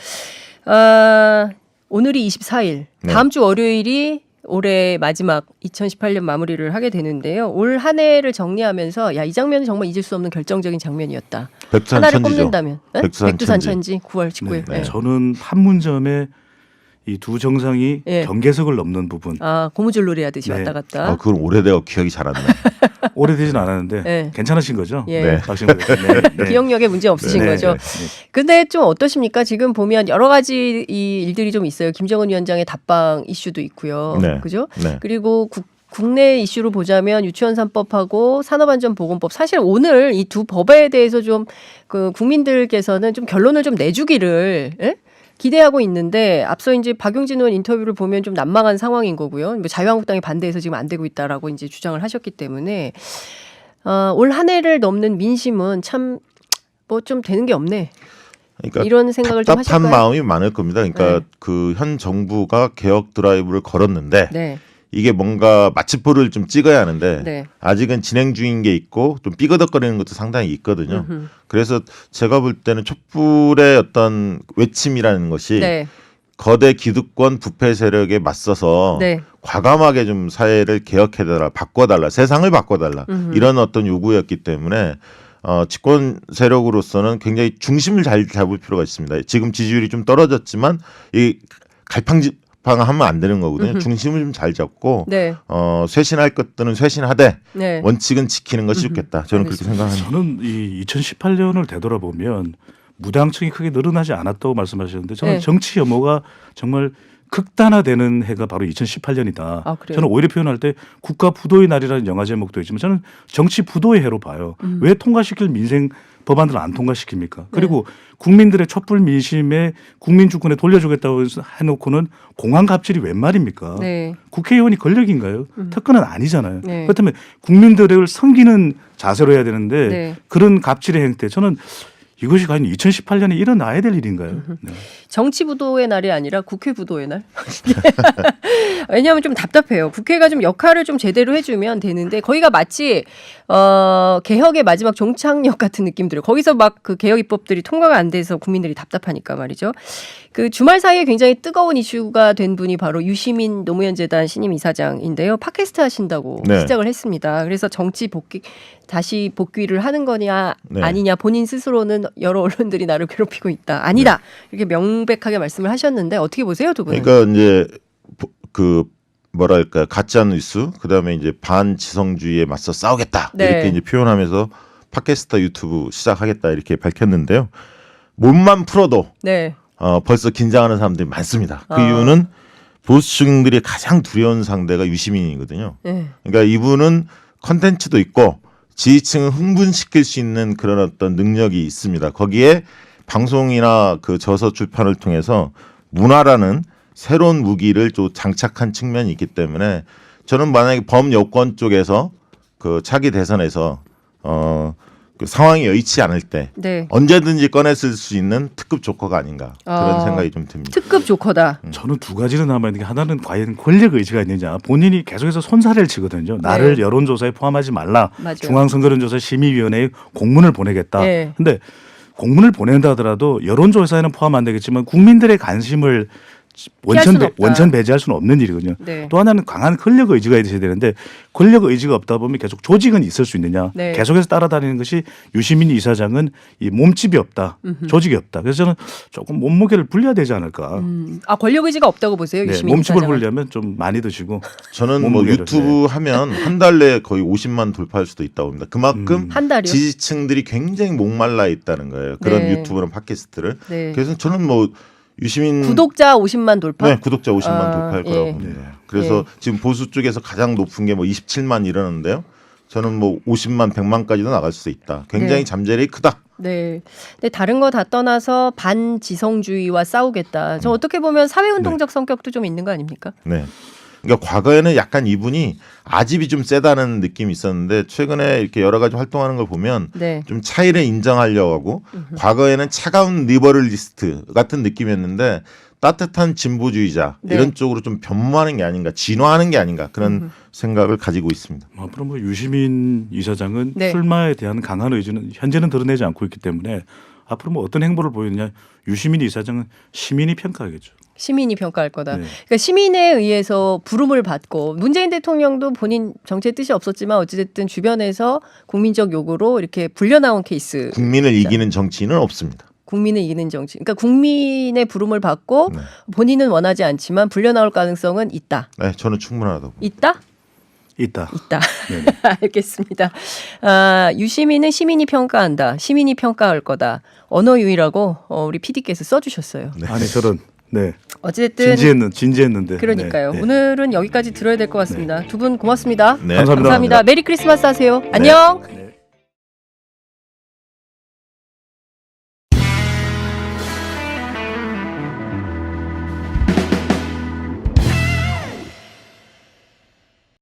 Speaker 3: 오늘이 24일,
Speaker 8: 네.
Speaker 3: 다음 주 월요일이 올해 마지막 2018년 마무리를 하게 되는데요. 올 한 해를 정리하면서 야, 이 장면은 정말 잊을 수 없는 결정적인 장면이었다.
Speaker 8: 백두산
Speaker 3: 하나를
Speaker 8: 천지죠.
Speaker 3: 꼽는다면
Speaker 8: 백두산
Speaker 3: 천지 9월 19일.
Speaker 9: 네. 저는 판문점에 이 두 정상이
Speaker 3: 예.
Speaker 9: 경계석을 넘는 부분
Speaker 3: 아, 고무줄놀이 하듯이
Speaker 9: 네.
Speaker 3: 왔다 갔다.
Speaker 8: 그건 오래되고 기억이 잘 안 나요.
Speaker 9: 오래되진 않았는데
Speaker 3: 네.
Speaker 9: 괜찮으신 거죠?
Speaker 3: 예.
Speaker 8: 네.
Speaker 9: 박신구 의원님. 네. 네.
Speaker 3: 기억력에 문제 없으신
Speaker 9: 네.
Speaker 3: 거죠.
Speaker 9: 네.
Speaker 3: 근데 좀 어떠십니까? 지금 보면 여러 가지 이 일들이 좀 있어요. 김정은 위원장의 답방 이슈도 있고요.
Speaker 8: 네.
Speaker 3: 그죠?
Speaker 8: 네.
Speaker 3: 그리고 국내 이슈로 보자면 유치원 3법하고 산업안전보건법, 사실 오늘 이 두 법에 대해서 좀 그 국민들께서는 좀 결론을 좀 내주기를 기대하고 있는데, 앞서 이제 박용진 의원 인터뷰를 보면 좀 난망한 상황인 거고요. 뭐 자유한국당이 반대해서 지금 안 되고 있다라고 이제 주장을 하셨기 때문에 올 한 해를 넘는 민심은 참 뭐 좀 되는 게 없네.
Speaker 8: 그러니까
Speaker 3: 이런 생각을 좀
Speaker 8: 답답한
Speaker 3: 하실까요?
Speaker 8: 마음이 많을 겁니다. 그러니까
Speaker 3: 네.
Speaker 8: 그 현 정부가 개혁 드라이브를 걸었는데
Speaker 3: 네.
Speaker 8: 이게 뭔가 마침표를 좀 찍어야 하는데
Speaker 3: 네.
Speaker 8: 아직은 진행 중인 게 있고 좀 삐거덕거리는 것도 상당히 있거든요.
Speaker 3: 음흠.
Speaker 8: 그래서 제가 볼 때는 촛불의 어떤 외침이라는 것이
Speaker 3: 네.
Speaker 8: 거대 기득권 부패 세력에 맞서서
Speaker 3: 네.
Speaker 8: 과감하게 좀 사회를 개혁해달라, 바꿔달라, 세상을 바꿔달라
Speaker 3: 음흠.
Speaker 8: 이런 어떤 요구였기 때문에 집권 세력으로서는 굉장히 중심을 잘 잡을 필요가 있습니다. 지금 지지율이 좀 떨어졌지만 이 갈팡질팡하면 안 되는 거거든요.
Speaker 3: 음흠.
Speaker 8: 중심을 좀 잘 잡고
Speaker 3: 네.
Speaker 8: 쇄신할 것들은 쇄신하되
Speaker 3: 네.
Speaker 8: 원칙은 지키는 것이 좋겠다. 저는 그렇게 생각합니다.
Speaker 9: 저는 이 2018년을 되돌아보면 무당층이 크게 늘어나지 않았다고 말씀하셨는데 저는
Speaker 3: 네.
Speaker 9: 정치 혐오가 정말 극단화되는 해가 바로 2018년이다.
Speaker 3: 아, 그래요?
Speaker 9: 저는 오히려 표현할 때 국가 부도의 날이라는 영화 제목도 있지만 저는 정치 부도의 해로 봐요. 왜 통과시킬 민생 법안들을 안 통과시킵니까? 그리고 국민들의 촛불 민심에 국민 주권에 돌려주겠다고 해놓고는 공안 갑질이 웬 말입니까?
Speaker 3: 네.
Speaker 9: 국회의원이 권력인가요? 특권은 아니잖아요.
Speaker 3: 네.
Speaker 9: 그렇다면 국민들을 섬기는 자세로 해야 되는데
Speaker 3: 네.
Speaker 9: 그런 갑질의 행태, 저는 이것이 과연 2018년에 일어나야 될 일인가요? 네.
Speaker 3: 정치 부도의 날이 아니라 국회 부도의 날. 왜냐하면 좀 답답해요. 국회가 좀 역할을 좀 제대로 해주면 되는데 거기가 마치 개혁의 마지막 종착역 같은 느낌 들어요. 거기서 막 그 개혁 입법들이 통과가 안 돼서 국민들이 답답하니까 말이죠. 그 주말 사이에 굉장히 뜨거운 이슈가 된 분이 바로 유시민 노무현 재단 신임 이사장인데요. 팟캐스트 하신다고
Speaker 8: 네.
Speaker 3: 시작을 했습니다. 그래서 정치 다시 복귀를 하는 거냐
Speaker 8: 네.
Speaker 3: 아니냐, 본인 스스로는 여러 언론들이 나를 괴롭히고 있다. 아니다. 이렇게 명백하게 말씀을 하셨는데 어떻게 보세요, 두 분은?
Speaker 8: 그러니까 이제 그 뭐랄까 가짜 뉴스, 그다음에 이제 반지성주의에 맞서 싸우겠다
Speaker 3: 네.
Speaker 8: 이렇게 이제 표현하면서 팟캐스트 유튜브 시작하겠다 이렇게 밝혔는데요. 몸만 풀어도
Speaker 3: 네.
Speaker 8: 벌써 긴장하는 사람들이 많습니다. 그
Speaker 3: 아.
Speaker 8: 이유는 보수층들이 가장 두려운 상대가 유시민이거든요.
Speaker 3: 네.
Speaker 8: 그러니까 이분은 컨텐츠도 있고 지지층을 흥분시킬 수 있는 그런 어떤 능력이 있습니다. 거기에 방송이나 그 저서 출판을 통해서 문화라는 새로운 무기를 좀 장착한 측면이 있기 때문에 저는 만약에 범여권 쪽에서 그 차기 대선에서 그 상황이 여의치 않을 때
Speaker 3: 네.
Speaker 8: 언제든지 꺼냈을 수 있는 특급 조커가 아닌가 그런
Speaker 3: 아.
Speaker 8: 생각이 좀 듭니다.
Speaker 3: 특급 조커다.
Speaker 9: 저는 두 가지로 남아있는 게, 하나는 과연 권력 의지가 있느냐. 본인이 계속해서 손사래를 치거든요. 나를 여론조사에 포함하지 말라.
Speaker 3: 맞아요.
Speaker 9: 중앙선거론조사 심의위원회에 공문을 보내겠다.
Speaker 3: 네.
Speaker 9: 근데 공문을 보낸다 하더라도 여론조사에는 포함 안 되겠지만 국민들의 관심을
Speaker 3: 수는 없다.
Speaker 9: 원천 배제할 수는 없는 일이거든요.
Speaker 3: 네.
Speaker 9: 또 하나는 강한 권력 의지가 있어야 되는데 권력 의지가 없다 보면 계속 조직은 있을 수 있느냐.
Speaker 3: 네.
Speaker 9: 계속해서 따라다니는 것이 유시민 이사장은 이 몸집이 없다. 조직이 없다. 그래서 저는 조금 몸무게를 불려야 되지 않을까.
Speaker 3: 아, 권력 의지가 없다고 보세요,
Speaker 9: 네,
Speaker 3: 유시민
Speaker 9: 몸집을
Speaker 3: 이사장은.
Speaker 9: 불려면 좀 많이 드시고.
Speaker 8: 저는 뭐
Speaker 9: 몸무게를,
Speaker 8: 유튜브 하면 한 달 내에 거의 50만 돌파할 수도 있다고 봅니다. 그만큼
Speaker 3: 한 달이요?
Speaker 8: 지지층들이 굉장히 목말라 있다는 거예요. 그런
Speaker 3: 네.
Speaker 8: 유튜브나 팟캐스트를.
Speaker 3: 네.
Speaker 8: 그래서 저는 뭐 유시민
Speaker 3: 구독자 50만 돌파?
Speaker 8: 네, 구독자 50만
Speaker 3: 아,
Speaker 8: 돌파할
Speaker 3: 예.
Speaker 8: 거라고 봅니다. 그래서 지금 보수 쪽에서 가장 높은 게 뭐 27만 이러는데요. 저는 뭐 50만, 100만까지도 나갈 수 있다. 굉장히
Speaker 3: 네.
Speaker 8: 잠재력이 크다.
Speaker 3: 네. 근데 다른 거 다 떠나서 반지성주의와 싸우겠다. 저 어떻게 보면 사회운동적 성격도 좀 있는 거 아닙니까?
Speaker 8: 네. 그러니까 과거에는 약간 이분이 아집이 좀 세다는 느낌이 있었는데 최근에 이렇게 여러 가지 활동하는 걸 보면
Speaker 3: 네.
Speaker 8: 좀 차이를 인정하려고 하고 과거에는 차가운 리버럴리스트 같은 느낌이었는데 따뜻한 진보주의자
Speaker 3: 네.
Speaker 8: 이런 쪽으로 좀 변모하는 게 아닌가, 진화하는 게 아닌가 그런 생각을 가지고 있습니다.
Speaker 9: 앞으로 뭐 유시민 이사장은
Speaker 3: 네.
Speaker 9: 출마에 대한 강한 의지는 현재는 드러내지 않고 있기 때문에 앞으로 뭐 어떤 행보를 보이느냐 유시민 이사장은 시민이 평가하겠죠.
Speaker 3: 시민이 평가할 거다.
Speaker 9: 네.
Speaker 3: 그러니까 시민에 의해서 부름을 받고 문재인 대통령도 본인 정치의 뜻이 없었지만 어찌됐든 주변에서 국민적 요구로 이렇게 불려나온 케이스.
Speaker 8: 국민을 이기는 정치인은 없습니다.
Speaker 3: 국민을 이기는 정치. 그러니까 국민의 부름을 받고
Speaker 8: 네.
Speaker 3: 본인은 원하지 않지만 불려나올 가능성은 있다.
Speaker 8: 네, 저는 충분하다고.
Speaker 3: 있다?
Speaker 9: 있다.
Speaker 3: 있다.
Speaker 9: 네.
Speaker 3: 알겠습니다. 아, 유시민은 시민이 평가한다. 시민이 평가할 거다. 언어 유의라고 우리 PD께서 써주셨어요.
Speaker 9: 아니 저런 네
Speaker 3: 어쨌든
Speaker 9: 진지했는데.
Speaker 3: 그러니까요.
Speaker 9: 네. 네.
Speaker 3: 오늘은 여기까지 들어야 될 것 같습니다. 두 분 고맙습니다.
Speaker 8: 네,
Speaker 9: 감사합니다.
Speaker 3: 감사합니다. 메리 크리스마스 하세요. 안녕.